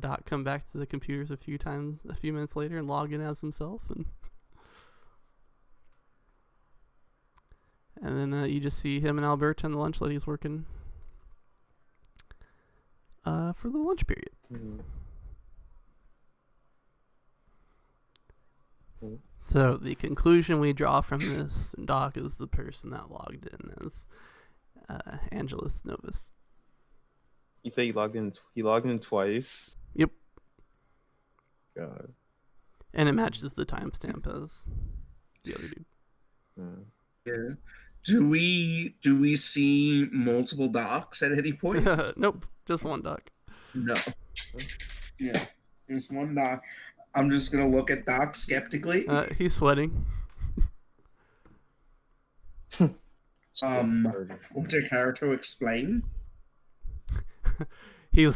[SPEAKER 1] Doc come back to the computers a few minutes later and log in as himself, and then you just see him and Alberta and the lunch ladies working for the lunch period.
[SPEAKER 2] Mm-hmm.
[SPEAKER 1] So the conclusion we draw from this, Doc is the person that logged in as Angelus Novus.
[SPEAKER 2] You say he logged in twice?
[SPEAKER 1] Yep.
[SPEAKER 2] God.
[SPEAKER 1] And it matches the timestamp as the other dude.
[SPEAKER 6] Yeah. Do we see multiple docs at any point?
[SPEAKER 1] Nope, just one Doc.
[SPEAKER 6] No. Yeah. There's one Doc. I'm just gonna look at Doc skeptically.
[SPEAKER 1] He's sweating.
[SPEAKER 6] What's your character explain?
[SPEAKER 1] He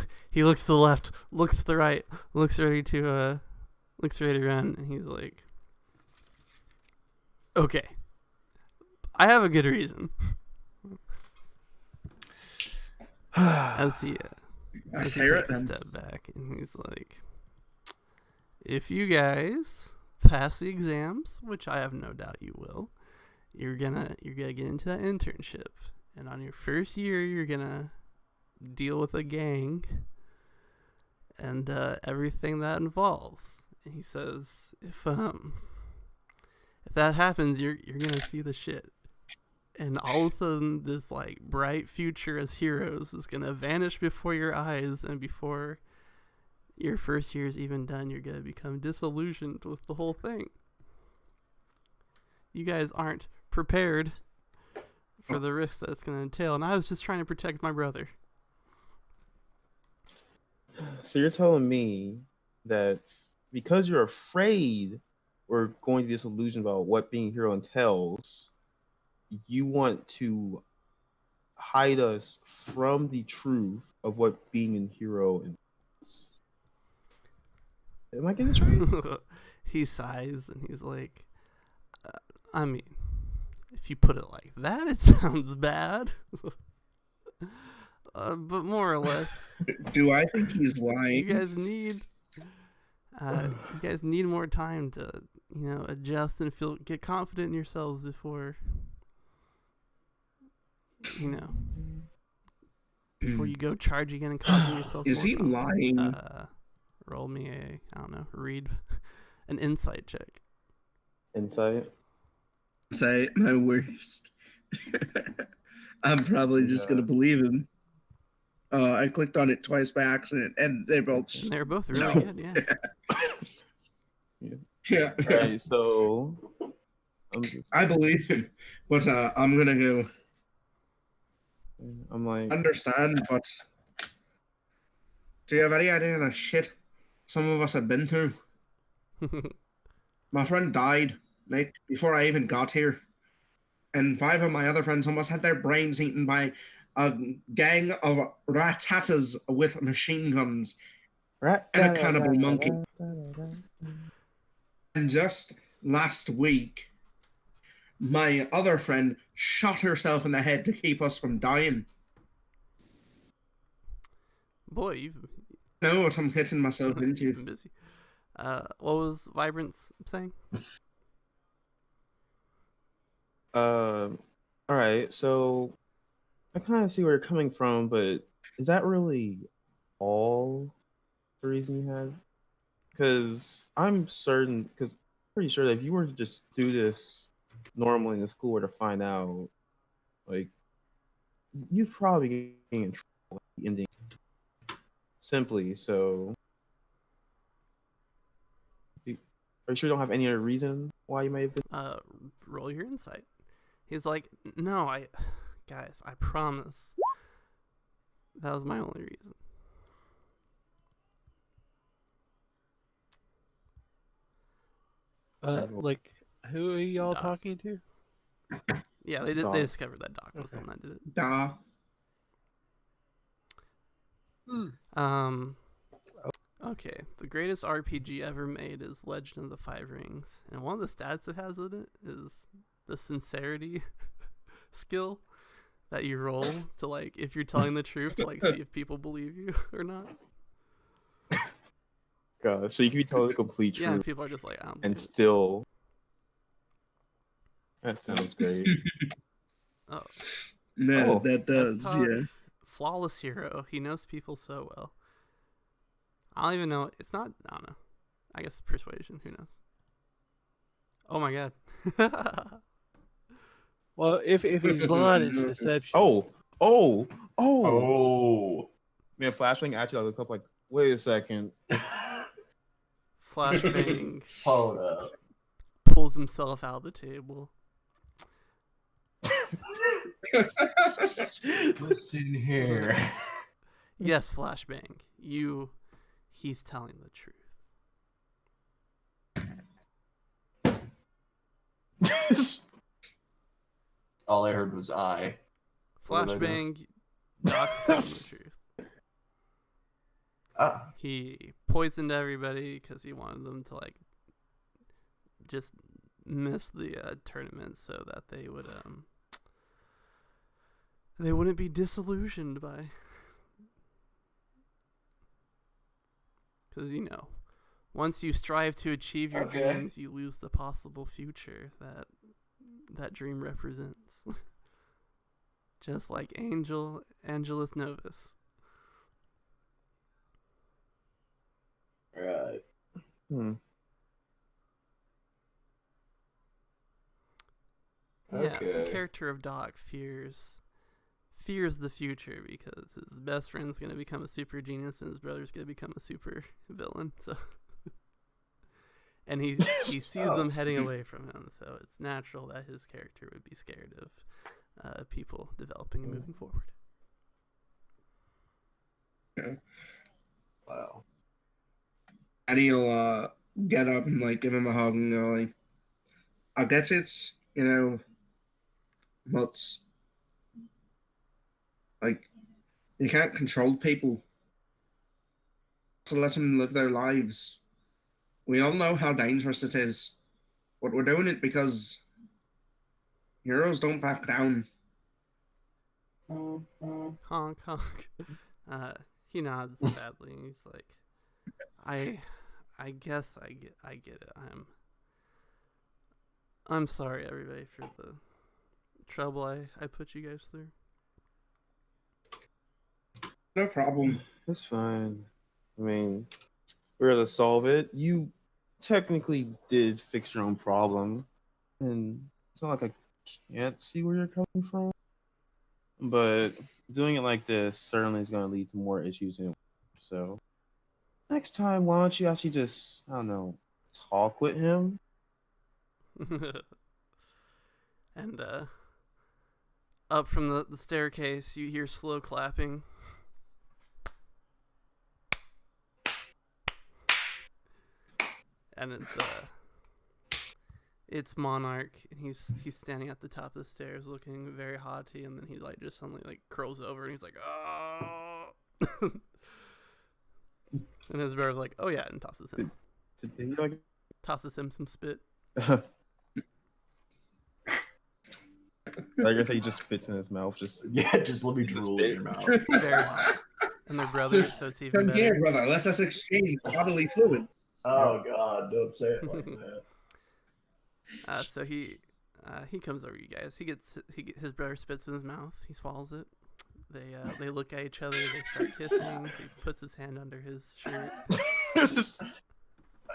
[SPEAKER 1] looks to the left, looks to the right, looks ready to run, and he's like, "Okay, I have a good reason." As he
[SPEAKER 6] Let's
[SPEAKER 1] he
[SPEAKER 6] hear
[SPEAKER 1] takes
[SPEAKER 6] it
[SPEAKER 1] a
[SPEAKER 6] then.
[SPEAKER 1] step back, and he's like, "If you guys pass the exams, which I have no doubt you will, you're gonna get into that internship, and on your first year, you're gonna deal with a gang and everything that involves." And he says, "If that happens, you're gonna see the shit, and all of a sudden, this like bright future as heroes is gonna vanish before your eyes, and before your first year is even done, you're gonna become disillusioned with the whole thing. You guys aren't prepared for the risk that it's gonna entail, and I was just trying to protect my brother."
[SPEAKER 2] So you're telling me that because you're afraid we're going to be disillusioned about what being a hero entails, you want to hide us from the truth of what being a hero entails. Am I getting this right?
[SPEAKER 1] He sighs and he's like, "I mean, if you put it like that, it sounds bad." But more or less,
[SPEAKER 6] Do I think he's lying?
[SPEAKER 1] you guys need more time to, adjust and get confident in yourselves before you go charging in and causing yourselves
[SPEAKER 6] Is
[SPEAKER 1] more
[SPEAKER 6] he
[SPEAKER 1] problems.
[SPEAKER 6] lying?
[SPEAKER 1] Roll me read an insight check.
[SPEAKER 2] Insight.
[SPEAKER 6] Say my worst. I'm probably just gonna believe him. I clicked on it twice by accident, and they both.
[SPEAKER 1] And they're both really
[SPEAKER 6] No.
[SPEAKER 1] good, yeah.
[SPEAKER 6] Yeah.
[SPEAKER 2] Right, so
[SPEAKER 6] I believe him, but I'm gonna go
[SPEAKER 2] I'm like,
[SPEAKER 6] understand. But do you have any idea of the shit some of us have been through? My friend died like before I even got here, and 5 of my other friends almost had their brains eaten by a gang of rat-tattas with machine guns and a cannibal monkey. And just last week, my other friend shot herself in the head to keep us from dying.
[SPEAKER 1] Boy, you've
[SPEAKER 6] Know what I'm getting myself
[SPEAKER 1] been
[SPEAKER 6] into.
[SPEAKER 1] busy. What was Vibrance saying?
[SPEAKER 2] all right, so I kind of see where you're coming from, but is that really all the reason you had? Because I'm pretty sure that if you were to just do this normally in the school or to find out, like, you'd probably get in trouble at the ending. Simply, so are you sure you don't have any other reason why you may have been?
[SPEAKER 1] Roll your insight. He's like, "No, guys, I promise. That was my only reason."
[SPEAKER 4] Like, who are y'all
[SPEAKER 1] Doc.
[SPEAKER 4] talking to?
[SPEAKER 1] Yeah, they
[SPEAKER 2] Doc.
[SPEAKER 1] discovered that Doc was the
[SPEAKER 4] Okay.
[SPEAKER 1] one that did it.
[SPEAKER 6] Duh.
[SPEAKER 1] Okay, the greatest RPG ever made is Legend of the Five Rings, and one of the stats it has in it is the sincerity skill that you roll to, like, if you're telling the truth, to like see if people believe you or not.
[SPEAKER 2] God, so you can be telling the complete
[SPEAKER 1] Yeah, and
[SPEAKER 2] truth
[SPEAKER 1] people are just like, "I don't
[SPEAKER 2] and
[SPEAKER 1] believe it."
[SPEAKER 2] still. That sounds great.
[SPEAKER 1] Oh,
[SPEAKER 6] No,
[SPEAKER 2] Oh,
[SPEAKER 6] that
[SPEAKER 1] let's
[SPEAKER 6] does,
[SPEAKER 1] talk
[SPEAKER 6] yeah.
[SPEAKER 1] flawless hero. He knows people so well. I don't even know. It's not. I don't know. I guess persuasion. Who knows? Oh my god.
[SPEAKER 4] Well, if he's lying, it's deception.
[SPEAKER 2] Oh!
[SPEAKER 5] Oh.
[SPEAKER 2] Man, flashing at you, I look up like, wait a second.
[SPEAKER 1] Flashbang
[SPEAKER 5] Hold up.
[SPEAKER 1] pulls himself out of the table.
[SPEAKER 5] Listen here.
[SPEAKER 1] Yes, Flashbang. He's telling the truth.
[SPEAKER 5] All I heard was I. What did I do?
[SPEAKER 1] Flashbang, Doc's telling the truth.
[SPEAKER 5] Ah.
[SPEAKER 1] He poisoned everybody because he wanted them to like just miss the tournament so that they wouldn't be disillusioned by, because once you strive to achieve your dreams, you lose the possible future that dream represents. Just like Angelus Novus.
[SPEAKER 5] Right.
[SPEAKER 1] Yeah, the
[SPEAKER 5] Okay.
[SPEAKER 1] character of Doc fears the future because his best friend's gonna become a super genius and his brother's gonna become a super villain. So, and he sees them heading away from him. So it's natural that his character would be scared of people developing and moving forward.
[SPEAKER 5] Wow.
[SPEAKER 6] And he'll get up and like give him a hug and go like, I guess it's, Muts. Like, you can't control people. So let them live their lives. We all know how dangerous it is. But we're doing it because heroes don't back down.
[SPEAKER 1] Honk honk. He nods sadly and he's like, I guess I get it. I'm sorry everybody for the trouble I put you guys through.
[SPEAKER 6] No problem.
[SPEAKER 2] That's fine. I mean, we're able to solve it. You technically did fix your own problem, and it's not like I can't see where you're coming from. But doing it like this certainly is going to lead to more issues. So next time, why don't you actually just, I don't know, talk with him?
[SPEAKER 1] And up from the staircase, you hear slow clapping. And it's Monarch. He's standing at the top of the stairs, looking very haughty, and then he like just suddenly like curls over, and he's like, "Oh!" And his brother's like, "Oh yeah," and tosses him some spit.
[SPEAKER 2] I guess he just spits in his mouth. Just
[SPEAKER 5] let me drool in your mouth.
[SPEAKER 1] Very hot. And they're brothers, so it's even
[SPEAKER 6] Come
[SPEAKER 1] better.
[SPEAKER 6] here, brother. Let us exchange bodily fluids.
[SPEAKER 5] Oh God! Don't say it like that.
[SPEAKER 1] So he comes over to you guys. His brother spits in his mouth. He swallows it. They look at each other. They start kissing. He puts his hand under his shirt.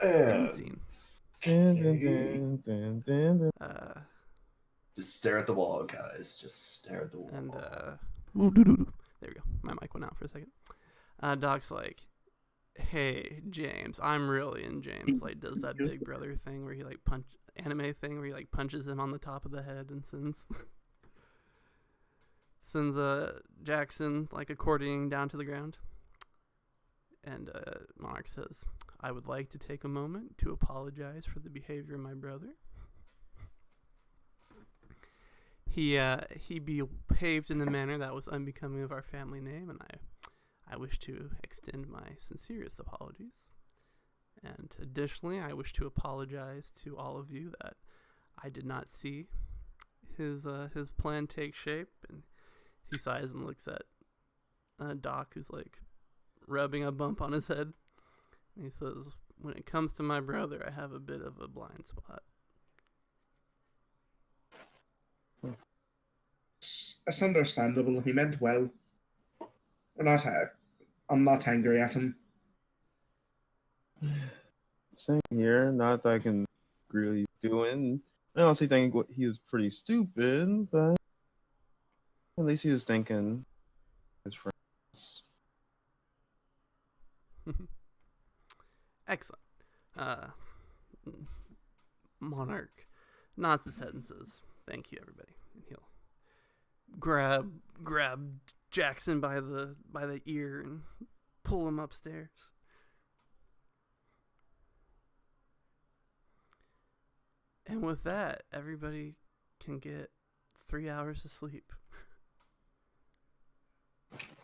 [SPEAKER 1] End scene.
[SPEAKER 5] Just stare at the wall, guys. Just stare at the wall.
[SPEAKER 1] And there we go. My mic went out for a second. Doc's like, "Hey, James, I'm really in James." Like, does that Big Brother thing where he like anime thing where he like punches him on the top of the head and sends Jackson like accordioning down to the ground. And Monarch says, "I would like to take a moment to apologize for the behavior of my brother. He behaved in a manner that was unbecoming of our family name, and I wish to extend my sincerest apologies. And additionally, I wish to apologize to all of you that I did not see his plan take shape." And he sighs and looks at Doc, who's like rubbing a bump on his head. And he says, "When it comes to my brother, I have a bit of a blind spot."
[SPEAKER 6] It's understandable. He meant well. I'm not angry at him.
[SPEAKER 2] Same here. Not that I can really doing. I honestly think he was pretty stupid, but at least he was thinking his friends.
[SPEAKER 1] Excellent. Monarch nods his head and says, "Thank you, everybody." And he'll grab Jackson by the ear and pull him upstairs. And with that, everybody can get 3 hours of sleep.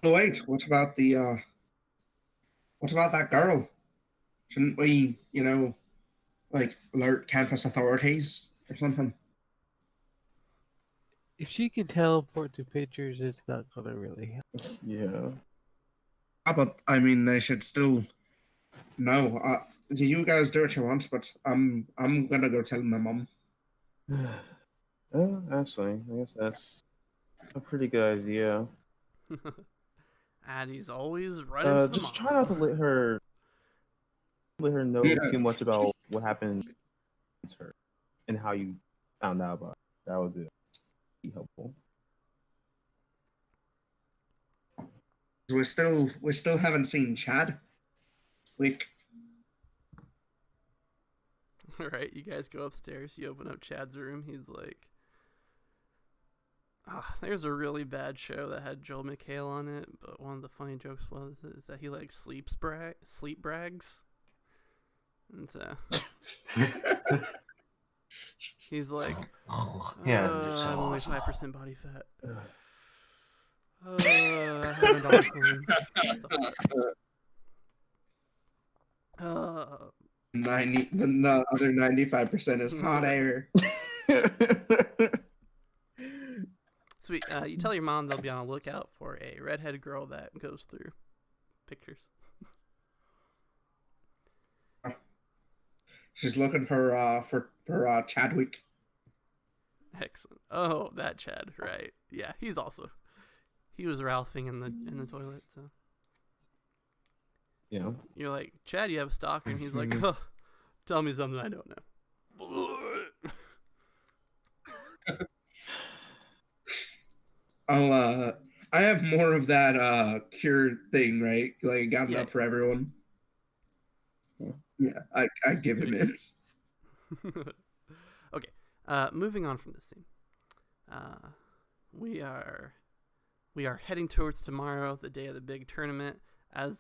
[SPEAKER 6] No, wait. What about that girl? Shouldn't we, like alert campus authorities or something?
[SPEAKER 4] If she can teleport to pictures, it's not gonna really help.
[SPEAKER 5] Yeah.
[SPEAKER 6] But I mean, they should still know. You guys do what you want, but I'm gonna go tell my mom.
[SPEAKER 2] Actually, I guess that's a pretty good idea.
[SPEAKER 1] Addie's always running to the
[SPEAKER 2] Just
[SPEAKER 1] mom.
[SPEAKER 2] try not to let her know too much about what happened to her and how you found out about it. That would be helpful.
[SPEAKER 6] We still haven't seen Chad.
[SPEAKER 1] Alright, you guys go upstairs. You open up Chad's room. He's like, there's a really bad show that had Joel McHale on it, but one of the funny jokes is that he like sleep brags. And so he's like,
[SPEAKER 5] Yeah,
[SPEAKER 1] I'm only 5% body fat. I haven't done something. Stuff like that.
[SPEAKER 6] 90, the other 95% is hot air.
[SPEAKER 1] Sweet. You tell your mom they'll be on a lookout for a redheaded girl that goes through pictures.
[SPEAKER 6] She's looking for Chadwick.
[SPEAKER 1] Excellent. Oh, that Chad, right? Yeah, he was Ralphing in the toilet. So
[SPEAKER 2] Yeah.
[SPEAKER 1] you're like, Chad, you have a stalker, and he's like, oh, tell me something I don't know.
[SPEAKER 6] I have more of that cure thing, right? Like, got enough for everyone. Yeah, I give him it.
[SPEAKER 1] Okay, moving on from this scene. We are heading towards tomorrow, the day of the big tournament, and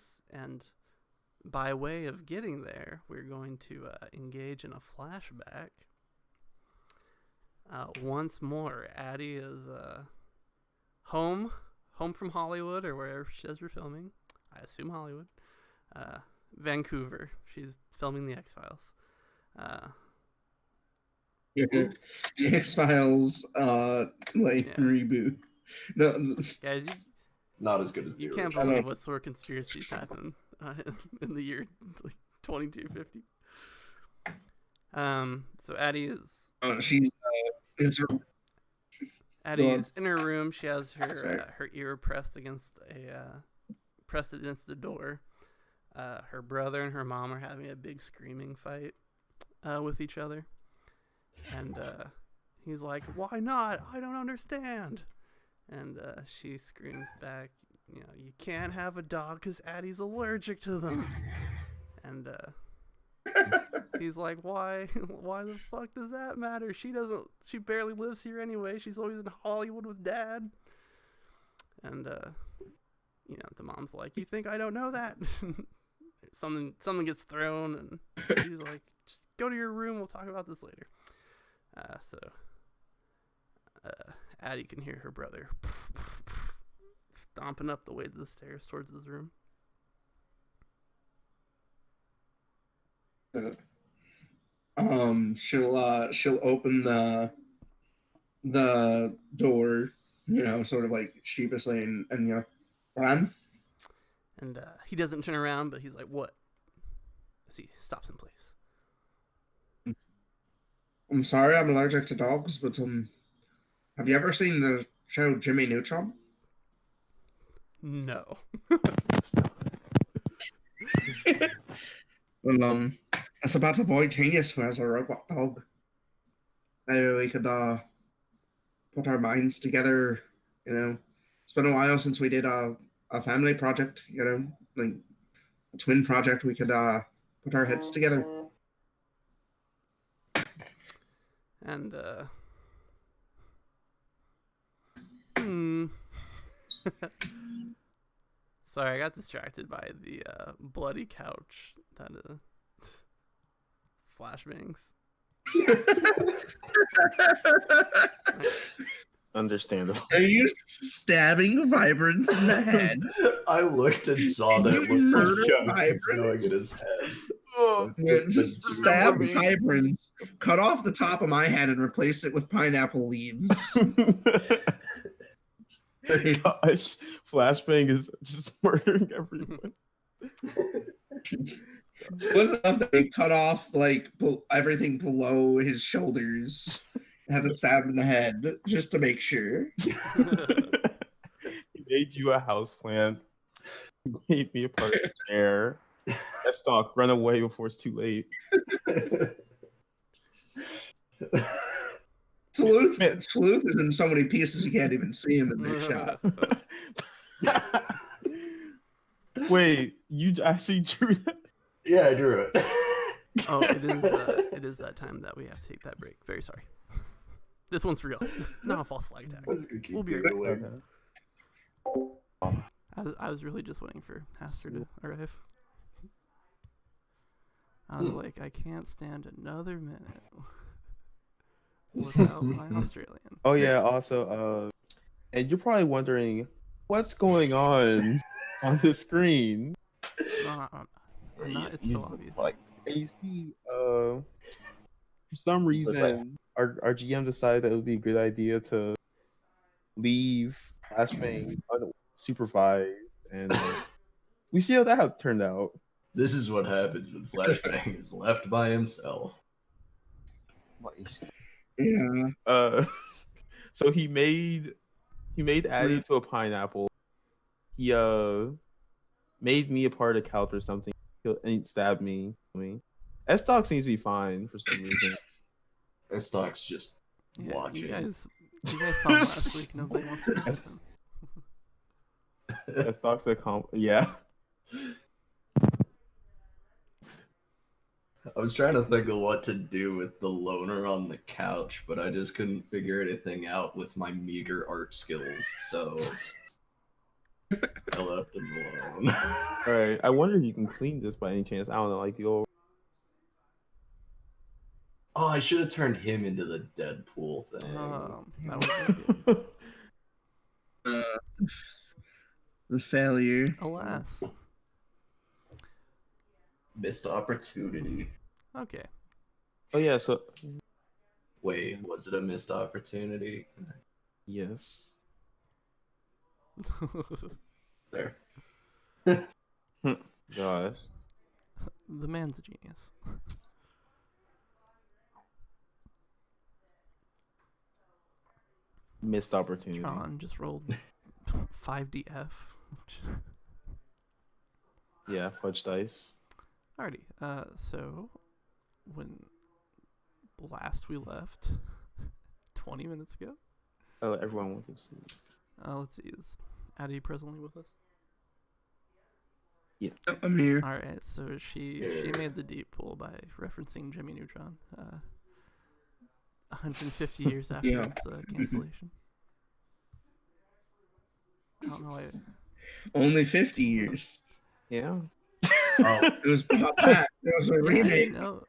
[SPEAKER 1] by way of getting there, we're going to engage in a flashback. Once more, Addie is home from Hollywood or wherever she says we're filming. I assume Hollywood. Vancouver. She's filming the X-Files.
[SPEAKER 6] The X-Files reboot. No,
[SPEAKER 1] Guys,
[SPEAKER 5] Not as good as the
[SPEAKER 1] you can't
[SPEAKER 5] original.
[SPEAKER 1] believe what sort of conspiracies happen in the year like 2250. So Addie is Addie's in her room. She has her ear pressed against the door. Her brother and her mom are having a big screaming fight with each other, and he's like, "Why not? I don't understand." And she screams back, you can't have a dog because Addie's allergic to them. And he's like, why the fuck does that matter? She barely lives here anyway. She's always in Hollywood with Dad. And the mom's like, you think I don't know that? Something gets thrown, and she's like, just go to your room, we'll talk about this later. So Addie can hear her brother stomping up the way to the stairs towards his room.
[SPEAKER 6] She'll open the door, sort of like sheepishly, and run.
[SPEAKER 1] And he doesn't turn around, but he's like, what? As he stops in place.
[SPEAKER 6] I'm sorry, I'm allergic to dogs, but have you ever seen the show Jimmy Neutron?
[SPEAKER 1] No.
[SPEAKER 6] Well, it's about a boy genius who has a robot dog. Maybe we could put our minds together. It's been a while since we did a family project. Like a twin project. We could put our heads together.
[SPEAKER 1] And Sorry, I got distracted by the bloody couch. That flashbangs.
[SPEAKER 2] Understandable.
[SPEAKER 6] Are you stabbing Vibrance in the head?
[SPEAKER 5] I looked and saw that
[SPEAKER 6] You
[SPEAKER 5] it looked like
[SPEAKER 6] murdered
[SPEAKER 5] Chuck was going
[SPEAKER 6] Vibrance?
[SPEAKER 5] in his head.
[SPEAKER 6] Yeah, just stab
[SPEAKER 2] me.
[SPEAKER 6] Vibrance, cut off the top of my head, and replace it with pineapple leaves.
[SPEAKER 2] Gosh, Flashbang is just murdering everyone.
[SPEAKER 6] It wasn't enough that he cut off like everything below his shoulders. Had to stab him in the head just to make sure.
[SPEAKER 2] He made you a houseplant. He made me a part of the chair. That stock, run away before it's too late.
[SPEAKER 6] Sleuth is in so many pieces you can't even see him in this shot.
[SPEAKER 2] Wait, you actually drew that?
[SPEAKER 5] Yeah, I drew it.
[SPEAKER 1] Oh, it is that time that we have to take that break. Very sorry. This one's for real. Not a false flag tag.
[SPEAKER 5] I was gonna keep
[SPEAKER 1] We'll be right
[SPEAKER 5] doodling.
[SPEAKER 1] I was really just waiting for Haster to arrive. I was like, I can't stand another minute without my Australian.
[SPEAKER 2] Oh yeah, also, and you're probably wondering what's going on the screen.
[SPEAKER 1] I'm not, it's so obvious.
[SPEAKER 2] Like, and you see, for some reason, our GM decided that it would be a good idea to leave Flashbang unsupervised, and we see how that turned out.
[SPEAKER 5] This is what happens when Flashbang is left by himself.
[SPEAKER 6] Yeah.
[SPEAKER 2] So he made Addie into a pineapple. He made me a part of the couch or something. And he stabbed me. S-Dog seems to be fine for some reason.
[SPEAKER 5] S-Dog's just watching.
[SPEAKER 1] You guys saw him last week. Nobody wants to touch him.
[SPEAKER 2] S-Dog's yeah.
[SPEAKER 5] I was trying to think of what to do with the loner on the couch, but I just couldn't figure anything out with my meager art skills, so I left him alone.
[SPEAKER 2] Alright, I wonder if you can clean this by any chance. I don't know, like the old...
[SPEAKER 5] Oh, I should have turned him into the Deadpool thing.
[SPEAKER 1] That was good.
[SPEAKER 6] The failure.
[SPEAKER 1] Alas.
[SPEAKER 5] Missed opportunity.
[SPEAKER 1] Okay.
[SPEAKER 2] Oh yeah, so...
[SPEAKER 5] Wait, was it a missed opportunity?
[SPEAKER 2] Yes.
[SPEAKER 5] There.
[SPEAKER 2] Gosh.
[SPEAKER 1] The man's a genius.
[SPEAKER 2] Missed opportunity.
[SPEAKER 1] Tron just rolled 5DF.
[SPEAKER 2] Yeah, fudge dice.
[SPEAKER 1] Alrighty. So when last we left, 20 minutes ago.
[SPEAKER 2] Oh, everyone wants to see.
[SPEAKER 1] Let's see. Is Addie presently with us?
[SPEAKER 2] Yeah.
[SPEAKER 6] I'm here.
[SPEAKER 1] All right. So she made the deep pull by referencing Jimmy Neutron. 150 years after its cancellation. I don't know why.
[SPEAKER 6] Only 50 years.
[SPEAKER 2] Yeah.
[SPEAKER 5] Oh,
[SPEAKER 6] It was brought back. There was a remake.
[SPEAKER 1] No.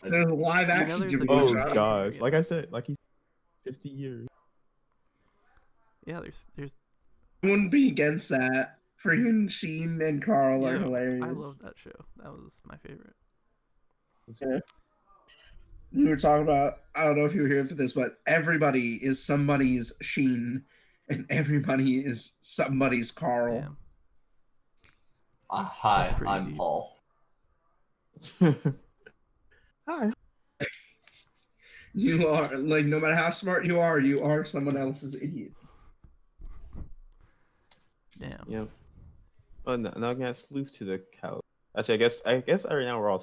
[SPEAKER 6] There's a live action
[SPEAKER 1] there's
[SPEAKER 6] Jimmy
[SPEAKER 1] a-
[SPEAKER 2] Oh
[SPEAKER 6] Neutron.
[SPEAKER 2] gosh. Like I said, like he's 50 years.
[SPEAKER 1] Yeah. There's.
[SPEAKER 6] I wouldn't be against that. Freaking Sheen and Carl are
[SPEAKER 1] Yeah,
[SPEAKER 6] hilarious.
[SPEAKER 1] I love that show. That was my favorite.
[SPEAKER 6] Yeah. We were talking about, I don't know if you were here for this, but everybody is somebody's Sheen and everybody is somebody's Carl.
[SPEAKER 1] Damn.
[SPEAKER 5] hi,
[SPEAKER 1] That's pretty
[SPEAKER 5] I'm
[SPEAKER 1] deep.
[SPEAKER 5] Paul.
[SPEAKER 2] Hi.
[SPEAKER 6] You are, like, no matter how smart you are someone else's idiot.
[SPEAKER 1] Damn.
[SPEAKER 2] Yep. Oh, no, now I got sleuth to the couch. Actually, I guess right now we're all.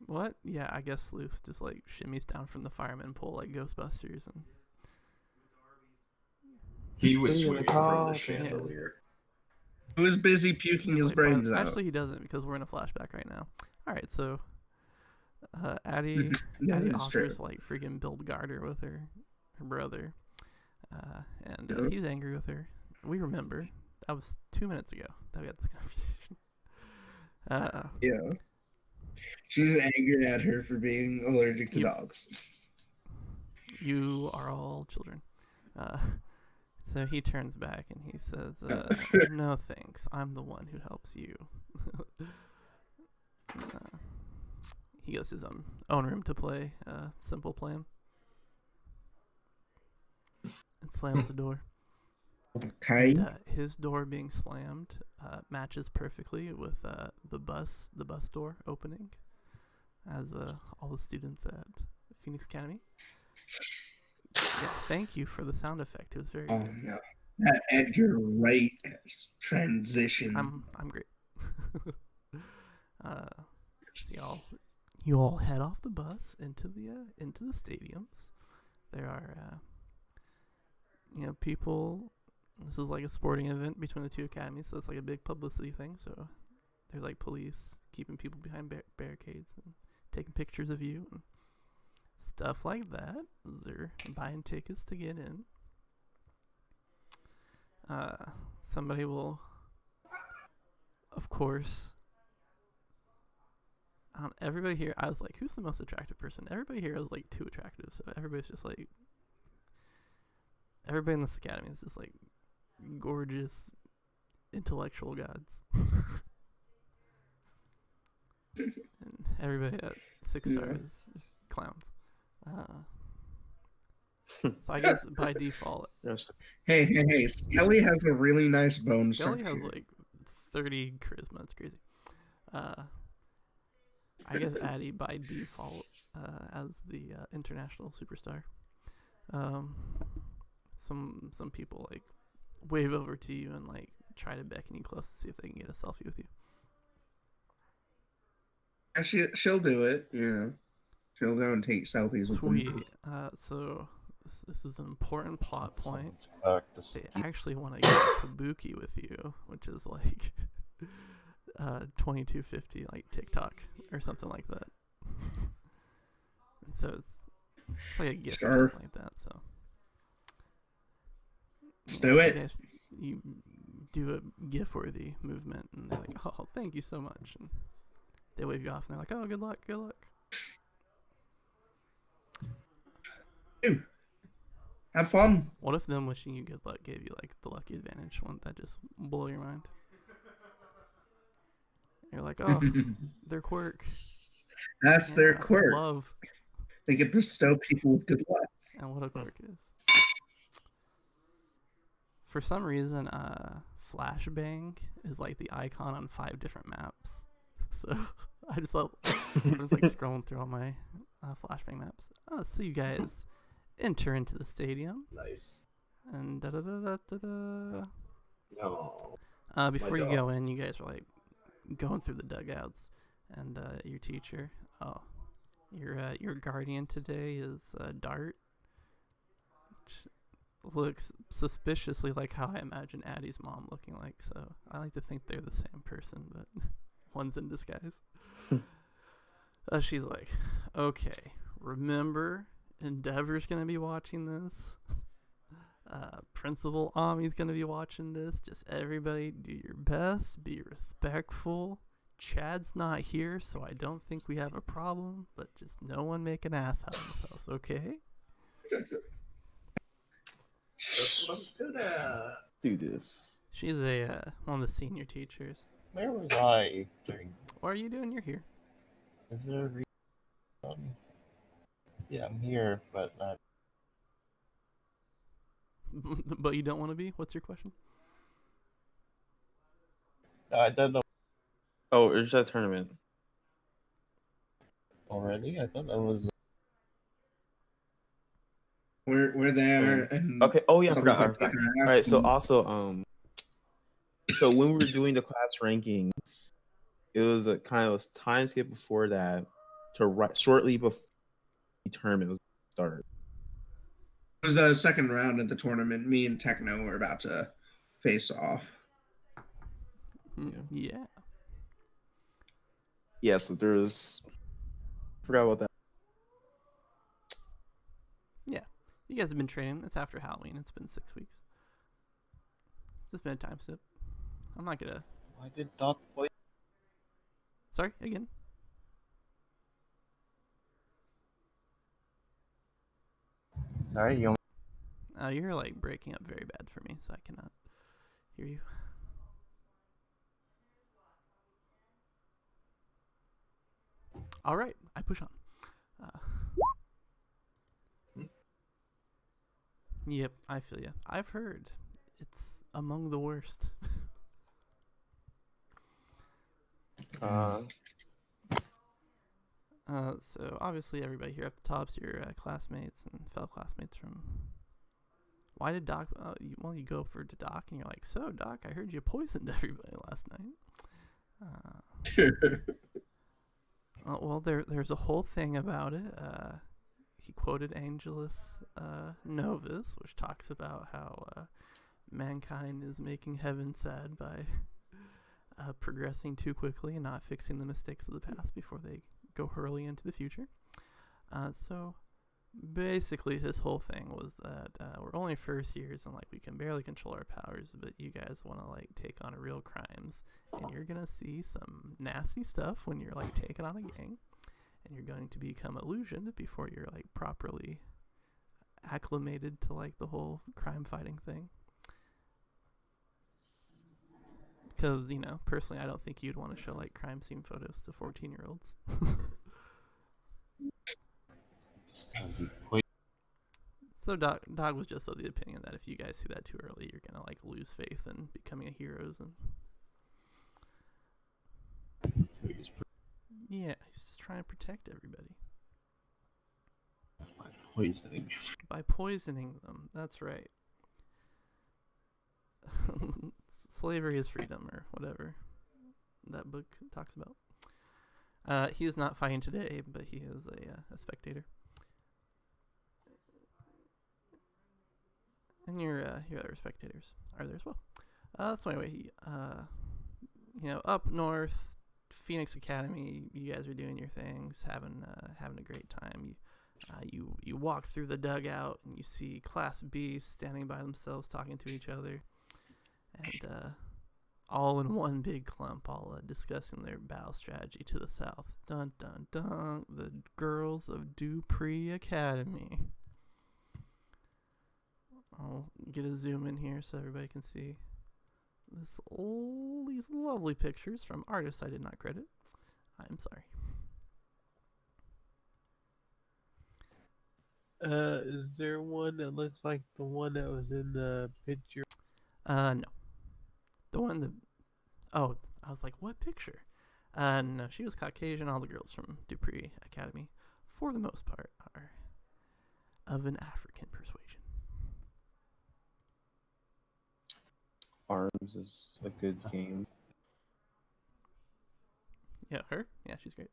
[SPEAKER 1] What? Yeah, I guess Sleuth just like shimmies down from the fireman pole like Ghostbusters, and
[SPEAKER 5] He was
[SPEAKER 2] Yeah.
[SPEAKER 5] swinging from
[SPEAKER 2] Oh,
[SPEAKER 5] the
[SPEAKER 2] okay.
[SPEAKER 5] chandelier.
[SPEAKER 6] He was busy puking his
[SPEAKER 1] Wait,
[SPEAKER 6] brains
[SPEAKER 1] well,
[SPEAKER 6] out.
[SPEAKER 1] actually he doesn't because we're in a flashback right now. All right, so Addie
[SPEAKER 6] That
[SPEAKER 1] Addie
[SPEAKER 6] is true.
[SPEAKER 1] offers like freaking build garter with her brother, and
[SPEAKER 6] Yeah.
[SPEAKER 1] he's angry with her. We remember That was 2 minutes ago. That we got this confusion.
[SPEAKER 6] Yeah. She's angry at her for being allergic to dogs.
[SPEAKER 1] You are all children. So he turns back and he says, no thanks. I'm the one who helps you. He goes to his own room to play a simple plan. And slams the door.
[SPEAKER 6] Okay.
[SPEAKER 1] And, his door being slammed matches perfectly with the bus door opening as all the students at Phoenix Academy. Yeah, thank you for the sound effect. It was very
[SPEAKER 6] Oh
[SPEAKER 1] good.
[SPEAKER 6] no, that Edgar Wright transition.
[SPEAKER 1] I'm great. So you all head off the bus into the stadiums. There are people. This is like a sporting event between the two academies, so it's like a big publicity thing. So there's like police keeping people behind barricades and taking pictures of you and stuff like that. They're buying tickets to get in. Somebody will, of course. Everybody here, I was like, who's the most attractive person? Everybody here is like too attractive, so everybody's just like, everybody in this academy is just like gorgeous intellectual gods. And everybody at 6 stars is clowns. So I guess by default,
[SPEAKER 6] Hey! Skelly has a really nice bone
[SPEAKER 1] Skelly
[SPEAKER 6] structure.
[SPEAKER 1] has like 30 charisma. It's crazy. I guess Addie by default as the international superstar. Some people like wave over to you and like try to beckon you close to see if they can get a selfie with you.
[SPEAKER 6] She'll do it. Yeah, she'll go and take selfies with
[SPEAKER 1] Sweet.
[SPEAKER 6] them.
[SPEAKER 1] So this is an important plot point.
[SPEAKER 7] Practice.
[SPEAKER 1] They actually want to get kabuki with you, which is like 2250 like TikTok or something like that. And so it's like a gift or something like that. So
[SPEAKER 6] let's do it.
[SPEAKER 1] You do a GIF-worthy movement, and they're like, "Oh, thank you so much," and they wave you off, and they're like, "Oh, good luck, good luck."
[SPEAKER 6] Dude, have fun.
[SPEAKER 1] What if them wishing you good luck gave you like the lucky advantage? Wouldn't that just blow your mind? You're like, oh, their quirks.
[SPEAKER 6] That's their quirk.
[SPEAKER 1] Love.
[SPEAKER 6] They can bestow people with good luck.
[SPEAKER 1] And what a quirk is. For some reason, Flashbang is like the icon on 5 different maps. So I was like scrolling through all my Flashbang maps. Oh, so you guys enter into the stadium.
[SPEAKER 5] Nice.
[SPEAKER 1] And da-da-da-da-da-da.
[SPEAKER 5] No.
[SPEAKER 1] Before you go in, you guys are like going through the dugouts, and your teacher, your guardian today is Dart, which looks suspiciously like how I imagine Addie's mom looking like. So I like to think they're the same person, but one's in disguise. She's like, okay, remember, Endeavor's gonna be watching this. Principal Ami's gonna be watching this. Just everybody do your best, be respectful. Chad's not here, so I don't think we have a problem, but just no one make an ass out of themselves, okay?
[SPEAKER 5] That's what I'm good at.
[SPEAKER 2] Do this.
[SPEAKER 1] She's one of the senior teachers.
[SPEAKER 7] Where was I during?
[SPEAKER 1] What are you doing? You're here.
[SPEAKER 7] Is there a reason? Yeah, I'm here, but not.
[SPEAKER 1] But you don't want to be? What's your question?
[SPEAKER 7] I don't know
[SPEAKER 2] Oh, it's that tournament.
[SPEAKER 7] already. I thought that was.
[SPEAKER 6] We're there. And
[SPEAKER 2] Okay. Oh yeah, I forgot.
[SPEAKER 6] someone's
[SPEAKER 2] All
[SPEAKER 6] gonna ask
[SPEAKER 2] right. So
[SPEAKER 6] them.
[SPEAKER 2] also, so when we were doing the class rankings, it was a kind of a time skip before that to shortly before the tournament was started.
[SPEAKER 6] It was the second round of the tournament. Me and Techno were about to face off.
[SPEAKER 1] Yeah.
[SPEAKER 2] Yeah. So there's. Forgot about that.
[SPEAKER 1] Yeah. You guys have been training. It's after Halloween. It's been 6 weeks. It's just been a time skip. I'm not gonna.
[SPEAKER 7] Why did Doc poison?
[SPEAKER 1] Sorry again.
[SPEAKER 7] Sorry, you.
[SPEAKER 1] You're like breaking up very bad for me, so I cannot hear you. All right, I push on. Yep, I feel you. I've heard it's among the worst. So obviously everybody here at the top's your classmates and fellow classmates from. Why did Doc? You go over to Doc and you're like, so Doc, I heard you poisoned everybody last night. Well, there's a whole thing about it. He quoted Angelus Novus, which talks about how mankind is making heaven sad by progressing too quickly and not fixing the mistakes of the past before they go hurling into the future. So basically his whole thing was that we're only first years and like we can barely control our powers, but you guys want to like take on real crimes, and you're gonna see some nasty stuff when you're like taking on a gang, and you're going to become illusioned before you're like properly acclimated to like the whole crime fighting thing. Because, you know, personally, I don't think you'd want to show like crime scene photos to 14-year-olds. So Doc was just of the opinion that if you guys see that too early, you're gonna like lose faith in becoming a heroes, and
[SPEAKER 7] So
[SPEAKER 1] yeah, he's just trying to protect everybody
[SPEAKER 7] by poisoning.
[SPEAKER 1] by poisoning them. That's right. Slavery is freedom, or whatever that book talks about. He is not fighting today, but he is a spectator. And your other spectators are there as well. So anyway, up north, Phoenix Academy, you guys are doing your things, having a great time. You walk through the dugout and you see Class B standing by themselves, talking to each other, and all in one big clump, all discussing their battle strategy to the south. Dun dun dun! The girls of Dupree Academy. I'll get a zoom in here so everybody can see these lovely pictures from artists I did not credit. I'm sorry.
[SPEAKER 4] Is there one that looks like the one that was in the picture?
[SPEAKER 1] No. The one that... Oh, I was like, what picture? No, she was Caucasian. All the girls from Dupree Academy, for the most part, are of an African persuasion.
[SPEAKER 2] Arms is a good game.
[SPEAKER 1] Yeah, her? Yeah, she's great.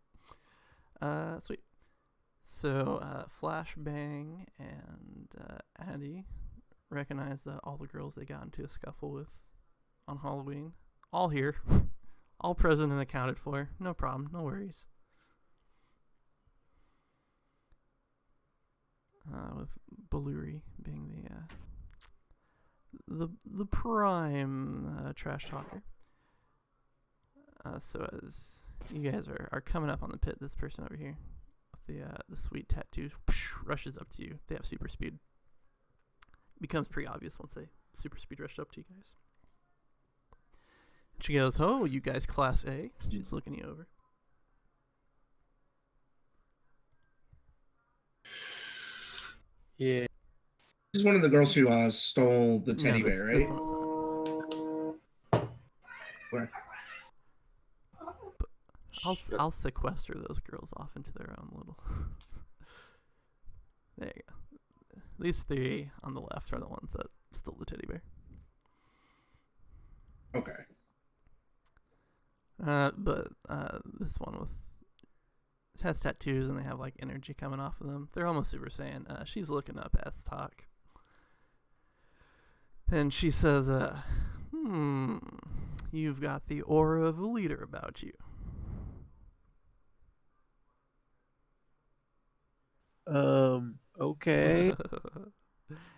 [SPEAKER 1] Sweet. So, Flashbang and Addie recognize that all the girls they got into a scuffle with on Halloween, all here, all present and accounted for. No problem, no worries. With Baluri being the prime trash talker. So as you guys are coming up on the pit, this person over here with the sweet tattoos rushes up to you. They have super speed. Becomes pretty obvious once they super speed rush up to you guys. She goes, "Oh, you guys Class A." She's looking you over.
[SPEAKER 4] Yeah.
[SPEAKER 3] This is one of the girls who stole the teddy bear, right?
[SPEAKER 1] This one's not.
[SPEAKER 3] Where?
[SPEAKER 1] I'll sequester those girls off into their own little. There you go. These three on the left are the ones that stole the teddy bear.
[SPEAKER 3] Okay.
[SPEAKER 1] But this one has tattoos and they have like energy coming off of them. They're almost Super Saiyan. She's looking up as talk, and she says, "You've got the aura of a leader about you."
[SPEAKER 4] Okay.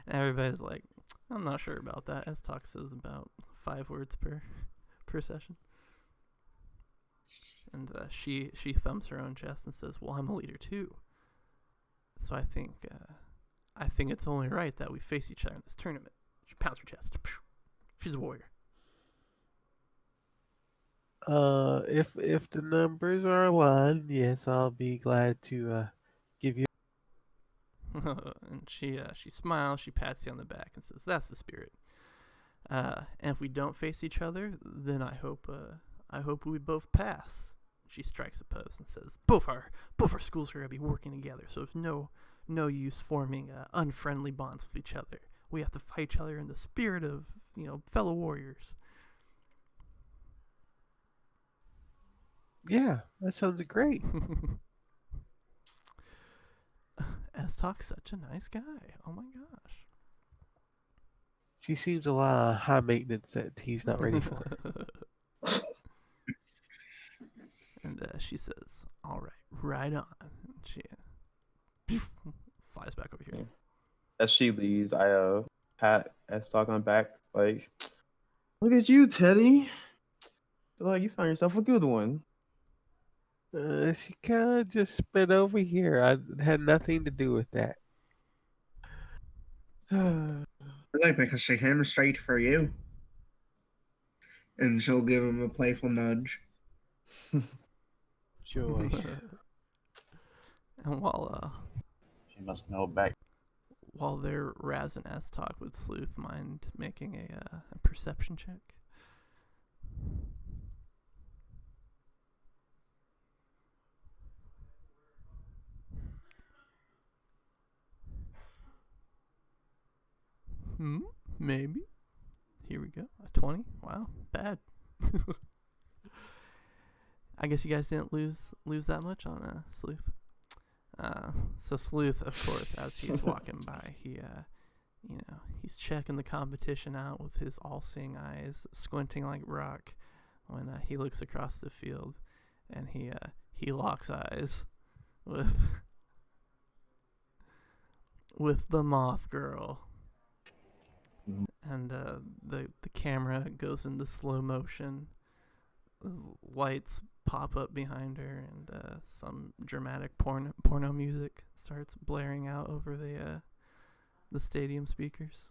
[SPEAKER 1] And everybody's like, "I'm not sure about that." As talk says about 5 words per per session. And she thumbs her own chest and says, "Well, I'm a leader too. So I think it's only right that we face each other in this tournament." She pounds her chest. She's a warrior.
[SPEAKER 4] If the numbers are aligned, yes, I'll be glad to give you.
[SPEAKER 1] And she smiles. She pats you on the back and says, "That's the spirit. And if we don't face each other, then I hope we both pass." She strikes a pose and says, "Both our schools are gonna be working together. So there's no use forming unfriendly bonds with each other. We have to fight each other in the spirit of fellow warriors."
[SPEAKER 4] Yeah, that sounds great.
[SPEAKER 1] S-Talk's such a nice guy. Oh my gosh.
[SPEAKER 4] She seems a lot of high maintenance that he's not ready for.
[SPEAKER 1] And she says, "All right, right on." And she flies back over here.
[SPEAKER 2] Yeah. As she leaves, I pat S-Talk on the back, like, "Look at you, Teddy. Feel like you found yourself a good one."
[SPEAKER 4] She kind of just spit over here. I had nothing to do with that.
[SPEAKER 6] Really, because she came straight for you. And she'll give him a playful nudge.
[SPEAKER 7] Joy.
[SPEAKER 1] And
[SPEAKER 7] She must know back.
[SPEAKER 1] while they're razzing S-Talk, would Sleuth mind making a perception check? Maybe. Here we go. A 20. Wow, bad. I guess you guys didn't lose that much on Sleuth. So Sleuth, of course, as he's walking by, he's checking the competition out with his all-seeing eyes, squinting like rock when he looks across the field, and he locks eyes with the Moth Girl. And the camera goes into slow motion. Lights pop up behind her, and some dramatic porno music starts blaring out over the stadium speakers.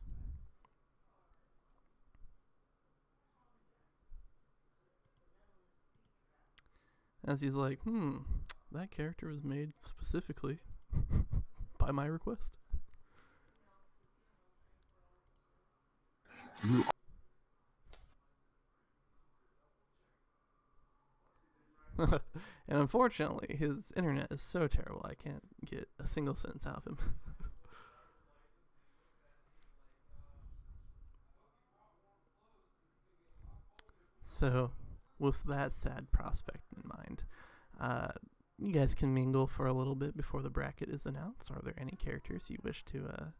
[SPEAKER 1] As he's like, that character was made specifically by my request. And unfortunately, his internet is so terrible I can't get a single sentence out of him. So, with that sad prospect in mind, you guys can mingle for a little bit before the bracket is announced. Are there any characters you wish to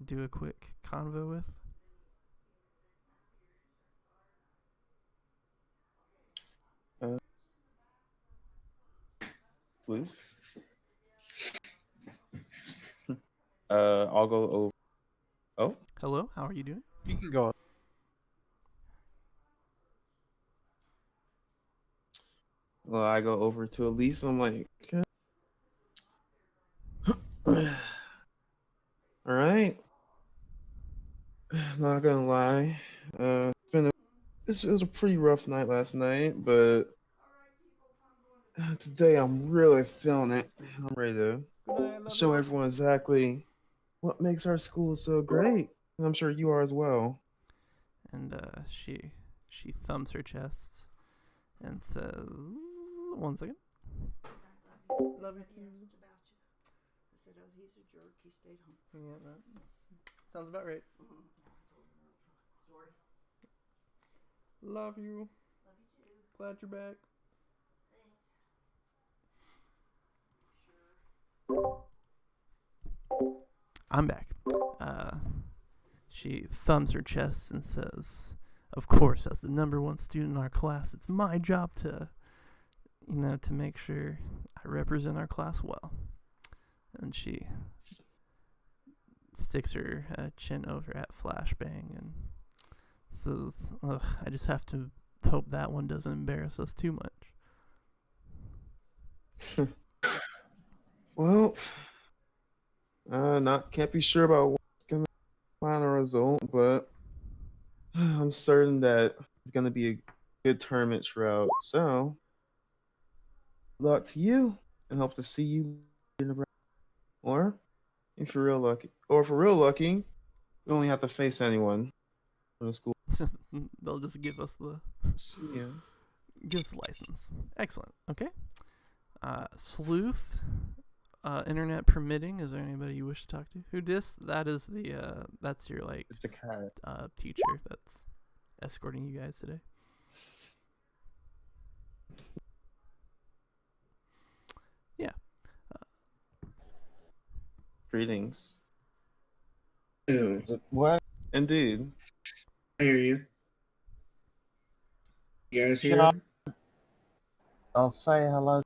[SPEAKER 1] do a quick convo with?
[SPEAKER 2] Sleuth. I'll go over. Oh,
[SPEAKER 1] Hello, how are you doing?
[SPEAKER 4] You can go.
[SPEAKER 2] well, I go over to Elise. I'm like, all right. Not gonna lie. It was a pretty rough night last night, but today I'm really feeling it. I'm ready to show everyone exactly what makes our school so great. And I'm sure you are as well.
[SPEAKER 1] And she thumbs her chest and says, "One second."
[SPEAKER 8] Love you too. About you. I said, "Oh, he's a jerk. He stayed home."
[SPEAKER 1] Yeah, that sounds about right.
[SPEAKER 8] Sorry.
[SPEAKER 1] Love you.
[SPEAKER 8] Love you too.
[SPEAKER 1] Glad you're back.
[SPEAKER 8] Thanks. Sure.
[SPEAKER 1] I'm back. She thumbs her chest and says, "Of course, as the #1 student in our class, it's my job to make sure I represent our class well." And she sticks her chin over at Flashbang and says, "Ugh, I just have to hope that one doesn't embarrass us too much.
[SPEAKER 2] Well, can't be sure about what's gonna be the final result, but I'm certain that it's gonna be a good tournament throughout. So, good luck to you, and hope to see you in the round. Or if you're real lucky, you only have to face anyone from the school.
[SPEAKER 1] They'll just give us the
[SPEAKER 2] Yeah.
[SPEAKER 1] gives license. Excellent. Okay. Sleuth. Internet permitting, is there anybody you wish to talk to? Who dis? That is the that's your like
[SPEAKER 2] It's a cat.
[SPEAKER 1] teacher that's escorting you guys today. Yeah.
[SPEAKER 2] Greetings.
[SPEAKER 3] Ew.
[SPEAKER 7] What?
[SPEAKER 2] Indeed.
[SPEAKER 3] I hear you. You guys hear
[SPEAKER 7] Shut
[SPEAKER 3] him?
[SPEAKER 7] I'll say hello.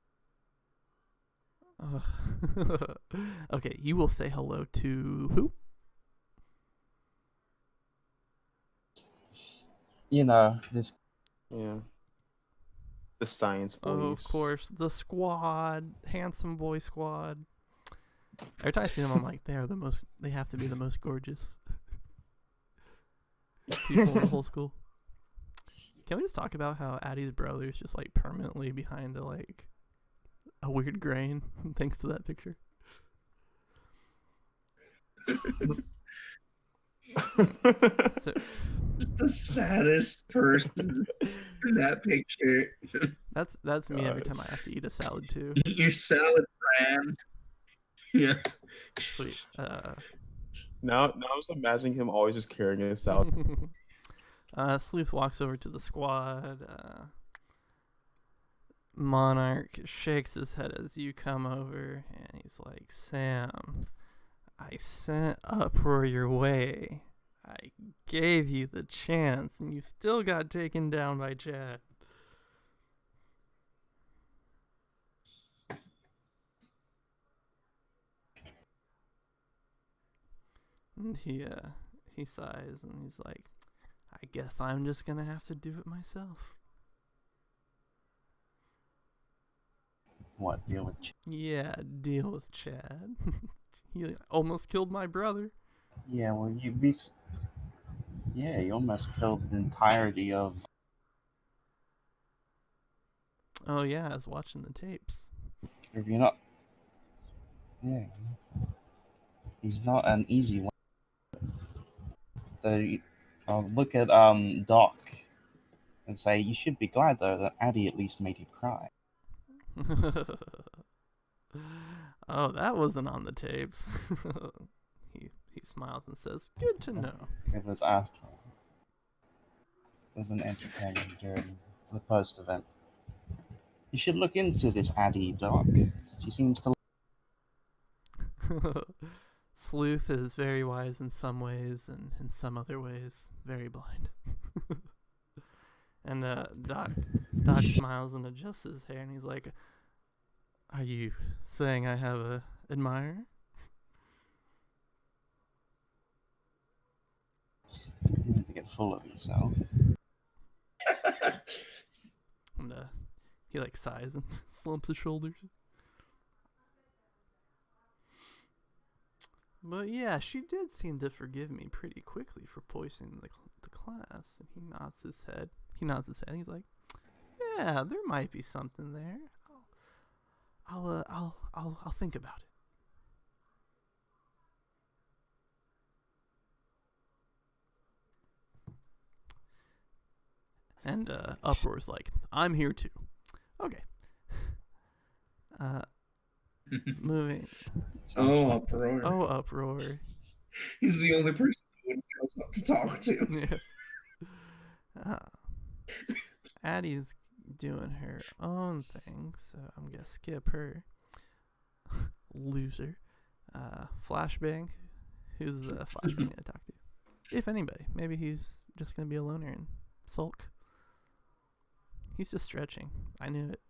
[SPEAKER 1] Okay, you will say hello to who?
[SPEAKER 7] You know, this.
[SPEAKER 2] Yeah. The science
[SPEAKER 1] Oh,
[SPEAKER 2] boys.
[SPEAKER 1] of course, the squad, handsome boy squad. Every time I see them, I'm like, they have to be the most gorgeous people in the whole school. Can we just talk about how Addie's brother is just like permanently behind a weird grain thanks to that picture? So,
[SPEAKER 3] Just the saddest person in that picture.
[SPEAKER 1] that's me every time I have to eat a salad too.
[SPEAKER 3] Eat your salad, Fran. Yeah.
[SPEAKER 1] Sweet.
[SPEAKER 2] Now I was imagining him always just carrying a salad.
[SPEAKER 1] Sleuth walks over to the squad. Monarch shakes his head as you come over, and he's like, Sam, I sent Uproar your way. I gave you the chance, and you still got taken down by Chad. And he sighs, and he's like, I guess I'm just gonna have to do it myself.
[SPEAKER 7] What, deal with
[SPEAKER 1] Yeah, deal with Chad. He almost killed my brother.
[SPEAKER 7] Yeah, well, Yeah, you almost killed the entirety of.
[SPEAKER 1] Oh yeah, I was watching the tapes.
[SPEAKER 7] If you're not. Yeah. He's not an easy one. I'll look at Doc and say, you should be glad, though, that Addie at least made you cry.
[SPEAKER 1] Oh, that wasn't on the tapes. He smiles and says, good to know.
[SPEAKER 7] It was after. It was an entertaining during the post-event. You should look into this Addie, Doc. She seems to.
[SPEAKER 1] Sleuth is very wise in some ways, and in some other ways, very blind. And Doc smiles and adjusts his hair, and he's like, are you saying I have a admirer?
[SPEAKER 7] You need to get full of yourself.
[SPEAKER 1] And he like sighs and slumps his shoulders. But yeah, she did seem to forgive me pretty quickly for poisoning the class. And he nods his head. He's like, yeah, there might be something there. I'll think about it. And Uproar's like, I'm here too. Okay. Moving.
[SPEAKER 3] Uproar.
[SPEAKER 1] Oh, Uproar.
[SPEAKER 3] He's the only person who knows what to talk to.
[SPEAKER 1] Yeah. Addie's doing her own thing, so I'm gonna skip her. Loser. Flashbang. Who's Flashbang gonna talk to? If anybody. Maybe he's just gonna be a loner and sulk. He's just stretching. I knew it.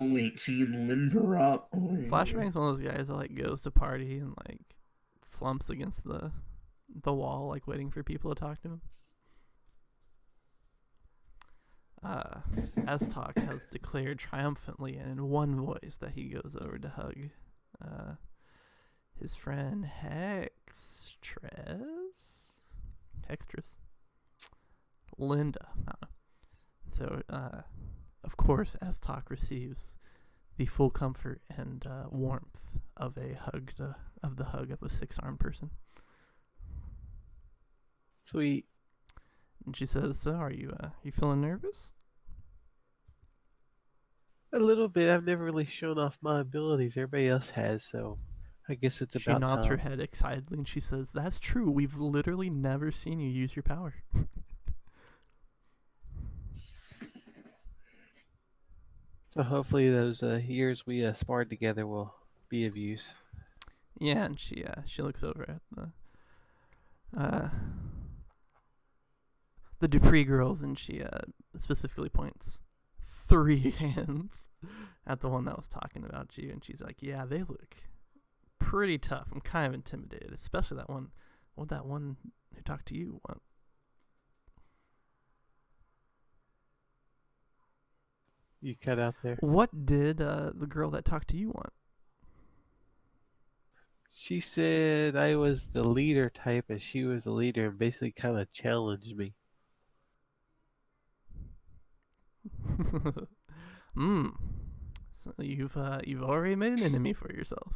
[SPEAKER 3] Only 18 limber up. Oh,
[SPEAKER 1] Flashbang's one of those guys that like goes to party and like slumps against the wall, like waiting for people to talk to him. S-Talk has declared triumphantly and in one voice that he goes over to hug his friend Hextress? Linda. I don't know. So, of course, S-Talk receives the full comfort and warmth of the hug of a 6-armed person.
[SPEAKER 4] Sweet.
[SPEAKER 1] And she says, "So, are you feeling nervous?"
[SPEAKER 4] A little bit. I've never really shown off my abilities. Everybody else has, so I guess it's
[SPEAKER 1] She
[SPEAKER 4] about
[SPEAKER 1] nods her
[SPEAKER 4] time.
[SPEAKER 1] head excitedly and she says, "That's true. We've literally never seen you use your power."
[SPEAKER 4] So hopefully those years we sparred together will be of use.
[SPEAKER 1] Yeah, and she looks over at the Dupree girls and she specifically points 3 hands at the one that was talking about you, and she's like, "Yeah, they look pretty tough. I'm kind of intimidated, especially that one. What that one who talked to you want?"
[SPEAKER 4] You cut out there.
[SPEAKER 1] What did the girl that talked to you want?
[SPEAKER 4] She said I was the leader type and she was the leader and basically kind of challenged me.
[SPEAKER 1] So you've already made an enemy for yourself.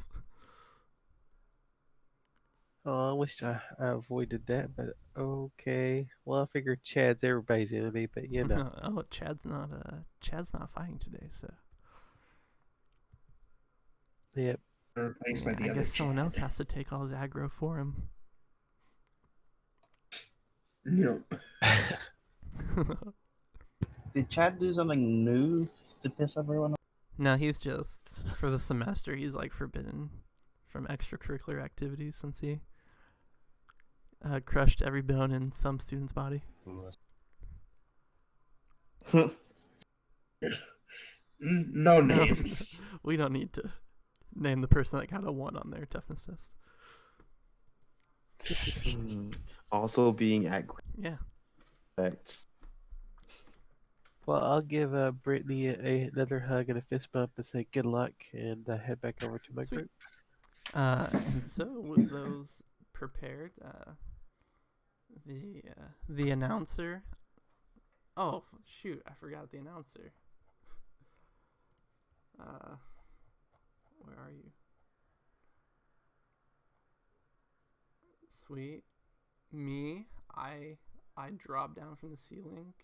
[SPEAKER 4] Oh, I wish I avoided that, but okay. Well, I figured Chad's everybody's enemy, but you know.
[SPEAKER 1] Oh, Chad's not fighting today, so
[SPEAKER 4] Yep.
[SPEAKER 3] Replaced by the
[SPEAKER 1] I
[SPEAKER 3] other
[SPEAKER 1] guess someone
[SPEAKER 3] Chad.
[SPEAKER 1] else has to take all his aggro for him.
[SPEAKER 3] No.
[SPEAKER 7] Did Chad do something new to piss everyone off?
[SPEAKER 1] No, he's just, for the semester, he's like forbidden from extracurricular activities since he crushed every bone in some student's body.
[SPEAKER 3] No names.
[SPEAKER 1] We don't need to name the person that got a 1 on their toughness test.
[SPEAKER 2] Also being at
[SPEAKER 1] Yeah.
[SPEAKER 2] effect.
[SPEAKER 4] Well, I'll give Brittany another hug and a fist bump and say good luck and head back over to my
[SPEAKER 1] Sweet.
[SPEAKER 4] group.
[SPEAKER 1] And so with those prepared, the announcer. Oh shoot! I forgot the announcer. Where are you? Sweet. Me. I drop down from the ceiling.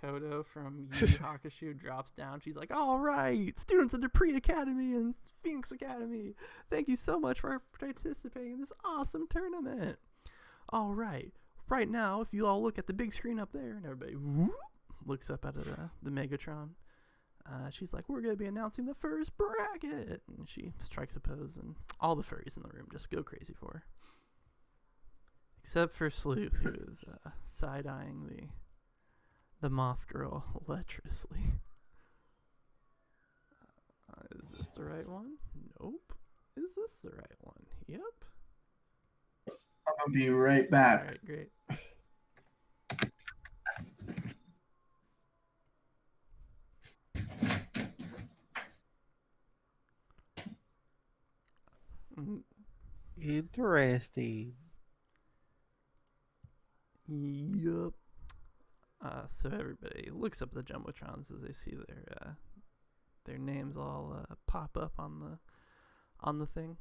[SPEAKER 1] Kodo from Yu Yu Hakusho drops down. She's like, "All right, students of Dupree Academy and Phoenix Academy, thank you so much for participating in this awesome tournament. All right, right now, if you all look at the big screen up there," and everybody looks up at the Megatron. She's like, "We're going to be announcing the first bracket." And she strikes a pose, and all the furries in the room just go crazy for her. Except for Sleuth, who is side-eyeing the moth girl lecherously. Is this the right one? Nope. Is this the right one? Yep.
[SPEAKER 6] I'll be right back.
[SPEAKER 1] Alright, great.
[SPEAKER 4] Interesting.
[SPEAKER 1] Yup. So everybody looks up the jumbotrons as they see their names all pop up on the thing.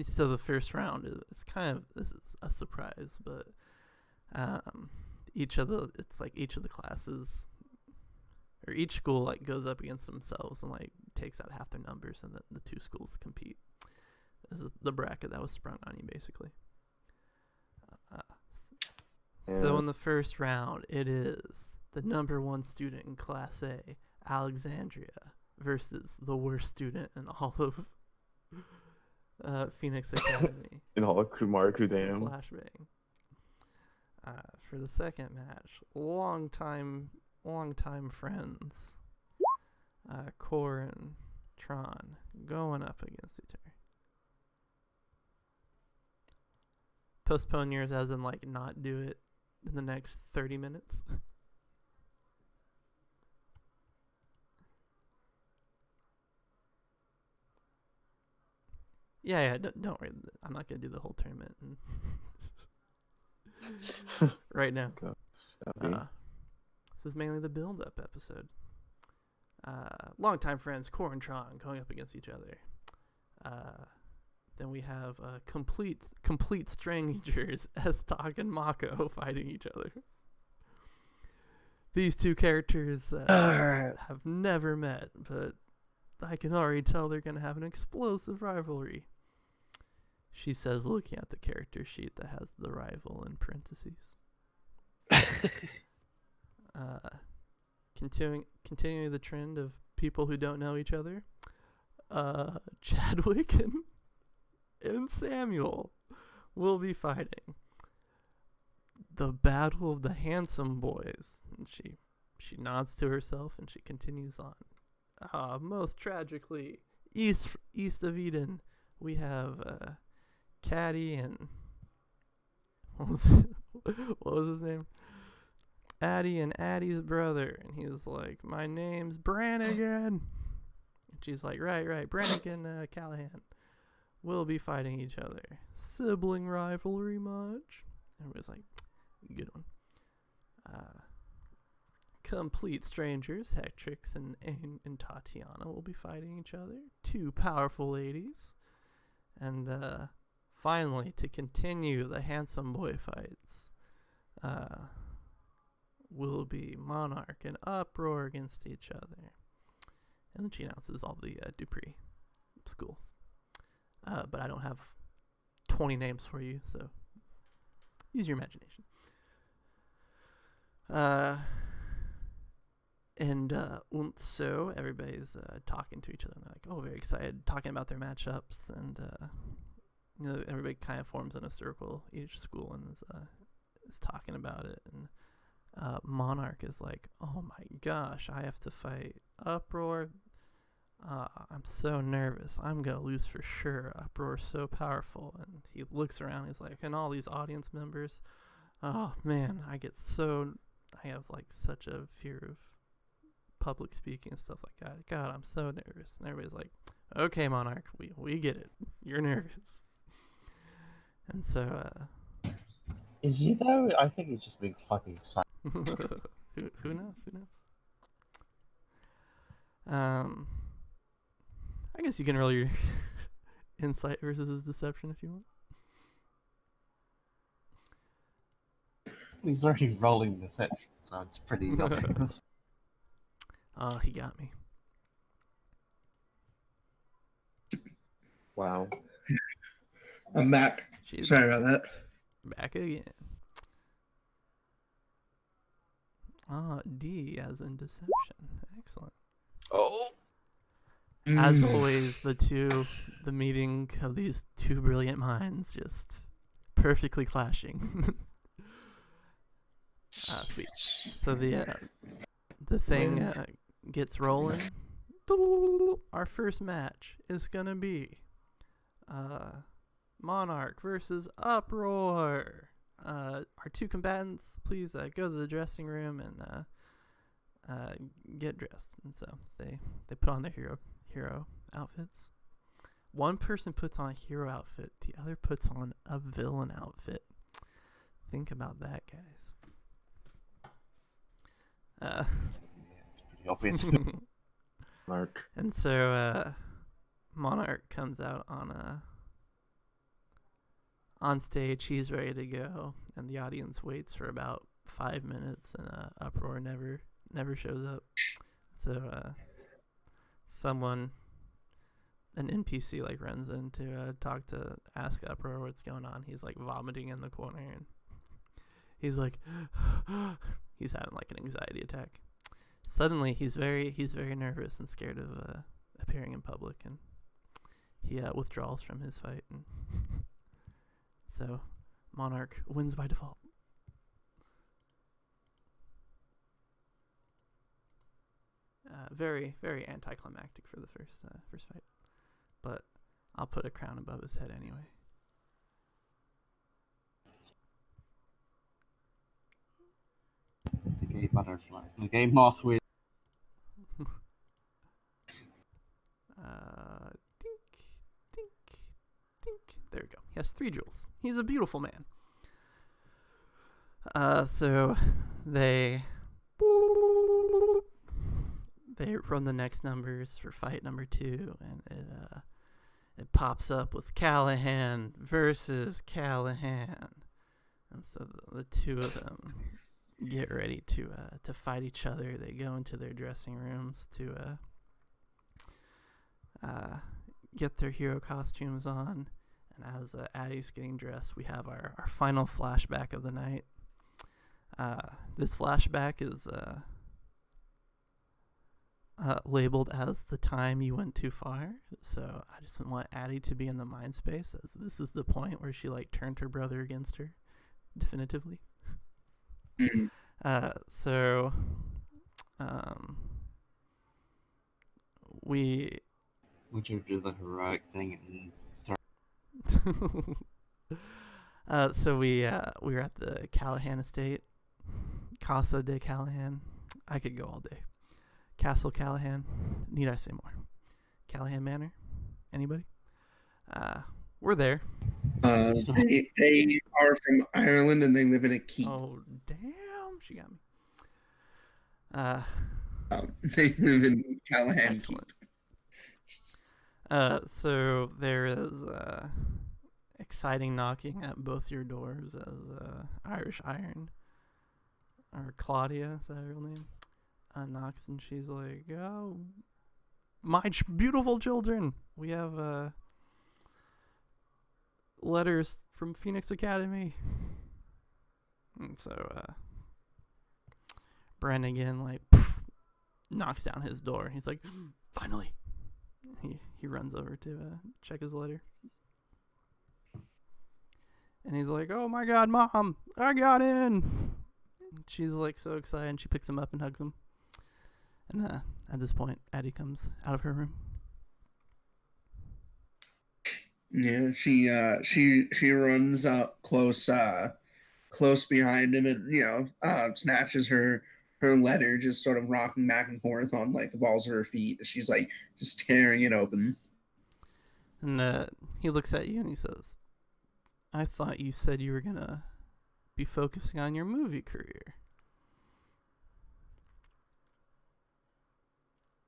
[SPEAKER 1] So the first round is this is a surprise, but each of the classes or each school like goes up against themselves and like takes out half their numbers, and then the 2 schools compete. This is the bracket that was sprung on you, basically. So in the first round, it is the number 1 student in Class A, Alexandria, versus the worst student in all of Phoenix Academy,
[SPEAKER 2] In all of Kumar Kudam.
[SPEAKER 1] Flashbang. For the second match, longtime friends, Core and Tron going up against each other. Postpone yours as in like not do it in the next 30 minutes. Yeah, don't worry. I'm not gonna do the whole tournament right now. This is mainly the build-up episode. Longtime friends Core and Tron going up against each other. Then we have complete strangers Estok and Mako fighting each other. These two characters have never met, but I can already tell they're gonna have an explosive rivalry. She says, looking at the character sheet that has the rival in parentheses. Continuing the trend of people who don't know each other. Chadwick and Samuel will be fighting. The battle of the handsome boys. And she nods to herself and she continues on. Most tragically, east of Eden, we have Caddy and what was his name? Addie and Addie's brother, and he was like, "My name's Brannigan." And she's like, "Right, Brannigan Callahan will be fighting each other. Sibling rivalry much?" Everybody's like, "Good one." Complete strangers, Hectrix and Tatiana will be fighting each other. Two powerful ladies, and finally, to continue the handsome boy fights, will be Monarch and Uproar against each other. And then she announces all the Dupree schools. But I don't have 20 names for you, so use your imagination. So everybody's talking to each other, and they're like, oh, very excited, talking about their matchups, and everybody kind of forms in a circle, each school, and is talking about it. And Monarch is like, oh my gosh, I have to fight Uproar. I'm so nervous. I'm gonna lose for sure. Uproar's so powerful. And he looks around, he's like, and all these audience members, oh man, I have like such a fear of public speaking and stuff like that. God, I'm so nervous. And everybody's like, okay, Monarch, we get it. You're nervous. And so
[SPEAKER 7] is he though? I think he's just being fucking excited.
[SPEAKER 1] who knows? I guess you can roll your insight versus deception if you want.
[SPEAKER 7] He's already rolling deception, so it's pretty obvious.
[SPEAKER 1] Oh, he got me.
[SPEAKER 2] Wow.
[SPEAKER 3] I'm back.
[SPEAKER 1] She's
[SPEAKER 3] Sorry about that.
[SPEAKER 1] back again. D as in deception. Excellent.
[SPEAKER 2] Oh.
[SPEAKER 1] As always, the meeting of these two brilliant minds just perfectly clashing. Sweet. So the thing gets rolling. Our first match is gonna be Monarch versus Uproar. Our two combatants, please go to the dressing room and get dressed. And so they put on their hero outfits. One person puts on a hero outfit, the other puts on a villain outfit. Think about that, guys.
[SPEAKER 7] It's pretty obvious.
[SPEAKER 2] Mark.
[SPEAKER 1] And so Monarch comes out on stage. He's ready to go, and the audience waits for about 5 minutes, and Uproar never shows up. So an NPC like runs in to ask Uproar what's going on. He's like vomiting in the corner, and he's like he's having like an anxiety attack. Suddenly he's very nervous and scared of appearing in public, and he withdraws from his fight, and so Monarch wins by default. Very, very anticlimactic for the first fight, but I'll put a crown above his head anyway.
[SPEAKER 7] butterfly. The gay moth with
[SPEAKER 1] Dink, dink, dink. There we go. He has 3 jewels. He's a beautiful man. So they run the next numbers for fight number 2, and it pops up with Callahan versus Callahan, and so the two of them get ready to fight each other. They go into their dressing rooms to get their hero costumes on, and as Addie's getting dressed, we have our final flashback of the night. This flashback is labeled as the time you went too far, so I just want Addie to be in the mind space, as this is the point where she like turned her brother against her definitively. So we
[SPEAKER 7] would you do the heroic thing and
[SPEAKER 1] so we were at the Callahan estate, Casa de Callahan. I could go all day. Castle Callahan. Need I say more? Callahan Manor. Anybody? We're there.
[SPEAKER 6] They are from Ireland and they live in a keep.
[SPEAKER 1] Oh damn! She got me.
[SPEAKER 6] They live in Callahan
[SPEAKER 1] Excellent.
[SPEAKER 6] Keep.
[SPEAKER 1] So there is exciting knocking at both your doors as Irish Iron, or Claudia, is that her real name, knocks, and she's like, "Oh, my beautiful children, we have letters from Phoenix Academy." And so Brannigan like knocks down his door. He's like, "Finally!" He runs over to check his letter, and he's like, "Oh my God, Mom, I got in!" And she's like so excited, and she picks him up and hugs him. And at this point, Addie comes out of her room.
[SPEAKER 6] Yeah, she runs up close behind him, and snatches her letter, just sort of rocking back and forth on like the balls of her feet. She's like just tearing it open.
[SPEAKER 1] And he looks at you and he says, "I thought you said you were gonna be focusing on your movie career."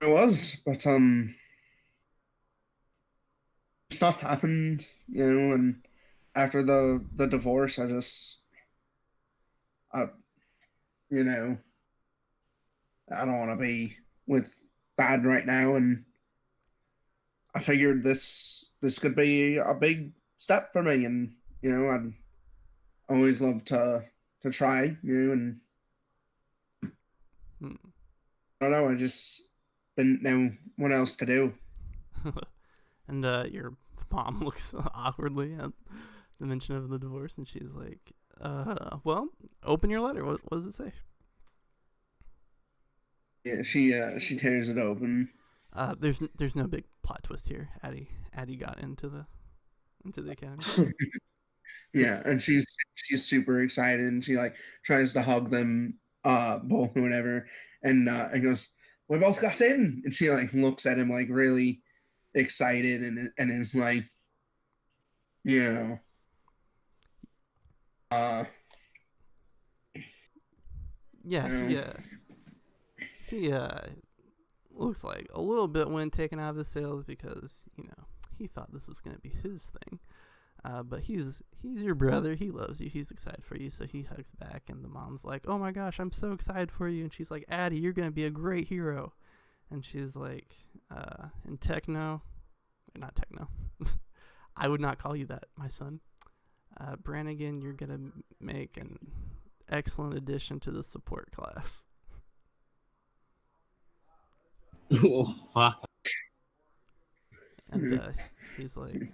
[SPEAKER 6] It was, but stuff happened, and after the divorce, I don't want to be with Dad right now, and I figured this could be a big step for me, and I'd always love to try, and I don't know, I just didn't know what else to do.
[SPEAKER 1] And your mom looks awkwardly at the mention of the divorce, and she's like, well, open your letter. What does it say?"
[SPEAKER 6] Yeah, she tears it open.
[SPEAKER 1] There's no big plot twist here. Addie got into the academy.
[SPEAKER 6] Yeah, and she's super excited, and she like tries to hug them both or whatever, and goes, "We both got in," and she like looks at him like really excited, and is like, yeah,
[SPEAKER 1] he looks like a little bit wind taken out of his sails, because he thought this was going to be his thing, but he's your brother, he loves you, he's excited for you, so he hugs back, and the mom's like, "Oh my gosh, I'm so excited for you," and she's like, "Addie, you're going to be a great hero," and she's like, in not techno, I would not call you that, my son, Brannigan, you're going to make an excellent addition to the support class.
[SPEAKER 7] oh fuck.
[SPEAKER 1] And he's like,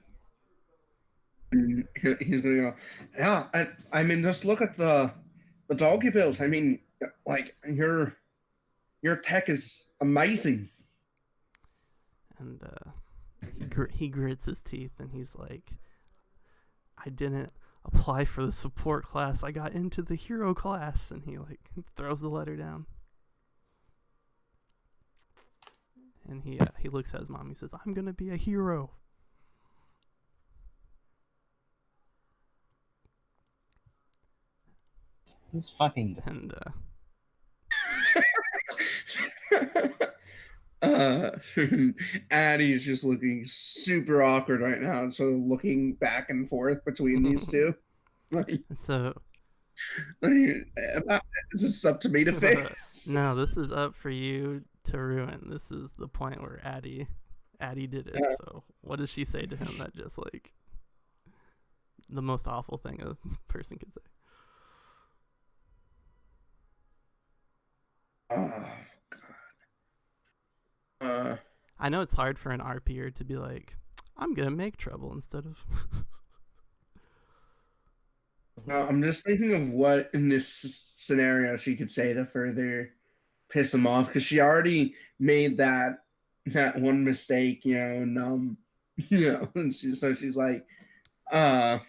[SPEAKER 6] he's gonna go, "Yeah, I mean, just look at the dog you built. I mean, like your tech is amazing."
[SPEAKER 1] And he grits his teeth, and he's like, "I didn't apply for the support class. I got into the hero class. And he like throws the letter down. And he looks at his mom. He says, "I'm gonna be a hero."
[SPEAKER 7] This fucking.
[SPEAKER 1] And
[SPEAKER 6] Addie's just looking super awkward right now, and so looking back and forth between these two. Like,
[SPEAKER 1] so
[SPEAKER 6] is this up to me to fix?
[SPEAKER 1] no, this is up for you to ruin. This is the point where Addie did it. So what does she say to him that just like the most awful thing a person could say?
[SPEAKER 6] Oh God.
[SPEAKER 1] I know it's hard for an RPer to be like, "I'm gonna make trouble," instead of
[SPEAKER 6] I'm just thinking of what in this scenario she could say to further piss him off, because she already made that one mistake, and and she's like,
[SPEAKER 7] That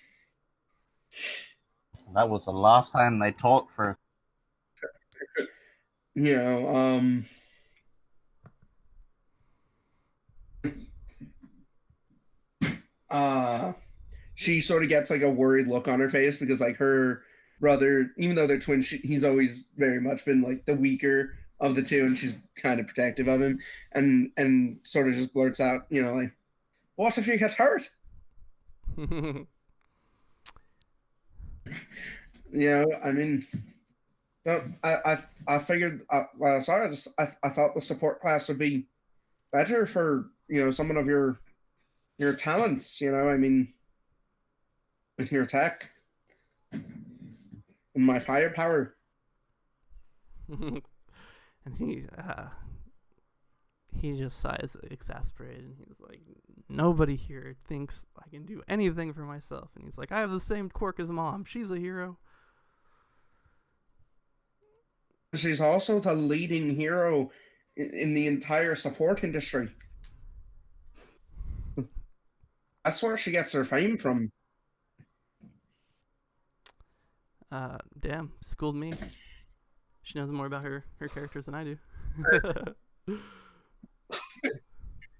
[SPEAKER 7] was the last time they talked for.
[SPEAKER 6] She sort of gets like a worried look on her face, because like her brother, even though they're twins, he's always very much been like the weaker of the two, and she's kind of protective of him, and sort of just blurts out, like, "What if he gets hurt?" I mean, I figured. Well, sorry, I thought the support class would be better for someone of your talents. I mean, with your tech and my firepower.
[SPEAKER 1] And he just sighs exasperated, and he's like, "Nobody here thinks I can do anything for myself." And he's like, "I have the same quirk as Mom. She's a hero."
[SPEAKER 6] She's also the leading hero in the entire support industry. That's where she gets her fame from.
[SPEAKER 1] Damn, schooled me. She knows more about her characters than I do.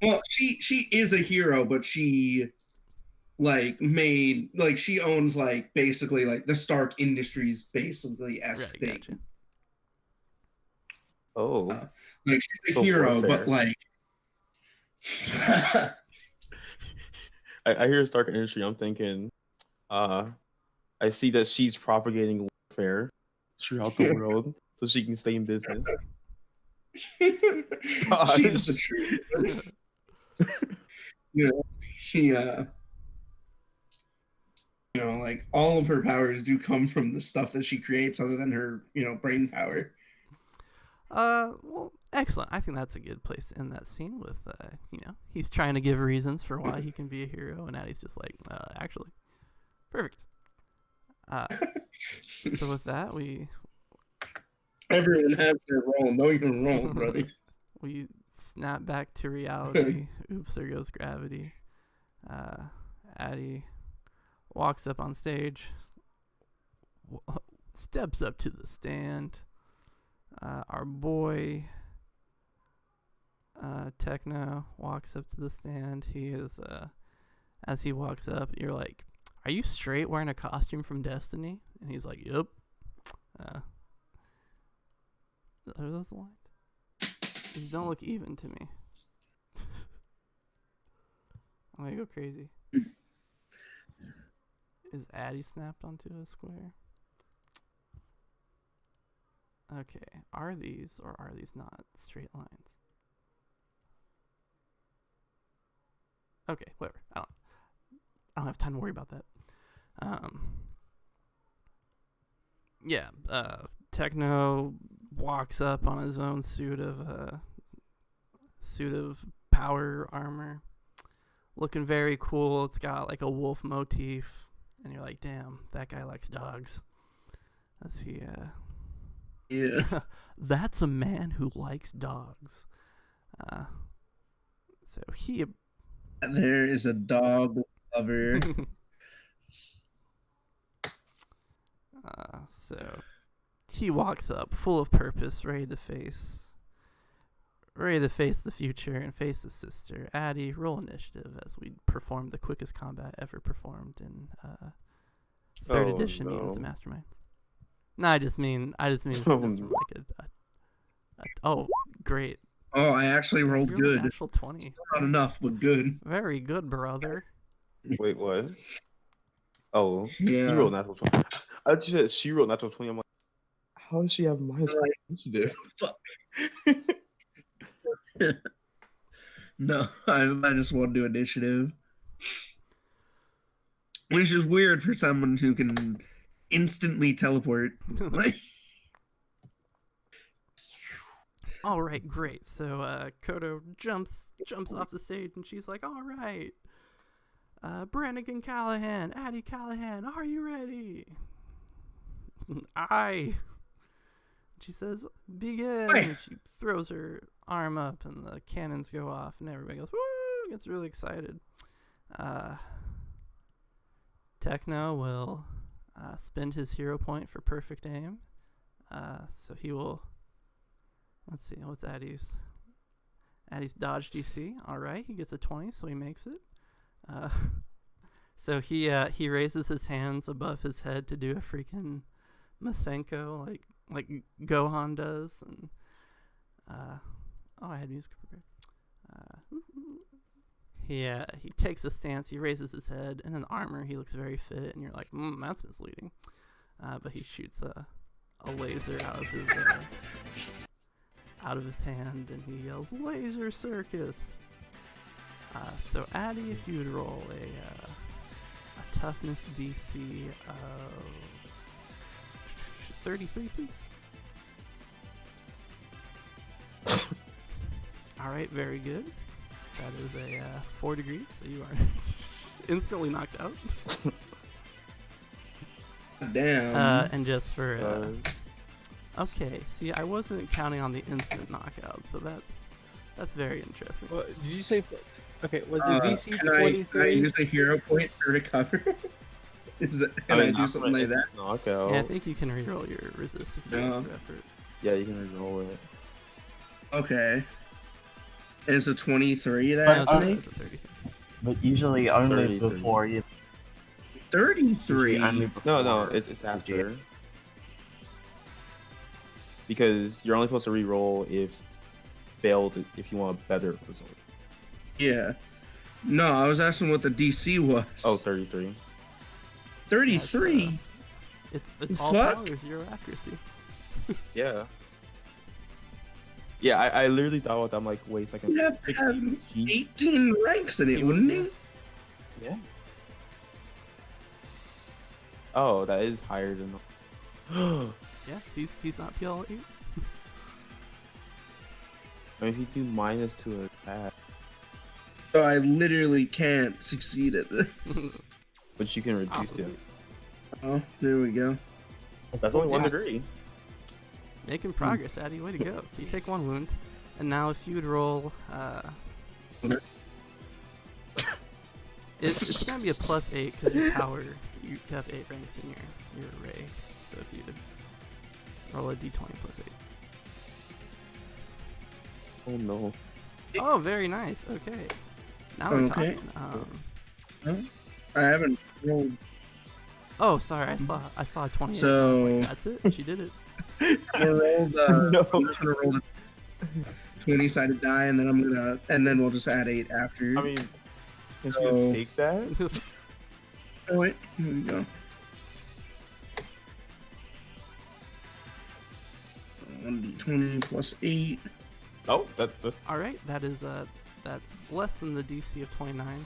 [SPEAKER 6] Well, she is a hero, but she she owns basically the Stark Industries basically esque
[SPEAKER 1] Right,
[SPEAKER 6] thing.
[SPEAKER 1] gotcha.
[SPEAKER 2] Oh,
[SPEAKER 6] She's a
[SPEAKER 2] So
[SPEAKER 6] hero,
[SPEAKER 2] warfare.
[SPEAKER 6] but
[SPEAKER 2] I hear Stark Industry. I'm thinking, I see that she's propagating warfare throughout the world so she can stay in business.
[SPEAKER 6] she's the truth. She all of her powers do come from the stuff that she creates, other than her brain power.
[SPEAKER 1] Well, excellent. I think that's a good place to end that scene with, he's trying to give reasons for why he can be a hero, and Addie's just like, actually. Perfect. So with that,
[SPEAKER 6] Everyone has their role. Know your role, brother.
[SPEAKER 1] we snap back to reality. Oops, there goes gravity. Addie walks up on stage, steps up to the stand. Our boy Techno walks up to the stand. He is as he walks up, you're like, "Are you straight wearing a costume from Destiny?" And he's like, "Yep." Are those the lines? These don't look even to me. I'm gonna go crazy. Is Addie snapped onto a square? Okay, are these or are these not straight lines? Okay, whatever. I don't have time to worry about that. Yeah, Techno walks up on his own suit of power armor, looking very cool. It's got like a wolf motif, and you're like, "Damn, that guy likes dogs." As he
[SPEAKER 6] Yeah.
[SPEAKER 1] That's a man who likes dogs. So he
[SPEAKER 6] There is a dog lover.
[SPEAKER 1] So he walks up, full of purpose, ready to face the future and face his sister. Addie, roll initiative as we perform the quickest combat ever performed in third edition Mutants and Masterminds. No, I just mean from oh, great.
[SPEAKER 6] Oh, I actually rolled
[SPEAKER 1] You're
[SPEAKER 6] good.
[SPEAKER 1] Natural 20.
[SPEAKER 6] Not enough, but good.
[SPEAKER 1] Very good, brother.
[SPEAKER 2] Wait, what? Oh,
[SPEAKER 6] Yeah.
[SPEAKER 2] he rolled natural 20. I just said she rolled natural 20. I'm like, how does she have minus initiative?
[SPEAKER 6] Fuck. No, I just want to do initiative. Which is weird for someone who can instantly teleport. Like,
[SPEAKER 1] All right, great. So Kodo jumps off the stage and she's like, "All right, Brannigan Callahan, Addie Callahan, are you ready?" Aye. She says, "Begin."
[SPEAKER 6] Aye.
[SPEAKER 1] And she throws her arm up and the cannons go off and everybody goes, "Woo!" Gets really excited. Techno will spend his hero point for perfect aim. So he will. Let's see, what's Addie's dodge DC? All right, he gets a 20, so he makes it. So he raises his hands above his head to do a freaking Masenko like Gohan does, and I had music prepared. He takes a stance, he raises his head, and in armor he looks very fit, and you're like, that's misleading. But he shoots a laser out of his hand, and he yells, "Laser Circus!" So Addie, if you would roll a toughness DC of 33, please. All right, very good. That is a 4 degrees, so you are instantly knocked out.
[SPEAKER 6] damn.
[SPEAKER 1] And just for okay, see, I wasn't counting on the instant knockout, so that's very interesting.
[SPEAKER 4] What, did you say? Okay, was it DC
[SPEAKER 6] Can I
[SPEAKER 4] 23?
[SPEAKER 6] use a hero point to recover? Can I do something like that?
[SPEAKER 2] Knockout.
[SPEAKER 1] Yeah, I think you can reroll your resist if you do
[SPEAKER 6] Yeah.
[SPEAKER 1] extra effort.
[SPEAKER 2] Yeah, you can reroll it.
[SPEAKER 6] Okay. Is a 23 that
[SPEAKER 7] But,
[SPEAKER 6] I have to make?
[SPEAKER 1] It's a 33.
[SPEAKER 7] But usually only
[SPEAKER 2] 33.
[SPEAKER 7] before you.
[SPEAKER 6] 33.
[SPEAKER 7] Usually only before
[SPEAKER 2] No, it's after. Because you're only supposed to reroll if failed if you want a better result.
[SPEAKER 6] Yeah. No, I was asking what the DC was.
[SPEAKER 2] Oh, 33.
[SPEAKER 6] 33.
[SPEAKER 1] It's all
[SPEAKER 6] Fuck.
[SPEAKER 1] power, 0 accuracy.
[SPEAKER 2] Yeah. Yeah, I literally thought about that. I'm like, wait a second.
[SPEAKER 6] You'd have to have 18 ranks in it, wouldn't he?
[SPEAKER 2] Yeah. Oh, that is higher than.
[SPEAKER 1] Yeah, he's not PL8.
[SPEAKER 2] I mean, if you do minus to attack,
[SPEAKER 6] So I literally can't succeed at this.
[SPEAKER 2] but you can reduce it.
[SPEAKER 6] Oh, there we go.
[SPEAKER 2] That's only 1
[SPEAKER 1] Yeah.
[SPEAKER 2] degree.
[SPEAKER 1] Making progress, Addie. Way to go. So you take 1 wound, and now if you would roll, it's gonna be a +8 because your power. You have 8 ranks in your array. So if you would roll a d20 +8.
[SPEAKER 2] Oh no.
[SPEAKER 1] Oh, very nice. Okay. Now we're
[SPEAKER 6] Okay.
[SPEAKER 1] talking.
[SPEAKER 6] I haven't rolled.
[SPEAKER 1] Oh, sorry. I saw a 28.
[SPEAKER 6] So-
[SPEAKER 1] I was like, that's it. She did it.
[SPEAKER 6] I'm gonna roll the.
[SPEAKER 2] No.
[SPEAKER 6] I'm just gonna roll the 20-sided die, and then we'll just add 8 after.
[SPEAKER 2] I mean, can she
[SPEAKER 6] So-
[SPEAKER 2] just take that?
[SPEAKER 6] Oh wait, here we go. 1d20 plus 8.
[SPEAKER 2] Oh, that's
[SPEAKER 1] All right, that's less than the DC of 29.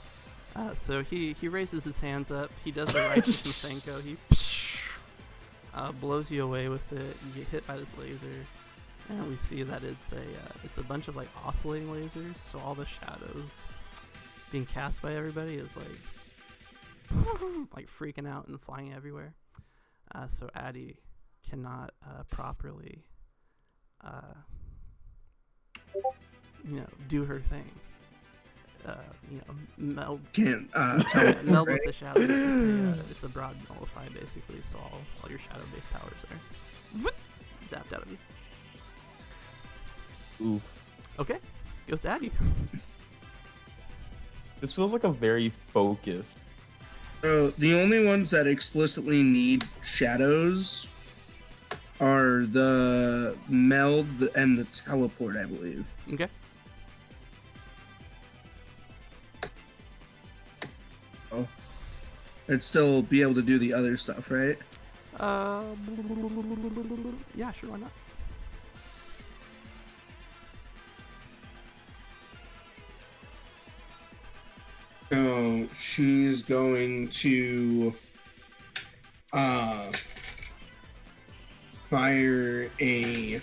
[SPEAKER 1] So he raises his hands up. He does a righteous Masenko. He blows you away with it. You get hit by this laser, and we see that it's a bunch of like oscillating lasers. So all the shadows being cast by everybody is like freaking out and flying everywhere. So Addie cannot properly do her thing. meld
[SPEAKER 6] Can't
[SPEAKER 1] meld
[SPEAKER 6] right?
[SPEAKER 1] with the shadow. It's a broad nullify basically, so all your shadow-based powers are zapped out of you.
[SPEAKER 2] Oof.
[SPEAKER 1] Okay, goes to Addy.
[SPEAKER 2] This feels like a very focused.
[SPEAKER 6] The only ones that explicitly need shadows are the meld and the teleport, I believe.
[SPEAKER 1] Okay.
[SPEAKER 6] Oh, I'd still be able to do the other stuff, right?
[SPEAKER 1] Yeah, sure, why not?
[SPEAKER 6] So she's going to fire a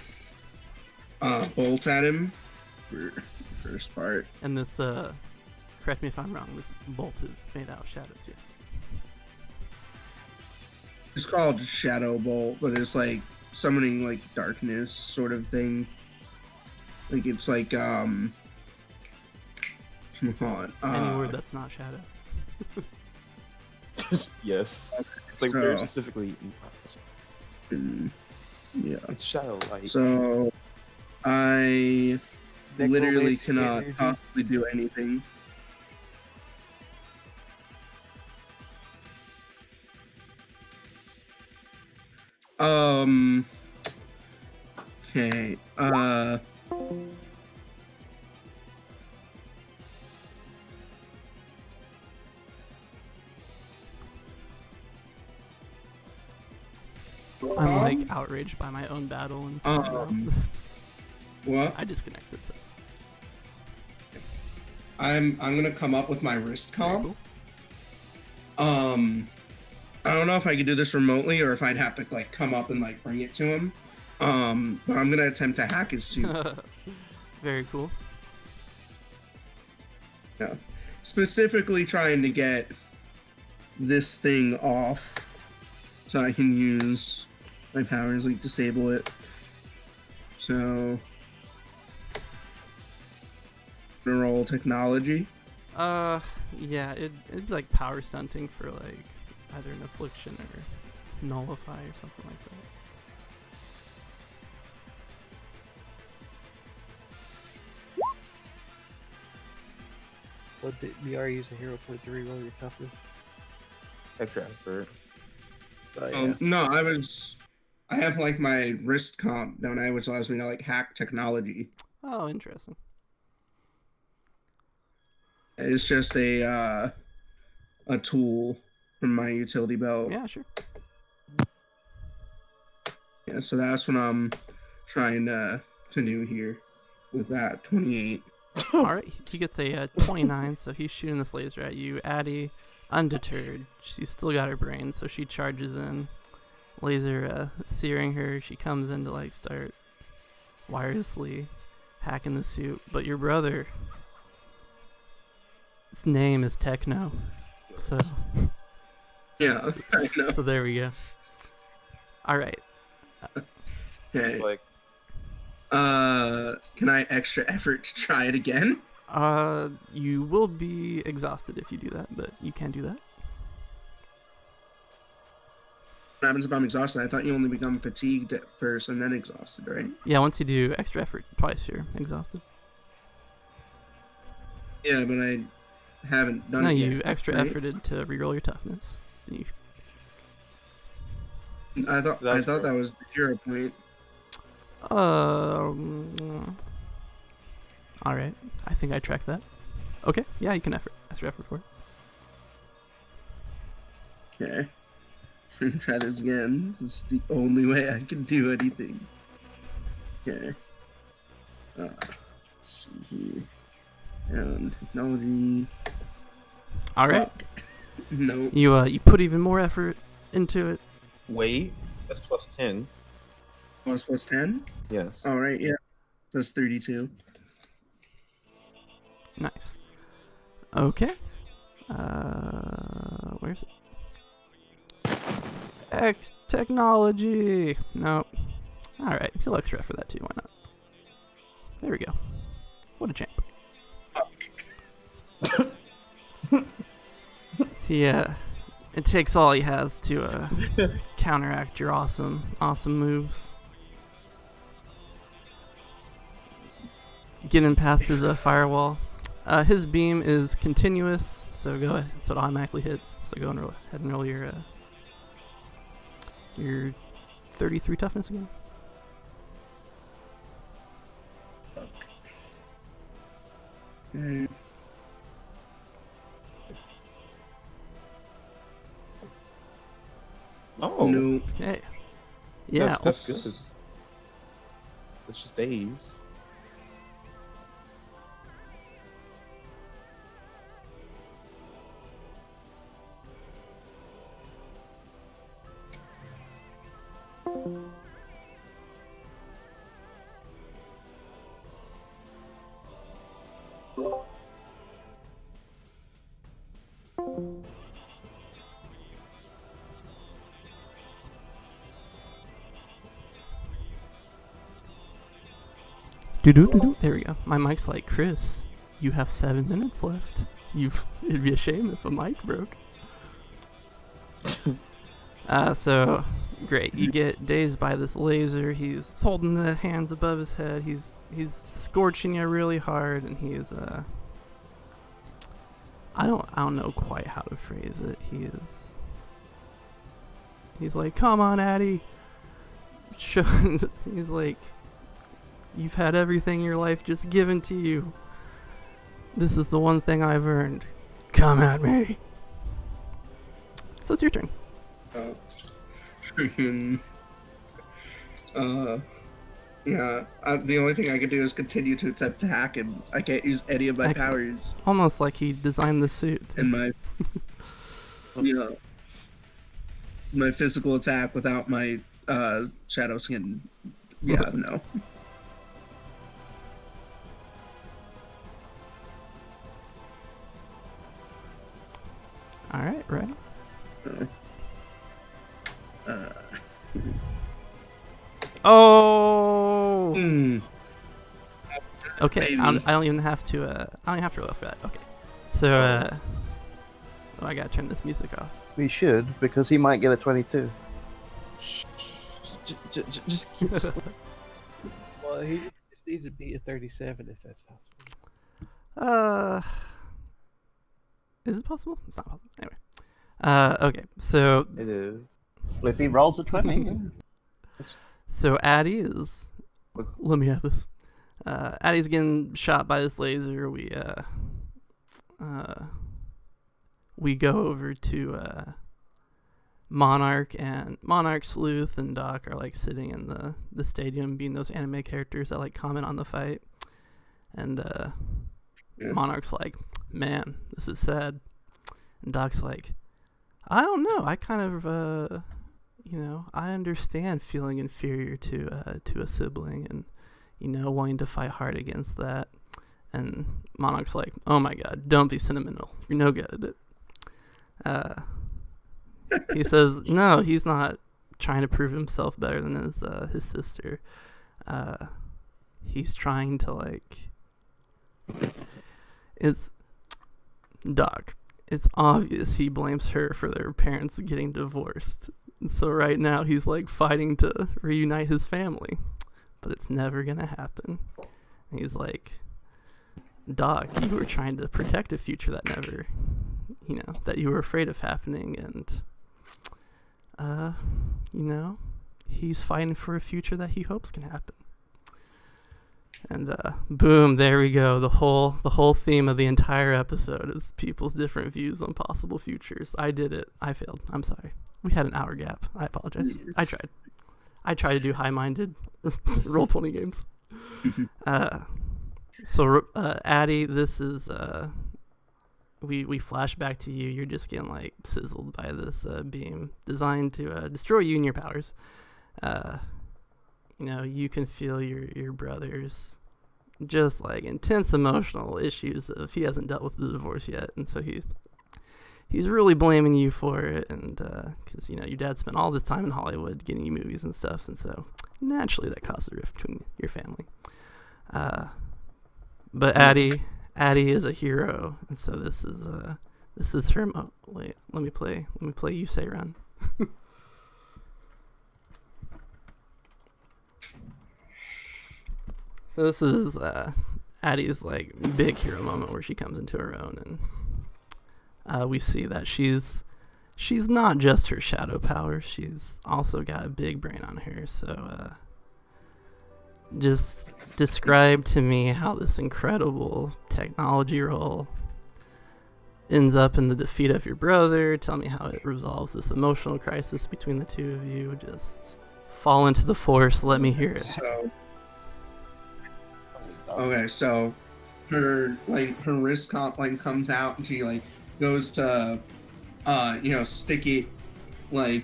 [SPEAKER 6] bolt at him for first part.
[SPEAKER 1] And this, correct me if I'm wrong, this bolt is made out of shadows, yes.
[SPEAKER 6] It's called Shadow Bolt, but it's like summoning like darkness sort of thing. Like it's like
[SPEAKER 1] Any word that's not shadow.
[SPEAKER 2] Yes. It's like very specifically.
[SPEAKER 6] yeah.
[SPEAKER 2] It's shadow light.
[SPEAKER 6] So I literally
[SPEAKER 4] Necromancy
[SPEAKER 6] cannot
[SPEAKER 4] energy.
[SPEAKER 6] possibly do anything. Okay.
[SPEAKER 1] I'm like outraged by my own battle and stuff.
[SPEAKER 6] What?
[SPEAKER 1] I disconnected. So.
[SPEAKER 6] I'm gonna come up with my wrist
[SPEAKER 1] Very
[SPEAKER 6] comp.
[SPEAKER 1] cool.
[SPEAKER 6] I don't know if I could do this remotely or if I'd have to like come up and like bring it to him. But I'm gonna attempt to hack his suit.
[SPEAKER 1] Very cool.
[SPEAKER 6] Yeah. Specifically trying to get this thing off so I can use my powers, like disable it. So I'm gonna roll technology.
[SPEAKER 1] Yeah, it'd be like power stunting for like either an affliction or nullify or something like that.
[SPEAKER 4] What did we are using hero point to reroll your toughness?
[SPEAKER 2] Extra effort.
[SPEAKER 4] Yeah.
[SPEAKER 6] No, I have like my wrist comp, don't I, which allows me to like hack technology.
[SPEAKER 1] Oh, interesting.
[SPEAKER 6] It's just a tool from my utility belt.
[SPEAKER 1] Yeah, sure.
[SPEAKER 6] Yeah, so that's what I'm trying to do here with that 28.
[SPEAKER 1] All right, he gets a 29, so he's shooting this laser at you. Addie, undeterred, she's still got her brain, so she charges in. Laser searing her. She comes in to like start wirelessly hacking the suit. But your brother, his name is Techno, so
[SPEAKER 6] Yeah, I know.
[SPEAKER 1] so there we go. All right.
[SPEAKER 6] Okay.
[SPEAKER 2] Like,
[SPEAKER 6] can I extra effort to try it again?
[SPEAKER 1] You will be exhausted if you do that, but you can do that.
[SPEAKER 6] What happens if I'm exhausted? I thought you only become fatigued at first and then exhausted, right?
[SPEAKER 1] Yeah, once you do extra effort twice, you're exhausted.
[SPEAKER 6] Yeah, but I haven't done
[SPEAKER 1] No,
[SPEAKER 6] it
[SPEAKER 1] you
[SPEAKER 6] yet.
[SPEAKER 1] extra
[SPEAKER 6] right?
[SPEAKER 1] efforted to reroll your toughness. You,
[SPEAKER 6] I thought
[SPEAKER 2] That's
[SPEAKER 6] that
[SPEAKER 2] fair.
[SPEAKER 6] was the hero point.
[SPEAKER 1] all right, I think I tracked that. Okay, yeah, you can extra effort for it.
[SPEAKER 6] Okay. Try this again. This is the only way I can do anything. Okay. Let's see here. And technology.
[SPEAKER 1] All right,
[SPEAKER 6] Nope.
[SPEAKER 1] you put even more effort into it.
[SPEAKER 2] wait, that's plus 10.
[SPEAKER 6] Plus 10?
[SPEAKER 2] Yes.
[SPEAKER 6] All right, yeah. That's 32.
[SPEAKER 1] Nice. Okay. Where's it? X technology. Nope. All right, he'll extra for that too. Why not? There we go. What a champ. Yeah, it takes all he has to counteract your awesome moves. Getting past his firewall. His beam is continuous, so go ahead. So it automatically hits. So go and ahead and roll your 33 toughness again.
[SPEAKER 6] Okay.
[SPEAKER 2] Oh,
[SPEAKER 6] No.
[SPEAKER 1] Hey. Yeah.
[SPEAKER 2] that's good. It's just A's.
[SPEAKER 1] There we go. My mic's like, Chris, you have 7 minutes left. It'd be a shame if a mic broke. So great. You get dazed by this laser. He's holding the hands above his head. He's scorching you really hard, and he's I don't know quite how to phrase it. He's like, come on, Addie. He's like, you've had everything in your life just given to you. This is the one thing I've earned. Come at me. So it's your turn.
[SPEAKER 6] Freaking. Yeah. The only thing I can do is continue to attempt to hack him. I can't use any of my
[SPEAKER 1] Excellent.
[SPEAKER 6] powers
[SPEAKER 1] Almost like he designed the suit.
[SPEAKER 6] in my, my physical attack without my shadow skin. Yeah, no.
[SPEAKER 1] All right, right. Oh. Okay, I don't even have to. I don't even have to roll for that. Okay, so I gotta turn this music off.
[SPEAKER 7] We should, because he might get a 22.
[SPEAKER 2] Just keep
[SPEAKER 4] Well, he just needs to beat a 37 if that's possible.
[SPEAKER 1] Is it possible? It's not possible. Anyway. Okay, so
[SPEAKER 2] It is.
[SPEAKER 7] Well, if he rolls a 20, yeah.
[SPEAKER 1] So Addie is. Let me have this. Addie's getting shot by this laser. We go over to Monarch, and Monarch, Sleuth, and Doc are like sitting in the stadium, being those anime characters that like comment on the fight. And Monarch's like, "Man, this is sad." And Doc's like, "I don't know. I kind of I understand feeling inferior to a sibling, and wanting to fight hard against that." And Monarch's like, "Oh my God, don't be sentimental. You're no good at it." He says, "No, he's not trying to prove himself better than his sister. He's trying to it's Doc. It's obvious he blames her for their parents getting divorced. And so right now he's fighting to reunite his family, but it's never gonna happen." And he's like, "Doc, you were trying to protect a future that never, that you were afraid of happening, and he's fighting for a future that he hopes can happen." And boom, there we go. The whole theme of the entire episode is people's different views on possible futures. I did it. I failed. I'm sorry. We had an hour gap. I apologize. I tried to do high-minded roll 20 games. So Addie, this is we flash back to you. You're just getting sizzled by this beam designed to destroy you and your powers. You can feel your brother's just intense emotional issues if he hasn't dealt with the divorce yet, and so he's really blaming you for it, and because your dad spent all this time in Hollywood getting you movies and stuff, and so naturally that causes a rift between your family. But Addie, Addie is a hero, and so this is her. Wait, let me play. You say run. So this is Addie's like big hero moment where she comes into her own, and we see that she's not just her shadow power. She's also got a big brain on her. So just describe to me how this incredible technology role ends up in the defeat of your brother. Tell me how it resolves this emotional crisis between the two of you. Just fall into the force. Let me hear it.
[SPEAKER 6] So, okay, so her wrist comp like comes out and she like goes to stick it like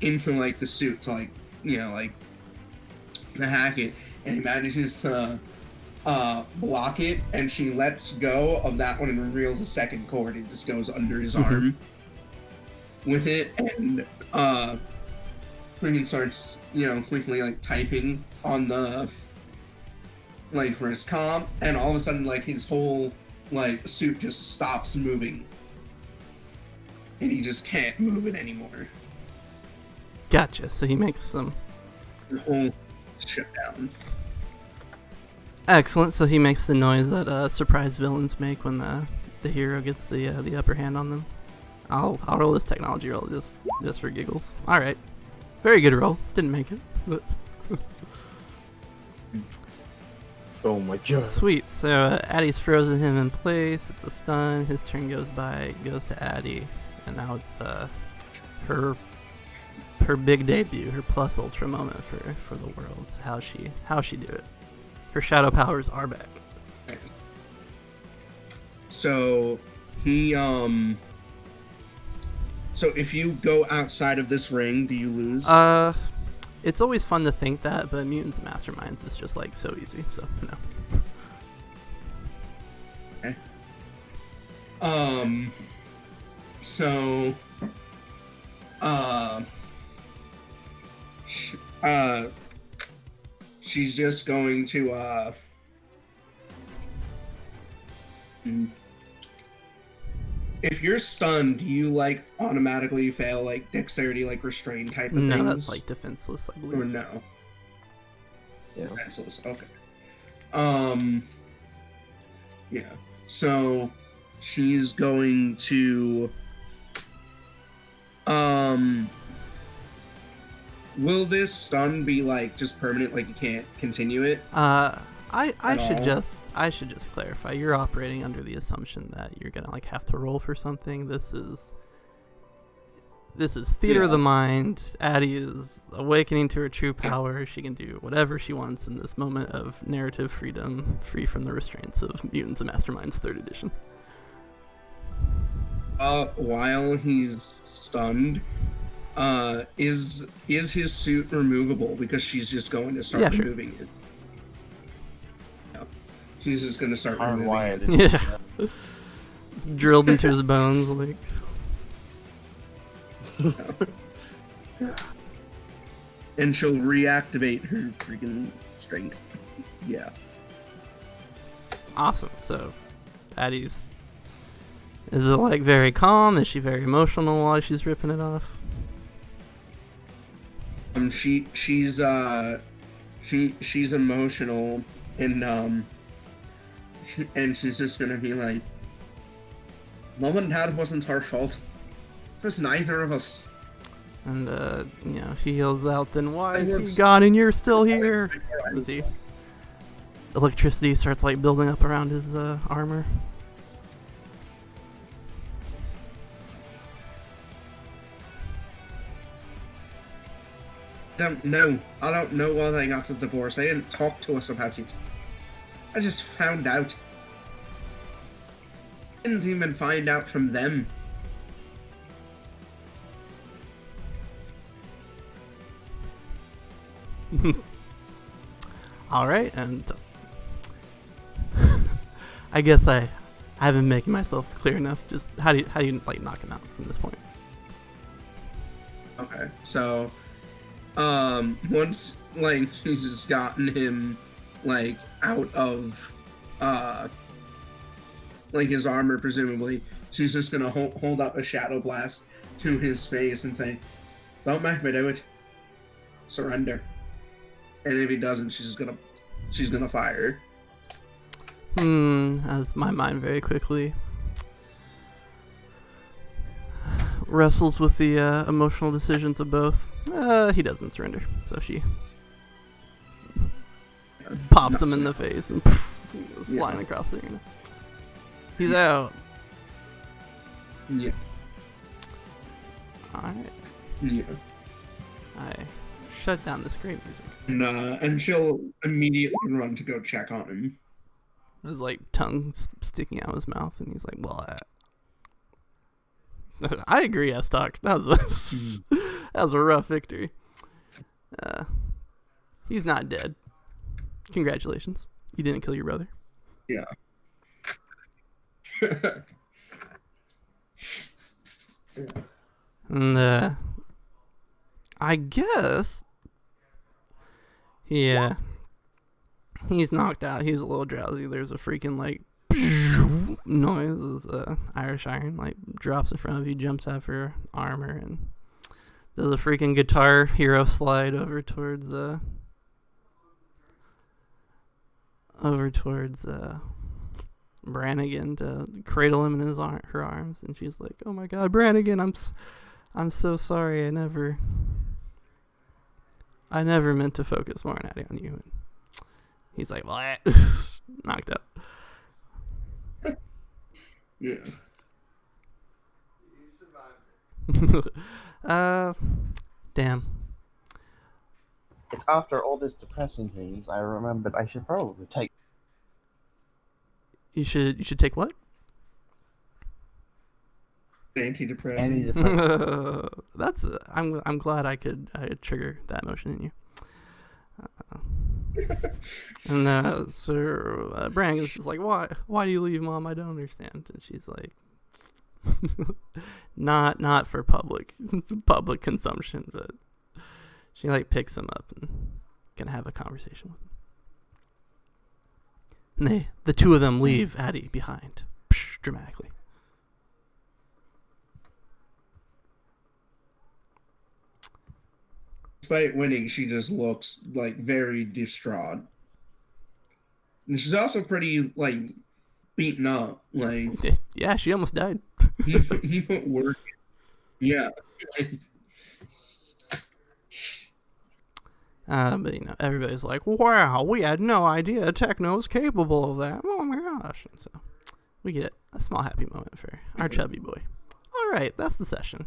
[SPEAKER 6] into like the suit to like to hack it, and he manages to block it, and she lets go of that one and reveals a second cord. It just goes under his arm with it, and freaking starts quickly like typing on the like wrist comp, and all of a sudden like his whole like suit just stops moving, and he just can't move it anymore.
[SPEAKER 1] Gotcha. So he makes some.
[SPEAKER 6] The whole shut down.
[SPEAKER 1] Excellent. So he makes the noise that surprise villains make when the hero gets the upper hand on them. I'll roll this technology roll just for giggles. All right. Very good roll. Didn't make it. But
[SPEAKER 2] Oh my god.
[SPEAKER 1] sweet. So Addie's frozen him in place. It's a stun. His turn goes by. It goes to Addie, and now it's her big debut, her plus ultra moment for the world. So how she do it. Her shadow powers are back.
[SPEAKER 6] So he so if you go outside of this ring, do you lose?
[SPEAKER 1] It's always fun to think that, but Mutants and Masterminds is just like so easy. So no.
[SPEAKER 6] Okay. So she's just going to if you're stunned, do you like automatically fail like dexterity, like restrain type of
[SPEAKER 1] No,
[SPEAKER 6] things?
[SPEAKER 1] that's like defenseless, I believe.
[SPEAKER 6] Or no?
[SPEAKER 2] Yeah.
[SPEAKER 6] Defenseless. Okay. Yeah. So she's going to will this stun be like just permanent, like you can't continue it?
[SPEAKER 1] I should just clarify. You're operating under the assumption that you're gonna like have to roll for something. This is theater of the mind. Addie is awakening to her true power. She can do whatever she wants in this moment of narrative freedom, free from the restraints of Mutants and Masterminds 3rd edition.
[SPEAKER 6] While he's stunned, is his suit removable? Because she's just going to start removing it. Yeah. She's just going to start removing it.
[SPEAKER 1] Yeah. Drilled into his bones, like.
[SPEAKER 6] And she'll reactivate her freaking strength. Yeah.
[SPEAKER 1] Awesome. So, Addie's. Is it like very calm? Is she very emotional while she's ripping it off?
[SPEAKER 6] She's emotional, and she's just gonna be like, Mom and Dad wasn't her fault. It was neither of us.
[SPEAKER 1] And he yells out, "Then why is he gone and you're still here?" As he electricity starts like building up around his armor.
[SPEAKER 6] Don't know. I don't know why they got a divorce. They didn't talk to us about it. I just found out. Didn't even find out from them.
[SPEAKER 1] All right, and I guess I haven't making myself clear enough. Just how do you like knock him out from this point?
[SPEAKER 6] Okay, so once like she's just gotten him like out of like his armor, presumably. She's just gonna hold up a shadow blast to his face and say, "Don't make me do it. Surrender." And if he doesn't, she's gonna fire.
[SPEAKER 1] As my mind very quickly wrestles with the emotional decisions of both. He doesn't surrender, so she pops him in the face and goes flying across the arena. He's out.
[SPEAKER 6] Yeah.
[SPEAKER 1] Alright.
[SPEAKER 6] Yeah.
[SPEAKER 1] I shut down the screen music.
[SPEAKER 6] And she'll immediately run to go check on him.
[SPEAKER 1] His like tongue sticking out his mouth, and he's like, "Well, I agree, S-Talk. That was a rough victory. He's not dead. Congratulations, you didn't kill your brother."
[SPEAKER 6] Yeah.
[SPEAKER 1] And I guess, yeah, he's knocked out. He's a little drowsy. There's a freaking like noise as Irish Iron like drops in front of you, jumps out for her armor, and does a freaking guitar hero slide over towards Brannigan to cradle him in her arms. And she's like, "Oh my God, Brannigan, I'm so sorry. I never meant to focus more on you." And he's like, "What?" Knocked out.
[SPEAKER 6] Yeah.
[SPEAKER 1] Damn.
[SPEAKER 7] It's after all these depressing things I remembered I should probably take.
[SPEAKER 1] You should take what?
[SPEAKER 6] Antidepressant.
[SPEAKER 1] That's I'm glad I could trigger that emotion in you. And so Brandon's just like, why do you leave, Mom? I don't understand. And she's like, not for public consumption, but she like picks him up and can have a conversation with him. And the two of them leave Addie behind, dramatically.
[SPEAKER 6] Despite winning, she just looks like very distraught. And she's also pretty like beaten up. Like,
[SPEAKER 1] yeah, she almost died.
[SPEAKER 6] he put work. Yeah.
[SPEAKER 1] But everybody's like, "Wow, we had no idea Techno was capable of that. Oh my gosh!" And so we get a small happy moment for our chubby boy. All right, that's the session.